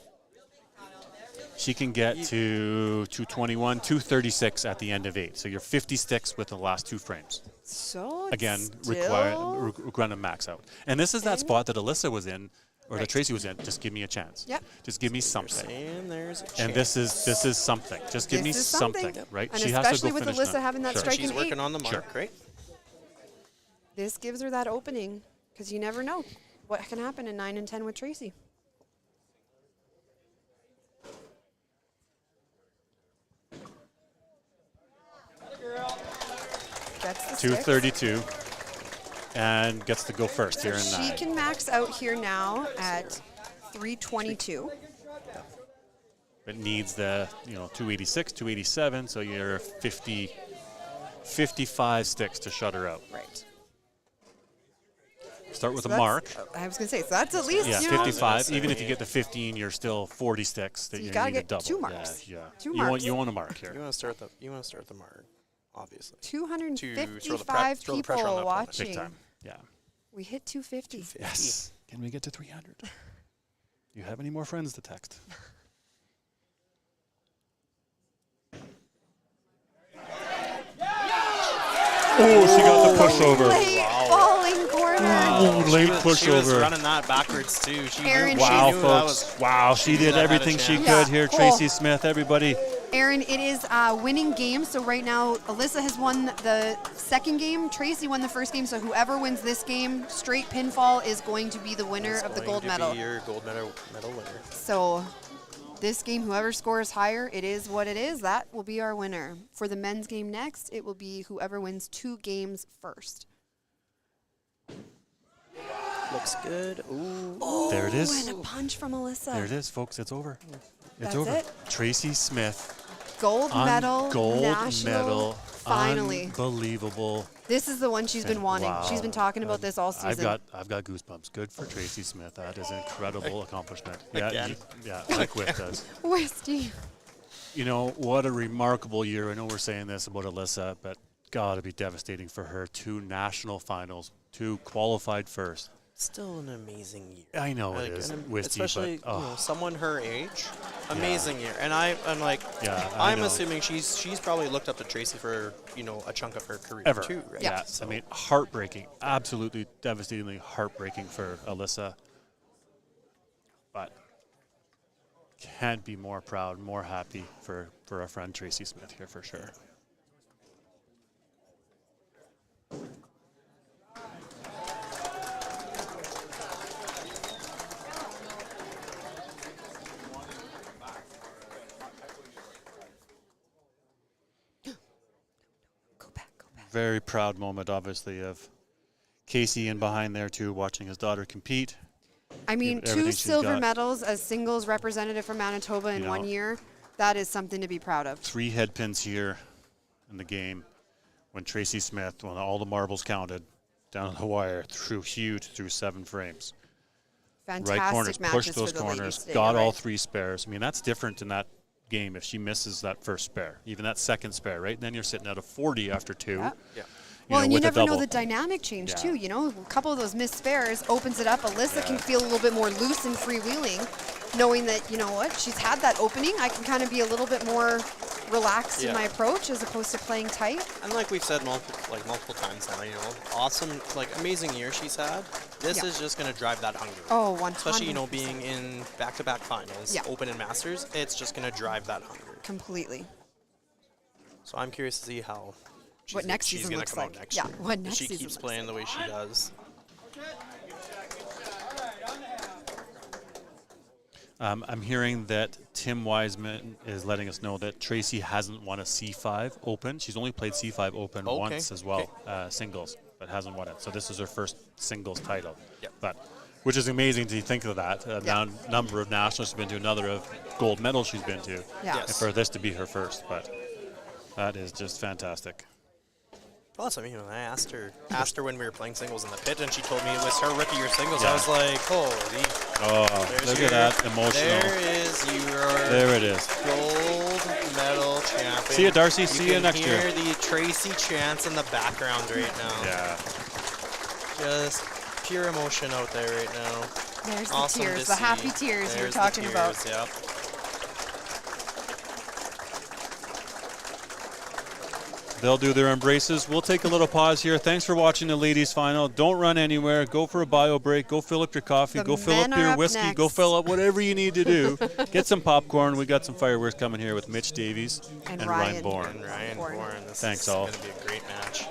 she can get to 221, 236 at the end of 8. So you're 50 sticks with the last 2 frames. So Again, still we're going to max out. And this is that spot that Alyssa was in, or that Right. Tracy was in. Just give me a chance. Yep. Just give me something. And there's a And chance. this is something. Just give This me is something, something. right? And She has to especially go with finish Alyssa that. having that Sure. strike She's in working 8. on the mark, right? This gives her that opening because you never know what can happen in 9 and 10 with Tracy. Gets the sticks. 232 and gets to go first here in She 9. can max out here now at 322. It needs the 286, 287, so you're 55 sticks to shut her out. Right. Start with So a mark. I was going to say, so that's at least, Yeah, you know. 55. Even if you get to 15, you're still 40 sticks that So you you gotta need to get double. 2 marks. Yeah, yeah. 2 You marks. want a mark here. You want to start the mark, obviously. 255 throw the pressure on people the opponent. watching. Big time. Yeah. We hit 250. Yes. Can we get to 300? Do you have any more friends to text? Oh, she got the pushover. Late falling corner. Oh, late She was pushover. running that backwards too. She Aaron, knew, Wow, she knew that folks. was. Wow, she did that had a everything she chance. could Yeah. here. Oh. Tracy Smith, everybody. Aaron, it is a winning game. So right now, Alyssa has won the second game. Tracy won the first game. So whoever wins this game, straight pinfall, is going to be the winner It's of the going gold to medal. Be your gold medal winner. So this game, whoever scores higher, it is what it is. That will be our winner. For the men's game next, it will be whoever wins 2 games first. Looks good. Ooh. Oh, There it is. and a punch from Alyssa. There it is, folks. It's over. It's That's over. it. Tracy Smith, Gold medal, gold national, medal. finally. Unbelievable. This is the one she's been wanting. Wow. She's been talking about this all season. I've got goosebumps. Good for Tracy Smith. That is an incredible accomplishment. Again. Yeah, like Whit does. Westy. You know, what a remarkable year. I know we're saying this about Alyssa, but gotta be devastating for her. 2 national finals, 2 qualified first. Still an amazing year. I know Like, it is, and Whiskey, especially but someone her age, amazing year. And I'm like, Yeah, I I'm know. assuming she's probably looked up to Tracy for a chunk of her career ever. too, right? Yeah, So, I mean, heartbreaking, absolutely devastatingly heartbreaking for Alyssa. But can't be more proud, more happy for our friend Tracy Smith here for sure. Go back, go back. Very proud moment, obviously, of Casey in behind there too, watching his daughter compete. I mean, everything 2 she's silver got. medals as singles representative from Manitoba in You 1 know. year. That is something to be proud of. 3 head pins here in the game when Tracy Smith, when all the marbles counted, down the wire, through 7 frames. Fantastic Right corners, matches pushed for those the ladies corners, today, got you're all right. 3 spares. I mean, that's different in that game if she misses that first spare, even that second spare, right? Then you're sitting at a 40 after 2. Yep. Yeah. Well, and you with a never know double. the dynamic change Yeah. too. You know, a couple of those missed spares opens it up. Alyssa can feel a little bit more loose and freewheeling, knowing that, you know what, she's had that opening. I can kind of be a little bit more relaxed in Yeah. my approach as opposed to playing tight. And like we've said multiple times now, awesome, amazing year she's had. This Yeah. is just gonna drive that hunger. Oh, 100%. Especially being in back-to-back finals, Yeah. Open and Masters, it's just gonna drive that hunger. Completely. So I'm curious to see how What next she's season gonna looks come like. out next Yeah, year. what If next she season keeps looks playing the way she does. I'm hearing that Tim Wiseman is letting us know that Tracy hasn't won a C5 Open. She's only played C5 Open Okay, once as well, singles, but hasn't won it. So this is her first singles title. Yep. But which is amazing to think of that. Yeah. Number of nationals she's been to, another of gold medals she's been to. Yeah. Yes. And for this to be her first, but that is just fantastic. Well, that's what I mean. When I asked her when we were playing singles in the pit, and she told me it was her rookie year singles. Yeah. I was like, holy. Look at that, emotional. There it is. Gold medal champion. See you, Darcy. See you next year. You can hear the Tracy chants in the background right now. Yeah. Just pure emotion out there right now. There's Awesome the tears, to the see. happy tears you were There's the talking tears, about. Yep. They'll do their embraces. We'll take a little pause here. Thanks for watching the ladies' final. Don't run anywhere. Go for a bio break. Go fill up your coffee. The Go fill men up are your up whiskey. Go next. fill up whatever you need to do. Get some popcorn. We got some fireworks coming here with Mitch Davies And and Ryan. Ryan Bourne. And Ryan Bourne. Bourne. This Thanks, is all. going to be a great match.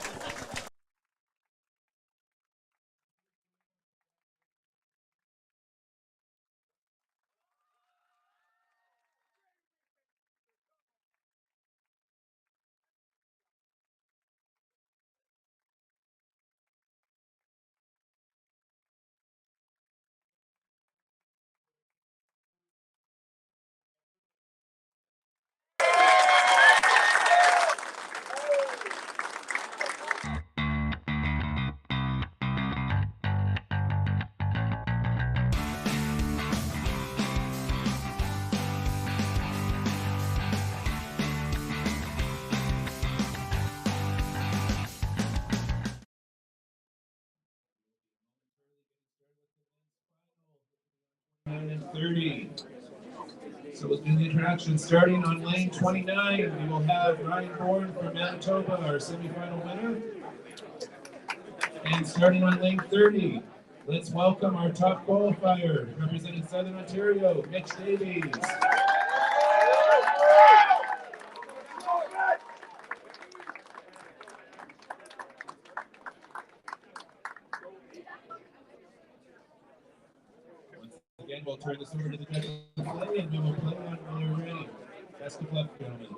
And 30. So we'll do the introduction starting on lane 29. We will have Ryan Bourne from Manitoba, our semifinal winner. And starting on lane 30, let's welcome our top qualifier representing Southern Ontario, Mitch Davies. Again, we'll turn this over to the judges to play, and we will play on when you're ready. Best of luck, gentlemen.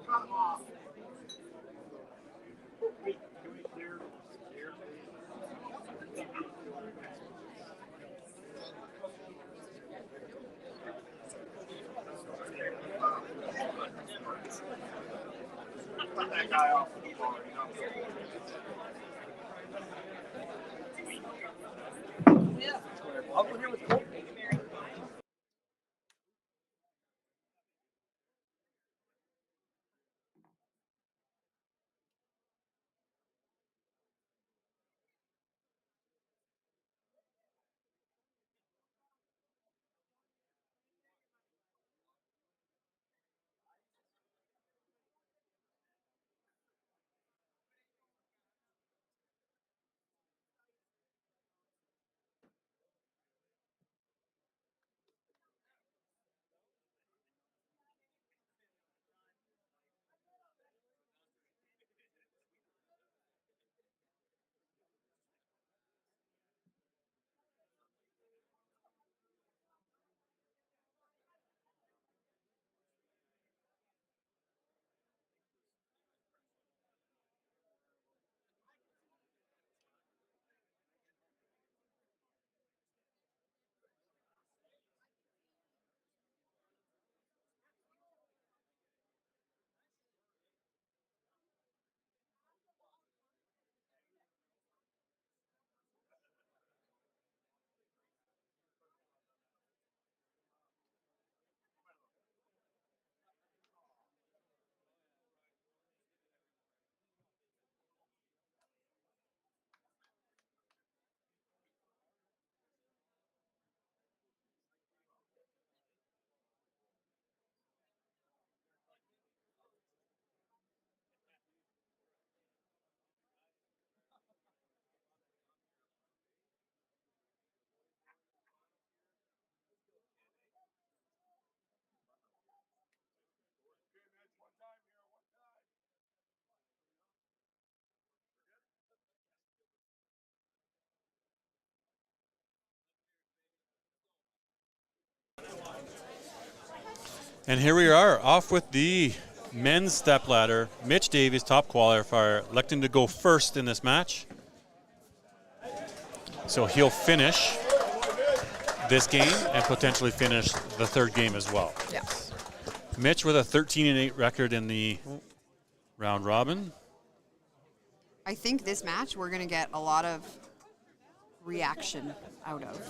And here we are, off with the men's stepladder. Mitch Davies, top qualifier, electing to go first in this match. So he'll finish this game and potentially finish the third game as well. Yes. Mitch with a 13-8 record in the round robin. I think this match we're going to get a lot of reaction out of.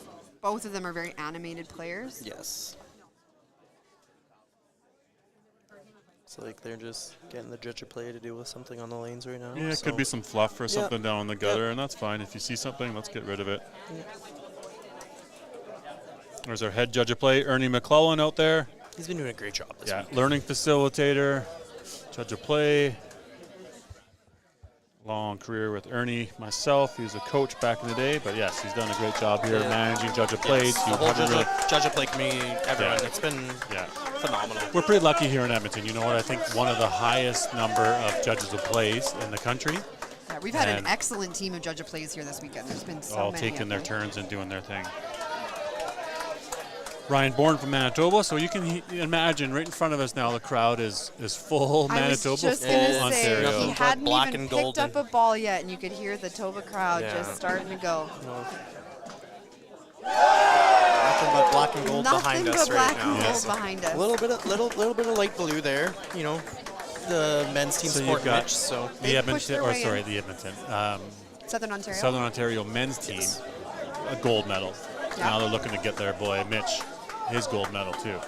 Both of them are very animated players. Yes. It's like they're just getting the judge of play to deal with something on the lanes right now. Yeah, it could be some fluff or something down the gutter, and that's fine. If you see something, let's get rid of it. There's our head judge of play, Ernie McClellan, out there. He's been doing a great job this week. Learning facilitator, judge of play. Long career with Ernie, myself. He was a coach back in the day, but yes, he's done a great job here managing judge of play. Yes, the whole judge of play community, everyone. It's been phenomenal. We're pretty lucky here in Edmonton. You know what? I think one of the highest number of judges of plays in the country. Yeah, we've had an excellent team of judge of plays here this weekend. There's been so many. All taking their turns and doing their thing. Ryan Bourne from Manitoba, so you can imagine right in front of us now the crowd is full Manitoba, full Ontario. He hadn't Black even and picked golden. up a ball yet, and you could hear the Toba crowd just starting to go. Nothing but black and gold Nothing behind but us black right and now. gold behind us. A little bit of light blue there. You know, the men's team So you've sport got Mitch. So the Edmonton, the Edmonton, Southern Ontario. Southern Ontario men's team, a gold medal. Now they're looking to get their boy Mitch his gold medal too.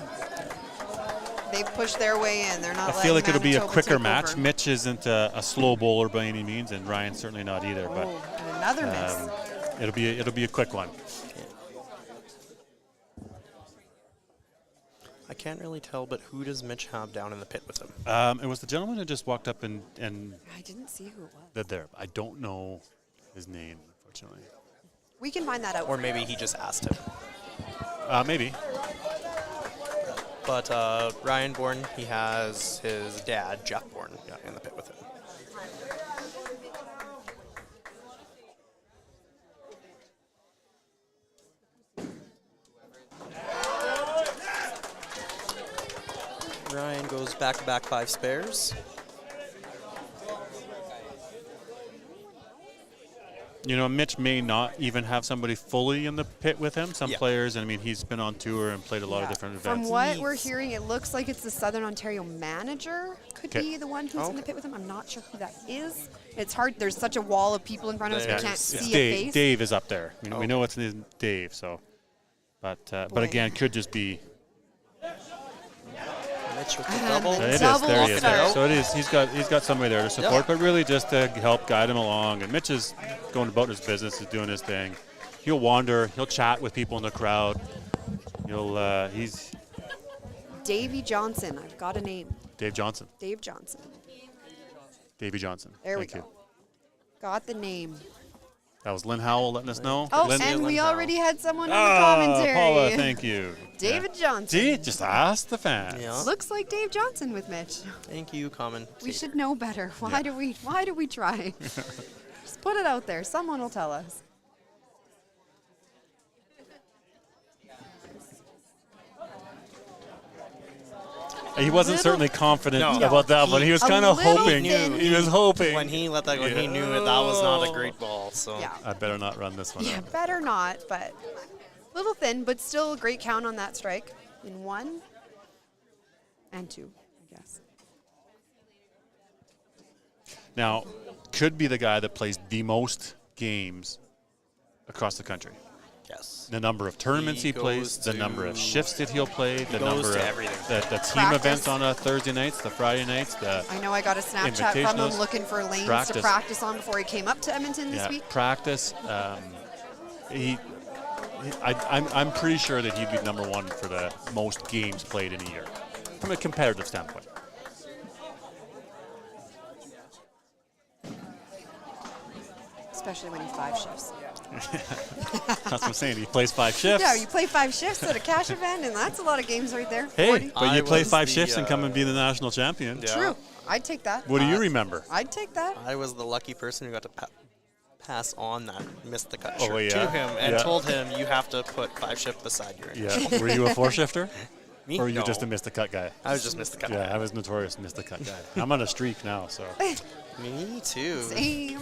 They've pushed their way in. They're not. I feel like it'll be a Manitoba quicker take match. over. Mitch isn't a slow bowler by any means, and Ryan's certainly not either. But And another miss. it'll be a quick one. I can't really tell, but who does Mitch have down in the pit with him? It was the gentleman who just walked up and I didn't see who it was. there. I don't know his name, unfortunately. We can find that out. Or maybe he just asked him. Maybe. But Ryan Bourne, he has his dad, Jeff Bourne, in the pit with him. Ryan goes back-to-back 5 spares. You know, Mitch may not even have somebody fully in the pit with him. Some Yeah. players, and I mean, he's been on tour and played a lot of different events. From what we're hearing, it looks like it's the Southern Ontario manager could 'Kay. be the one who's in the pit with him. I'm not sure who that is. It's hard. There's such a wall of people in front of us. We can't It's see Dave. a face. Dave is up there. We know it's Dave. So, but again, could just be. Mitch with the double. It is. Double There he is. start. So it is. He's got somebody there to support, but really just to help guide him along. And Mitch is going about his business, is doing his thing. He'll wander. He'll chat with people in the crowd. He's Davy Johnson. I've got a name. Dave Johnson. Dave Johnson. Davy Johnson. There Thank we you. go. Got the name. That was Lynn Howell letting us know. Oh, Lynn, and we Lynn already had someone in the commentary. Paula, thank you. David Johnson. See, just ask the fans. Yeah. Looks like Dave Johnson with Mitch. Thank you, comment. We should know better. Why do we try? Just put it out there. Someone will tell us. He wasn't Little- certainly confident No. about that one. He was A kind of little hoping. thin. He was hoping. When he let that go, he knew that was not a great ball. So Yeah. I better not run this one. Yeah, out. better not, but little thin, but still a great count on that strike in 1 and 2, I guess. Now, could be the guy that plays the most games across the country. yes. The number of tournaments he plays, goes the number of to- shifts that he'll play, the goes number to of everything. the team Practice. events on a Thursday nights, the Friday nights, the I know I got a Snapchat from him Invitationals. looking for lanes to Practice. practice on before he came up to Edmonton this week. practice. I'm pretty sure that he'd be number 1 for the most games played in a year from a competitive standpoint. Especially when he's 5 shifts. That's what I'm saying. He plays 5 shifts. Yeah, you play 5 shifts at a cash event, and that's a lot of games right there. Hey, 40. but you I play was 5 the, shifts and come and be the national champion. Yeah. True. I'd take that. What do you remember? I'd take that. I was the lucky person who got to pass on that missed the cut Oh, shirt yeah? to him and Yeah. told him you have to put 5 shift beside your initial. Yeah. Were you a 4-shifter? Me? Or were you No. just a miss the cut guy? I was just missed the cut. Yeah, I was notorious miss the cut guy. I'm on a streak now, so. Me too. Same.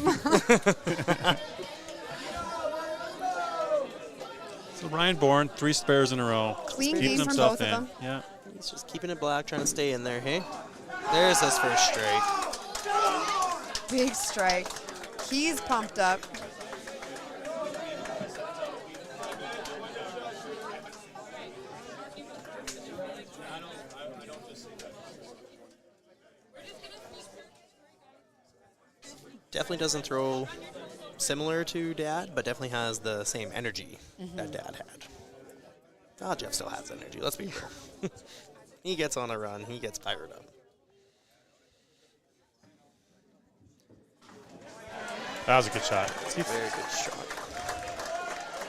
So Ryan Bourne, 3 spares in a row. Clean Keeping game from himself both of in. them. Yeah. He's just keeping it black, trying to stay in there. Hey, there's his first strike. Big strike. He's pumped up. Definitely doesn't throw similar to Dad, but definitely has the same energy that Dad had. Ah, Jeff still has energy. Let's be real. He gets on a run. He gets fired up. That was a good shot. Very good shot.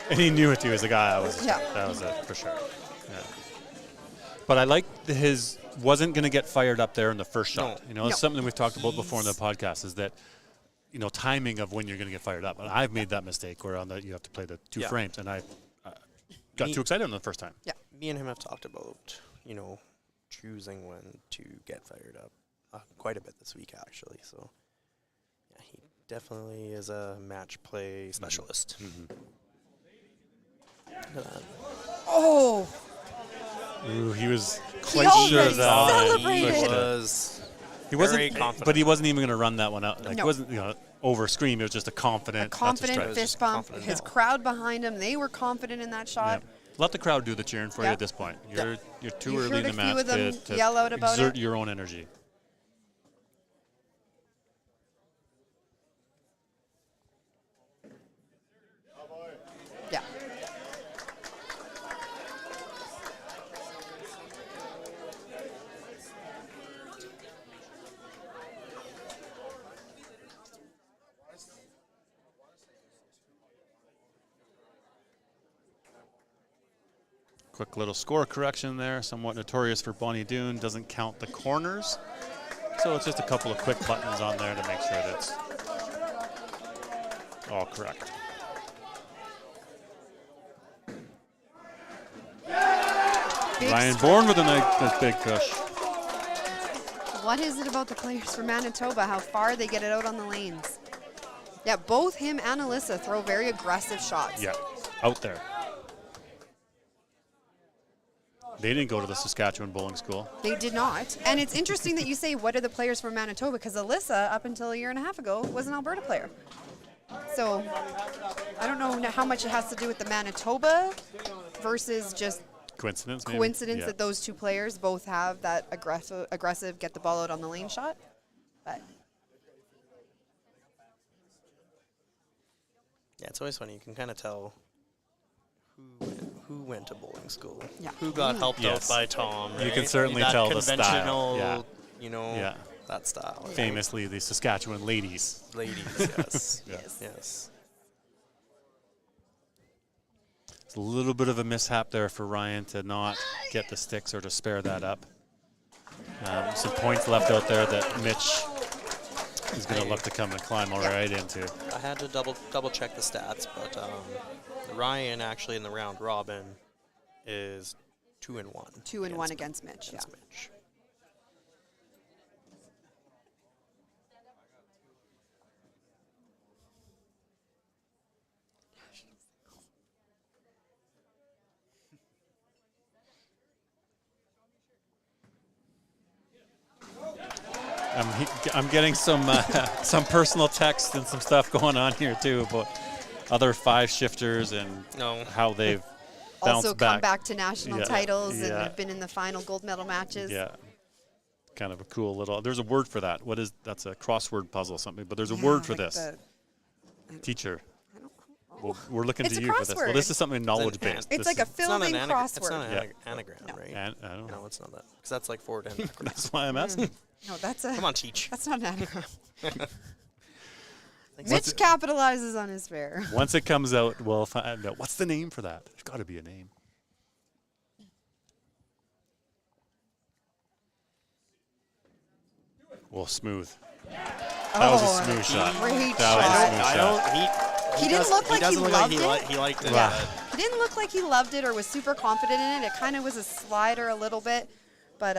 And he knew it too. As a guy, Yeah. that was it for sure. Yeah. But I like his wasn't going to get fired up there in the first shot. No. You know, it's No. something we've talked about before in the podcast is that, you know, timing of when you're going to get fired up. And I've made that mistake where on that you have to play the two Yeah. frames, and I got too excited on the first time. Yeah. Me and him have talked about, you know, choosing when to get fired up quite a bit this week, actually. So, yeah, he definitely is a match play specialist. Look at that. Oh, Ooh, he was he quite sure already of that. celebrated. He was He wasn't, very confident. but he wasn't even going to run that one out. Like, No. It wasn't, you know, over scream. It was just a confident. A confident that's a strike. fist bump. confident. His Yeah. crowd behind him, they were confident in that shot. Yeah. Let the crowd do the cheering for you Yeah. at this point. Yeah. You're too You early heard in the a few match of them to yell out about exert it. your own energy. Yeah. Quick little score correction there. Somewhat notorious for Bonnie Doon. Doesn't count the corners. So it's just a couple of quick buttons on there to make sure that it's all correct. Ryan Bourne with a nice big push. What is it about the players for Manitoba, how far they get it out on the lanes? Yeah, both him and Alyssa throw very aggressive shots. Yeah, out there. They didn't go to the Saskatchewan Bowling School. They did not. And it's interesting that you say, what are the players for Manitoba? Because Alyssa, up until a year and a half ago, was an Alberta player. So I don't know how much it has to do with the Manitoba versus just Coincidence, maybe? coincidence Yeah. that those two players both have that aggressive get the ball out on the lane shot. But Yeah, it's always funny. You can kind of tell who went to bowling school. Yeah. Who got helped Yes. out by Tom. You right? can certainly That tell the style. conventional, Yeah. you know, Yeah. that style. Famously, the Saskatchewan ladies. Ladies, yes. Yes. Yes. It's a little bit of a mishap there for Ryan to not get the sticks or to spare that up. Some points left out there that Mitch is going to look to come and climb all right into. I had to double check the stats, but Ryan actually in the round robin is 2-1. 2-1 against Mitch. Yeah. Mitch. I'm getting some personal text and some stuff going on here too about other five shifters and how they've bounced Also come back to national Yeah, titles and yeah. have been in the final gold medal matches. Yeah, kind of a cool little. There's a word for that. What is that's a crossword puzzle or something? But there's a word for like this. the- Teacher. I don't know. Well, we're looking It's to a you for this. Well, crossword. this is something knowledge based. It's like a It's not filled-in an crossword. It's not an Yeah. anagram, No. right? And I don't know. No, it's not that. Because that's like forward and backwards. That's why I'm asking. No, that's a. Come on, teach. That's not an anagram. Thanks. Mitch capitalizes on his fare. Once it comes out, we'll find out. What's the name for that? There's got to be a name. Well, smooth. That was a smooth shot. Great That was a shot. smooth I shot. don't. He didn't look like he doesn't look loved like it. he liked it. Wow. He didn't look like he loved it or was super confident in it. It kind of was a slider a little bit, but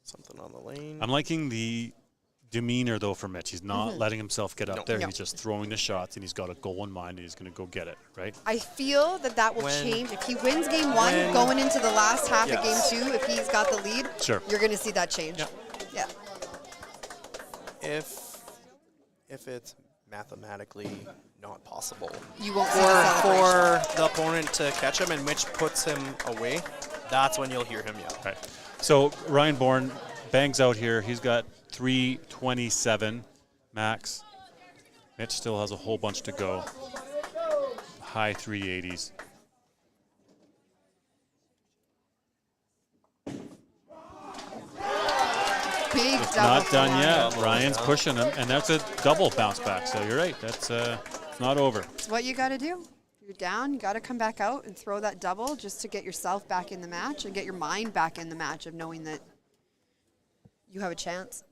Something on the lane. I'm liking the demeanor, though, for Mitch. He's not letting himself get up there. No. He's just throwing the shots, and he's got a goal in mind, and he's going to go get it, right? I feel that will When- change. If he wins game one, when- going into the last half of game Yes. two, if he's got the lead, Sure. you're going to see that change. Yeah. Yeah. if it's mathematically not possible You won't see the celebration. for the opponent to catch him and Mitch puts him away, that's when you'll hear him yell. Okay. So Ryan Bourne bangs out here. He's got 327 max. Mitch still has a whole bunch to go. High 380s. Big It's double not done for yet. Double, Ryan's yeah. pushing him, and that's a double bounce back. So you're right. That's it's not over. It's what you got to do. You're down, you got to come back out and throw that double just to get yourself back in the match and get your mind back in the match of knowing that you have a chance.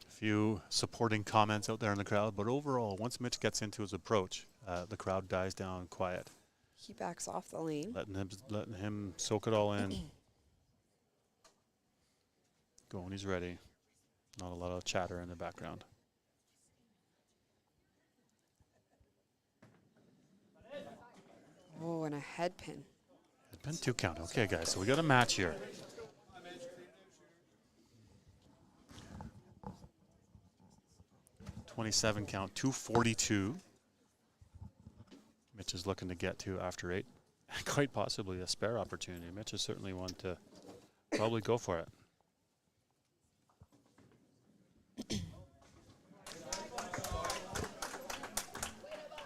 Few supporting comments out there in the crowd, but overall, once Mitch gets into his approach, the crowd dies down quiet, He backs off the lane. letting him soak it all in. Go when he's ready. Not a lot of chatter in the background. Oh, and a head pin. It's been 2 count. Okay, guys, so we got a match here. .27 count, 242. Mitch is looking to get to after 8. Quite possibly a spare opportunity. Mitch is certainly one to probably go for it.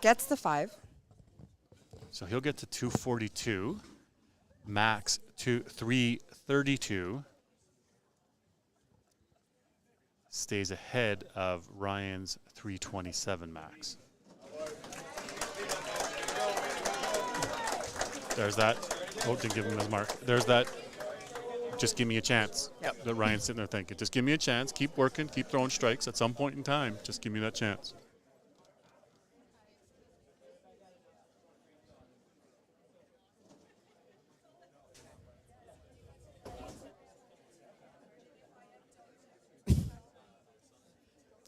Gets the 5. So he'll get to 242. Max to 332. Stays ahead of Ryan's 327 max. There's that. Oh, didn't give him his mark. There's that. Just give me a chance. Yep. That Ryan's sitting there thinking. Just give me a chance. Keep working. Keep throwing strikes. At some point in time, just give me that chance.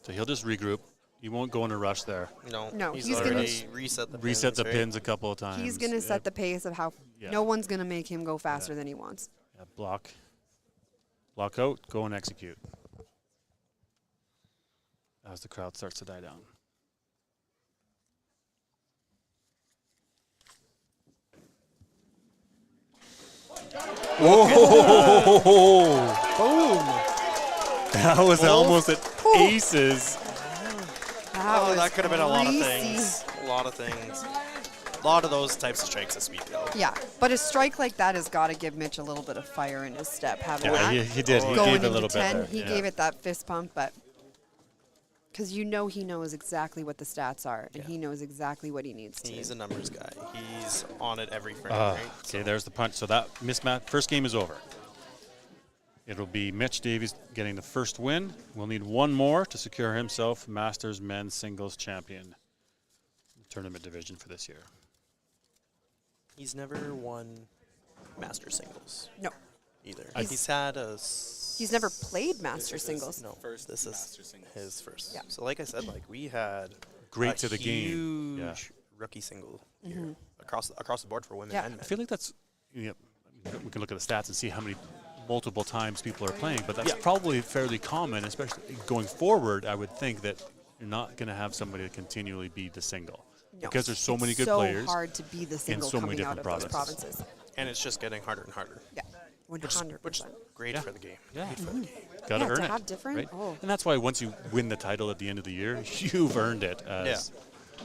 So he'll just regroup. He won't go in a rush there. No, he's he's gonna already reset the pins. Reset the right? pins a couple of times. He's going to set the pace of how Yeah. no one's going to make him go faster than he wants. Yeah, block out, go and execute. As the crowd starts to die down. Whoa! That was almost at aces. Oh, that could have been a lot of greasy. things. A lot of things. A lot of those types of strikes this week, though. Yeah, but a strike like that has got to give Mitch a little bit of fire in his step. Having Yeah, that he did. He going gave it a into little 10, bit there. he Yeah. gave it that fist pump, but because he knows exactly what the stats are, and he knows exactly what he needs to. He's a numbers guy. He's on it every frame, Ah, right? okay, there's the punch. So that mismatch, first game is over. It'll be Mitch Davies getting the first win. We'll need one more to secure himself Masters Men's Singles Champion tournament division for this year. He's never won Master Singles No, either. He's- He's had a. he's never played Master Singles. No, this is his first. Yeah. So, like I said, like we had Great a to the game. huge Yeah. rookie single here across the board for women Yeah. and I men. feel like that's, we can look at the stats and see how many multiple times people are playing, but that's probably fairly common, especially going forward. I would think that you're not going to have somebody to continually be the single No. because there's so many good so players. hard to be the single so many coming out of different those provinces. provinces. And it's just getting harder and harder. Yeah, 100%. Which is great Yeah. for the game. Yeah. Great for the game. Got to Yeah, earn to it. have different- right? oh. And that's why once you win the title at the end of the year, you've earned it as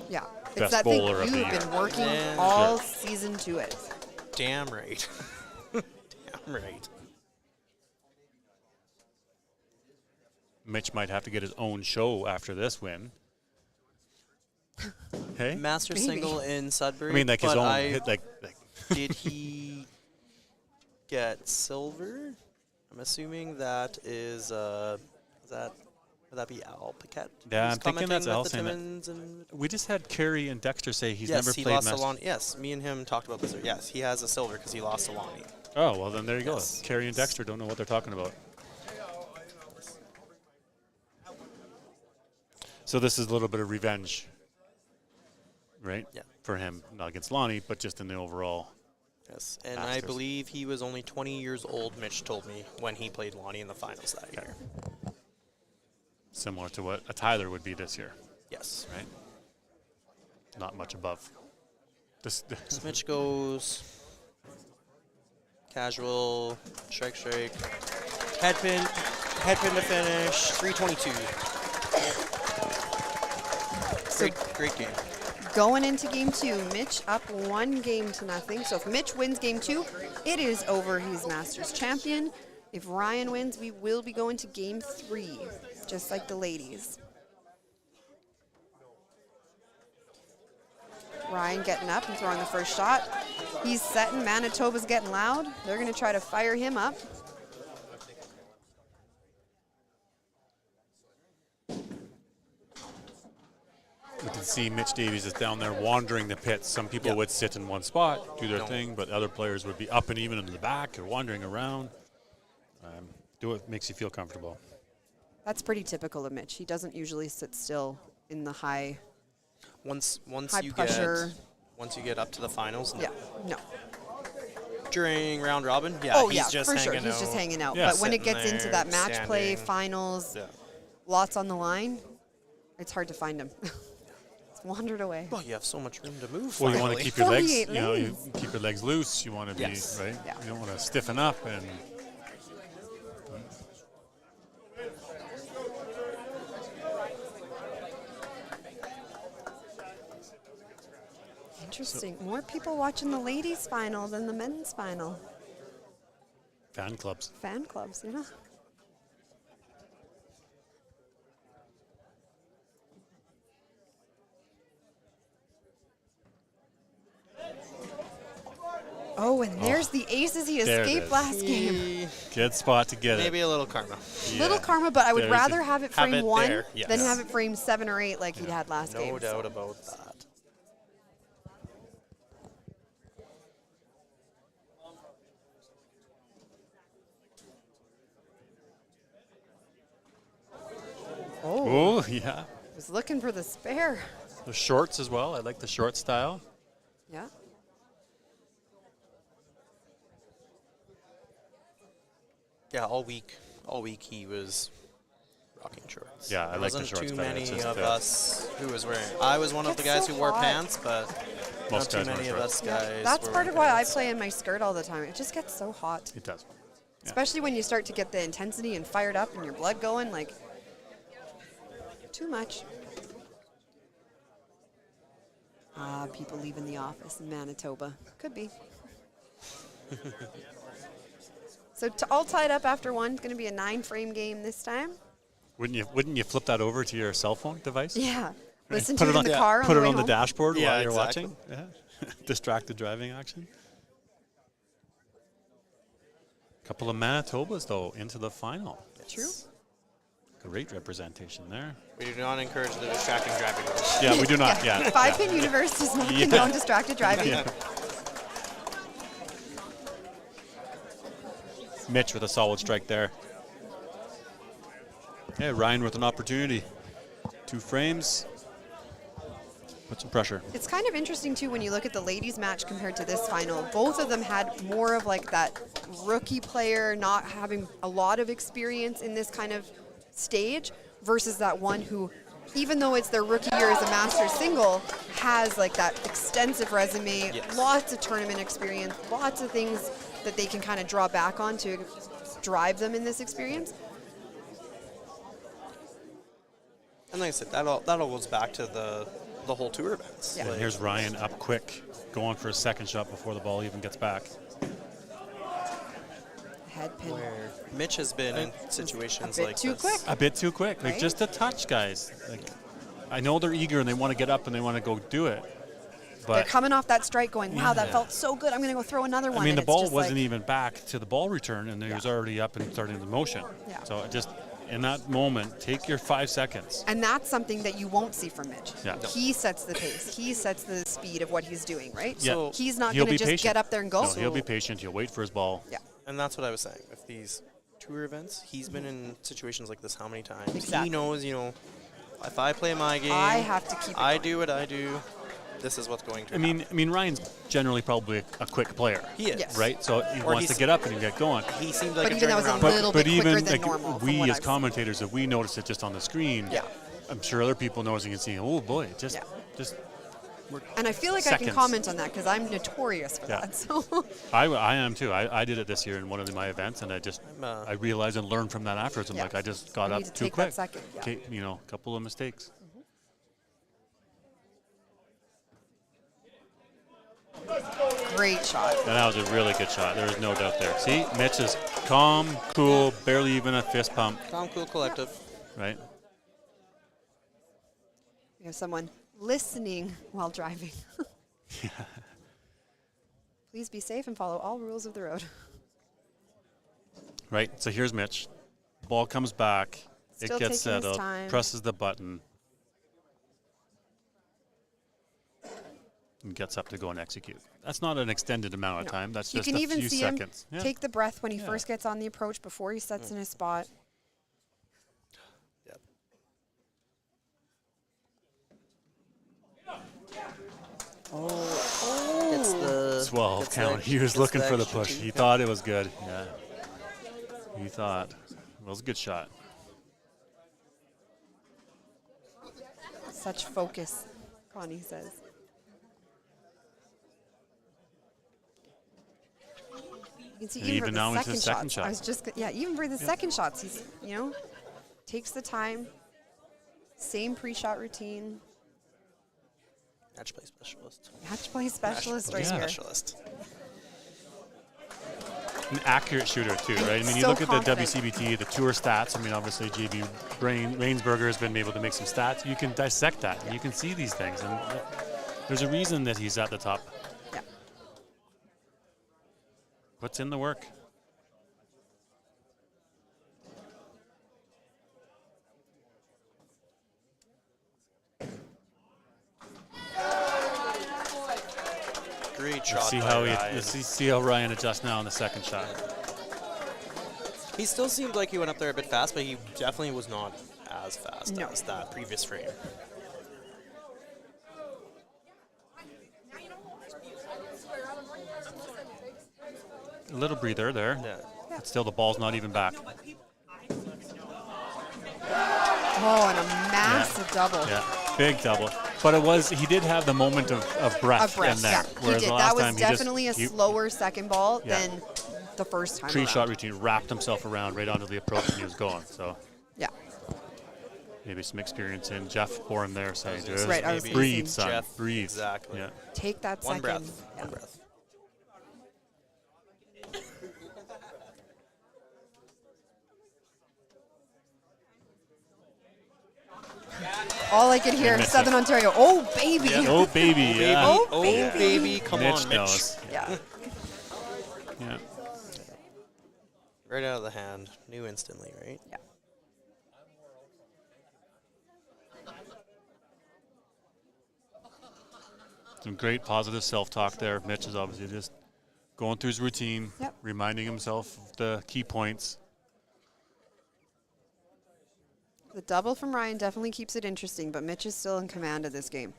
Yeah, it's Best that thing bowler of the you've year. been working Yeah. all season to it. Damn right. Damn right. Mitch might have to get his own show after this win. Hey? Master Maybe. single in Sudbury. I mean, like his but own. I- Like Did he get silver? I'm assuming that is would that be Al Paquette? Yeah, who's I'm thinking that's commenting with the Al Timmins and we just had Kerry and Dexter say he's yes, never he played lost Master. to Lonnie. Yes, me and him talked about this. Yes, he has a silver because he lost to Lonnie. Oh, well, then there you Yes. go. Kerry and Dexter don't know what they're talking about. So this is a little bit of revenge, right? Yeah. for him, not against Lonnie, but just in the overall. Yes, and Masters. I believe he was only 20 years old, Mitch told me, when he played Lonnie in the finals that year. Similar to what a Tyler would be this year, Yes. right? Not much above. So Mitch goes casual, strike, head pin to finish, 322. Great game. Going into game 2, Mitch up 1-0. So if Mitch wins game 2, it is over. He's Masters champion. If Ryan wins, we will be going to game 3, just like the ladies. Ryan getting up and throwing the first shot. He's setting. Manitoba's getting loud. They're going to try to fire him up. You can see Mitch Davies is down there wandering the pits. Some people would sit in one spot, do their thing, but other players would be up and even into the back or wandering around. Do what makes you feel comfortable. That's pretty typical of Mitch. He doesn't usually sit still in the high pressure. Once you get up to the finals. Yeah, no. During round robin, He's just for hanging sure. out. He's just hanging out. Yeah. But when it Sitting gets into there, that match play, standing. finals, lots on the line, it's hard to find him. It's wandered away. Well, you have so much room to move. Well, you want to finally. keep your legs, 48 you lanes. keep your legs loose. You want to be, Yes. right? Yeah. You don't want to stiffen up and. Interesting. More people watching the ladies' final than the men's final. Fan clubs. Fan clubs, you know. Oh, and there's the aces he There it escaped is. last game. Good spot to get Maybe it. a little karma. Little karma, but I would There's rather it. have it Have frame it 1 there, yes. than have it frame 7 or 8 like he'd had last game. No doubt about that. Oh, Oh, yeah. was looking for the spare. The shorts as well. I like the short style. Yeah. Yeah, all week he was rocking shorts. Yeah, I There like the wasn't shorts too better. many It's just, of us who was wearing. I was one of the Gets guys so who wore hot. pants, but not Most too guys wear many of shorts. us guys. That's were part of wearing why I pants. play in my skirt all the time. It just gets so hot. It does. Yeah. Especially when you start to get the intensity and fired up and your blood going, like, too much. People leaving the office in Manitoba. Could be. So all tied up after one. It's going to be a 9-frame game this time. Wouldn't you flip that over to your cell phone device? Yeah. Listen Put to it it in on- the car on Put the it way on the home. dashboard Yeah, while you're exactly. watching. Yeah. Distracted driving action. Couple of Manitobas though into the final. True. Great representation there. We do not encourage the distracting driving. Yeah, we do not. Yeah. 5-pin universe does not Yeah. condone distracted driving. Yeah. Mitch with a solid strike there. Yeah, Ryan with an opportunity. 2 frames. Put some pressure. It's kind of interesting too when you look at the ladies match compared to this final. Both of them had more of like that rookie player not having a lot of experience in this kind of stage versus that one who, even though it's their rookie year as a Masters single, has like that extensive resume, Yes. lots of tournament experience, lots of things that they can kind of draw back on to drive them in this experience. And like I said, that all goes back to the whole tour events. Yeah. And here's Ryan up quick, going for a second shot before the ball even gets back. Head pin. Where Mitch has been in situations a bit like too this. quick. A bit too quick, like Right? just a touch, guys. Like, I know they're eager and they want to get up and they want to go do it, They're but coming off that strike going, wow, that Yeah. felt so good. I'm going to go throw another one. I mean And the it's ball just wasn't like, even back to the ball return and he was already up and starting the motion. Yeah. So it just in that moment, take your 5 seconds. And that's something that you won't see from Mitch. Yeah. He sets the pace. He sets the speed of what he's doing, right? Yeah. So he's not He'll going to be just patient. get up there and go. No, he'll be patient. He'll wait for his ball. Yeah. And that's what I was saying. With these tour events, he's been in situations like this how many times? Exactly. He knows, if I play my game, I have to keep it I going. do what I do. this is what's going to I mean, Ryan's generally probably a quick player, he is. Yes. right? So he wants to he's- get up and get going. He seemed like But a even that was a turnaround little But bit quicker even than like normal. from we what as I've seen. commentators, if we notice it just on the screen, Yeah. I'm sure other people noticing and seeing, oh boy, Yeah. just And I feel like I can seconds. comment on that because I'm notorious for Yeah. that. So I am too. I did it this year in one of my events, and I realized and learned from that afterwards. I'm Yeah. like, I just got You up need to too take quick. that second, yeah. Okay, a couple of mistakes. great shot. And that was a really good shot. There was no doubt there. See, Mitch is calm, cool, barely even a fist pump, calm, cool, collective. right? We have someone listening while driving. Please be safe and follow all rules of the road. Right. So here's Mitch. Ball comes back. Still it gets taking his settled. time. Presses the button. And gets up to go and execute. That's not an extended amount of No. time. That's You just can a even few see seconds. him Yeah. take the breath when he Yeah. first gets on the approach before he sets in his spot. Yep. It's the 12 it's count. the- He was it's looking for the extra push. two. He thought it was good. Yeah. He thought. It was a good shot. Such focus, Connie says. You can see And even even for now the into the second second shots. I was shot. just even for the second shots, he's takes the time. Same pre-shot routine. Match play specialist. Match play specialist right Yeah. here. Specialist. An accurate shooter too, right? I mean, you So look at the confident. WCBT, the tour stats. I mean, obviously JB Rainsberger has been able to make some stats. You can dissect that. And you can see these things, and there's a reason that he's at the top. Yeah. Puts in the work. Great shot. Let's see by how Ryan. let's see how Ryan adjusts now on the second shot. He still seemed like he went up there a bit fast, but he definitely was not as fast No. as that previous frame. A little breather there. Yeah. But still, the ball's not even back. Oh, and a massive double. Yeah, big double. But he did have the moment of breath, Of breath, in there. yeah. He Whereas did. the last That was time definitely a he slower second ball Yeah. than the first time pre-shot around. routine, wrapped himself around right onto the approach, and he was going. So Yeah. maybe some experience in Jeff Bourne there saying, just Right, I was Maybe breathe, thinking son, Jeff, breathe. exactly. Yeah. Take that One second. breath. Yeah. One breath. All I could hear, missed Southern it. Ontario. Oh, baby. Oh baby, yeah. Oh, Oh, baby. baby. Come Mitch on, Mitch. knows. Yeah. Yeah. Right out of the hand. Knew instantly, right? Yeah. Some great positive self-talk there. Mitch is obviously just going through his routine, Yep. reminding himself of the key points. The double from Ryan definitely keeps it interesting, but Mitch is still in command of this game.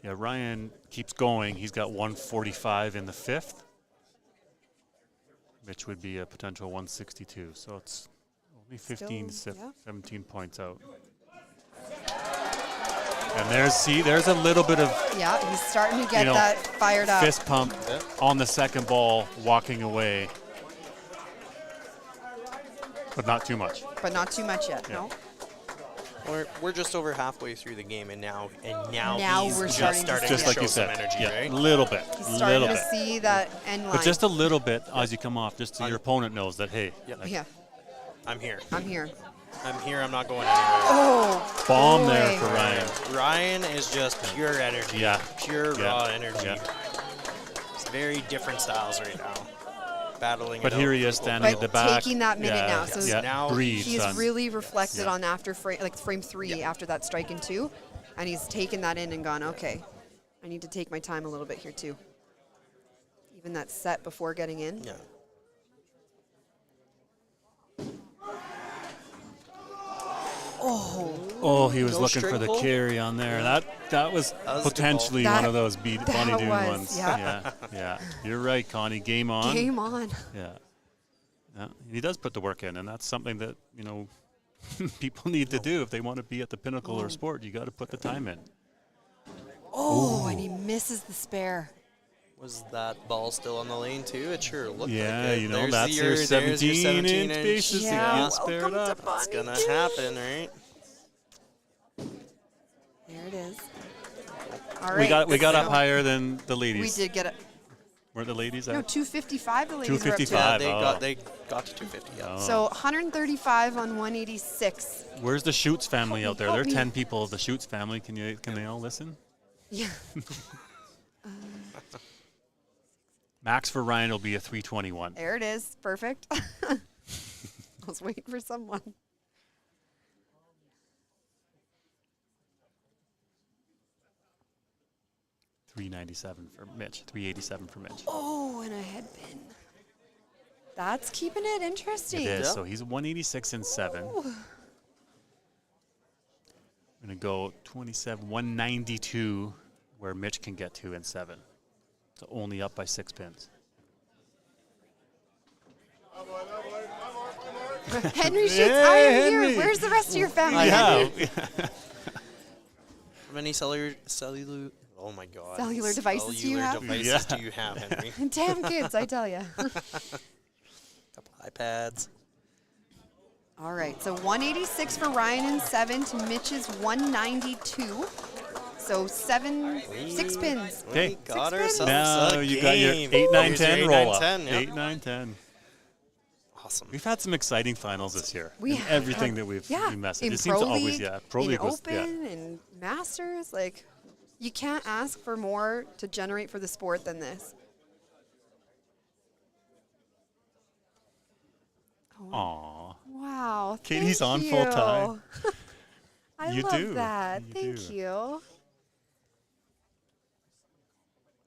Yeah, Ryan keeps going. He's got 145 in the fifth. Mitch would be a potential 162, so it's only 15 Still, to yeah. 17 points out. And there's a little bit of Yeah, he's starting to get know, that fired up. fist pump Yeah. on the second ball, walking away. But not too much. But not too much yet, Yeah. no? We're just over halfway through the game, and now Now he's we're just starting to starting see Just to like show you some said. energy, Yeah, right? a little bit. He's little starting to bit. see that end line. But just a little bit as you come off, just so your opponent knows that, hey, like, yeah, I'm here. I'm here. I'm here. I'm not going anywhere. Oh, bomb boy. there for Ryan. Ryan is just pure energy. Yeah. Pure Yeah. raw energy. Yeah. It's very different styles right now. Battling. But it here out he is for standing at But the back. taking that minute yeah, now, so yeah. now breathe, He's son. really reflected Yeah. on after frame 3 after that strike in 2, and he's taken that in and gone, okay, I need to take my time a little bit here too. Even that set before getting in. Yeah. Oh, Oh, he was No looking for string the pull? carry on there. That That was That was a good potentially ball. one of those That Bonnie Doon was, ones. yeah. Yeah. You're right, Connie. Game on. Game on. Yeah. He does put the work in, and that's something that, people need to do if they want to be at the pinnacle of sport. You got to put the time in. Oh, and he misses the spare. Was that ball still on the lane too? It sure looked like Yeah, it. There's that's your, your there's your 17-inch 17-inch. bases to Yeah, get spared welcome to up. It's Bonnie gonna Doon. happen, right? There it is. All We right. got up so higher than the ladies. We did get it. Were the ladies No, out? 255 the ladies were up to. 255. Yeah, they got to 250. Yeah. So 135 on 186. Where's the Schutz family out there? help There are me. 10 people of the Schutz family. Can they all listen? Yeah. Max for Ryan will be a 321. There it is. Perfect. I was waiting for someone. $397 for Mitch. $387 for Mitch. Oh, and a head pin. That's keeping it interesting. It is. Yeah. So he's 186 and 7. Ooh. I'm going to go 27, 192, where Mitch can get to in 7. So only up by 6 pins. Henry Schutz, Yay, I am Henry. here. Where's the rest of your family? Yeah. How many cellular? Oh my God. Cellular devices do you Cellular have? devices Yeah. do you have, Henry? Damn kids, I tell you. Couple iPads. All right, so 186 for Ryan and 7 to Mitch's 192. So 6 pins. Okay. We got Six ourselves Now a you got your game. 8, 9, Here's your 10 8, roll 9, up. 10, yeah. 8, 9, 10. Awesome. We've had some exciting finals this year. We in have. everything that we've messaged. In It seems Pro to always, League, Pro in League was, Open, and Masters. Like, you can't ask for more to generate for the sport than this. Aw. Wow. Katie's thank on you. full time. I You love do. that. You Thank do. you.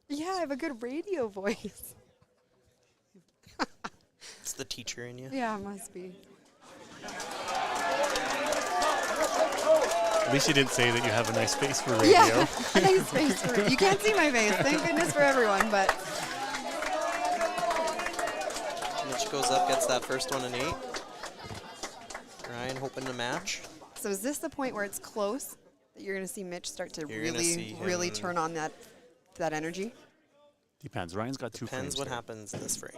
Yeah, I have a good radio voice. It's the teacher in you. Yeah, it must be. At least you didn't say that you have a nice face for radio. Yeah, a nice face for it. You can't see my face. Thank goodness for everyone, but Mitch goes up, gets that first one an 8. Ryan hoping to match. so is this the point where it's close that you're going to see Mitch start to You're gonna see really him- turn on that energy? Depends. Ryan's got 2 Depends frames what here. happens this frame.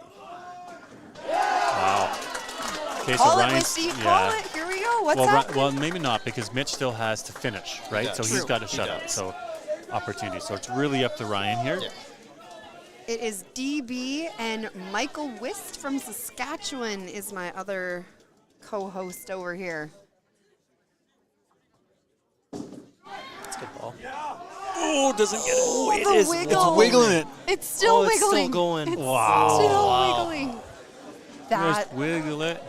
Wow. Okay, so Call it, Ryan's Misty. Call it. Here we go. What's happening? well, maybe not because Mitch still has to finish, right? does. So he's True. got a He shutout. does. So opportunity. So it's really up to Ryan here. Yeah. It is DB and Michael Wist from Saskatchewan is my other co-host over here. That's a good ball. Oh, doesn't get it. Oh, it the is. wiggle. It's wiggling it. It's still Oh, wiggling. it's still going. It's Wow. still Wow. wiggling. That Just wiggle it.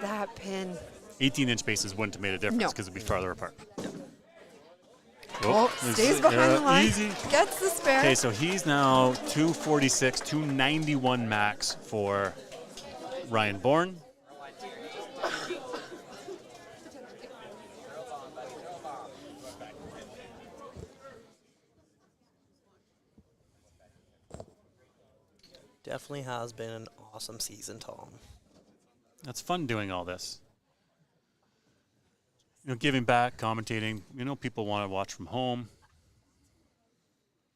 that pin. 18-inch bases wouldn't have made a difference No. because it'd be farther apart. Oh, stays behind the line. Easy. Gets the spare. Okay, so he's now 246, 291 max for Ryan Bourne. Definitely has been an awesome season, Tom. It's fun doing all this. Giving back, commentating. People want to watch from home.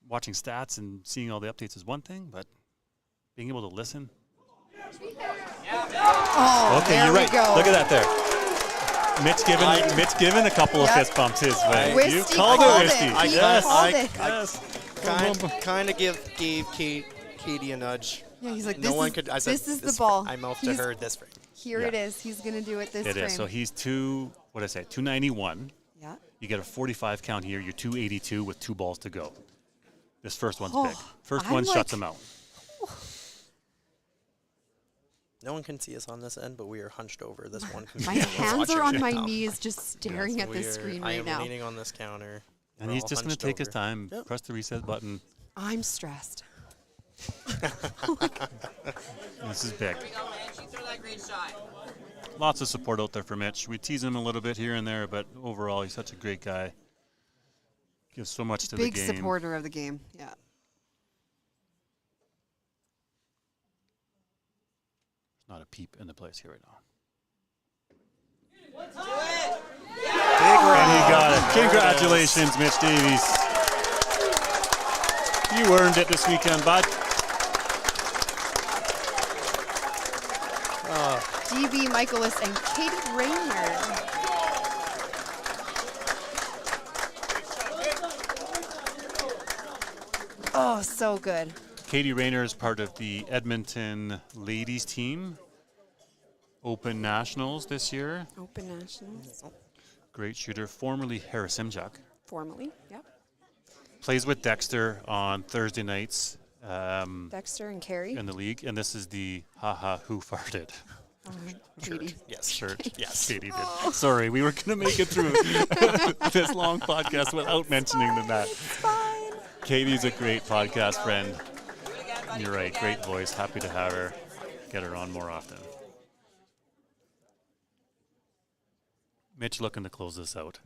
Watching stats and seeing all the updates is one thing, but being able to listen. Oh, Okay, there you're we right. go. Look at that there. Mitch giving a couple of Yep. fist bumps his way. Wisty You called called it, it. Wisty. He Yes. called it. Yes. Kind of gave Katie a nudge. Yeah, he's like, No this one is, could. I said, this is the this ball. I mouthed to He's- her this frame. Here Yeah. it is. He's going to do it this It frame. is. So he's 291. Yeah. You get a 45 count here. You're 282 with 2 balls to go. This first one's Oh, big. First I'm one like- shuts him out. No one can see us on this end, but we are hunched over this one My computer. We're hands watching are on it my now. knees just staring Yes, at we this are- screen I right am now. leaning on this counter. And We're he's all just going to hunched take his over. time, Yep. press the reset button. I'm stressed. This is big. Lots of support out there for Mitch. We tease him a little bit here and there, but overall, he's such a great guy. Gives so much to the Big game. supporter of the game. Yeah. There's not a peep in the place here right now. And he got it. Congratulations, Mitch Davies. You earned it this weekend, bud. DB Michaelis and Katie Raynor. Oh, so good. Katie Raynor is part of the Edmonton ladies team. Open Nationals this year. Open Nationals. Great shooter, formerly Harris Imjak. Formally, yep. Plays with Dexter on Thursday nights Dexter and Carrie. in the league, and this is the haha who farted Katie. Yes. shirt. Yes, Katie did. Sorry, we were going to make it through this long podcast without mentioning that. Fine. Katie's a great podcast friend. You're right, great voice. Happy to have her. Get her on more often. Mitch looking to close this out.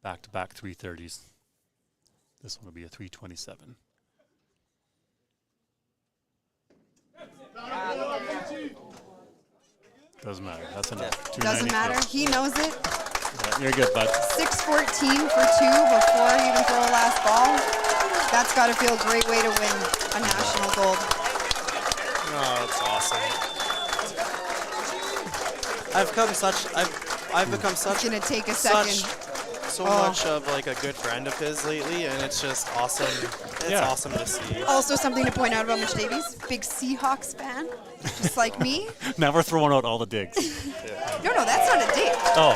Back-to-back 330s. This one will be a 327. Doesn't matter. That's enough. Doesn't 292. matter. He knows it. Yeah, you're good, bud. 6:14 for 2 before he even throw a last ball. That's got to feel a great way to win a national gold. Oh, that's awesome. I've become such It's gonna take a such second. so Oh. much of like a good friend of his lately, and it's just awesome. It's Yeah. awesome to see. Also, something to point out about Mitch Davies, big Seahawks fan, just like me. Now we're throwing out all the digs. No, that's not a dig. Oh,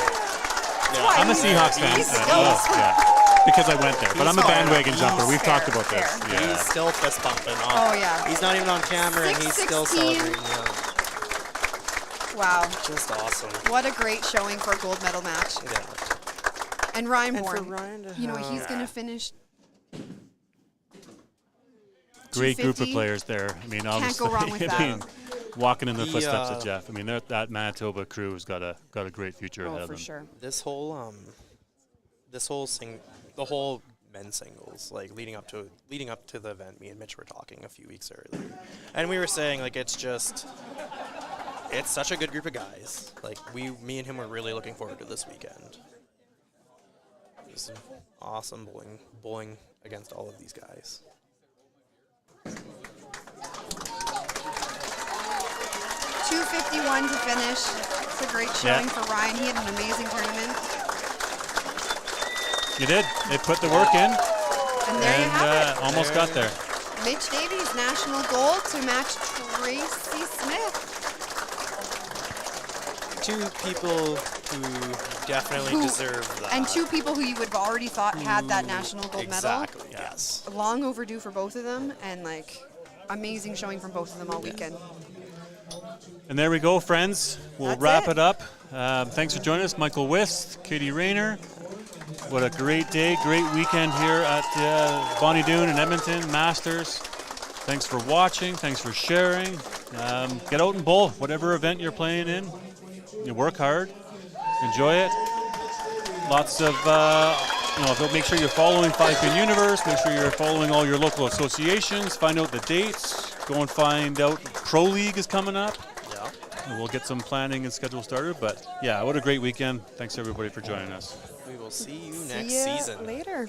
Why? I'm a Seahawks fan. He's still Yeah, because I went there. But I'm a He's bandwagon fair. jumper. We've Fair, talked about this. fair. Yeah. He's still fist bumping. Oh, yeah. He's not even on camera, and he's still 6:16. celebrating. Yeah. Wow, Just awesome. what a great showing for a gold medal match. Yeah. And Ryan And for Bourne, Ryan to you know, have- he's going to finish. Great group of 250. players there. I mean, Can't obviously, go wrong with that. I mean, walking in the The, footsteps of Jeff. I mean, that Manitoba crew has got a great future ahead Oh, of for them. sure. The whole men's singles, like leading up to the event, me and Mitch were talking a few weeks earlier, and we were saying like it's such a good group of guys. Like me and him were really looking forward to this weekend. It's awesome bowling against all of these guys. 251 to finish. It's a great showing for Ryan. He had an amazing tournament. You did. They put the work in, And there you have it. almost got there. Mitch Davies, national gold to match Tracy Smith. Two people who definitely deserve that. And two people who you would have already thought had that national gold medal. Exactly. Yes. Long overdue for both of them, and like amazing showing from both of them all weekend. And there we go, friends. We'll That's wrap it. it up. Thanks for joining us, Michael Wist, Katie Raynor. What a great day, great weekend here at Bonnie Doon in Edmonton, Masters. Thanks for watching. Thanks for sharing. Get out and bowl, whatever event you're playing in. You work hard. Enjoy it. Lots of, make sure you're following 5-Pin Universe. Make sure you're following all your local associations. Find out the dates. Go and find out Pro League is coming up. Yeah. And we'll get some planning and schedule started. But yeah, what a great weekend. Thanks everybody for joining us. We will see you next See ya season. later.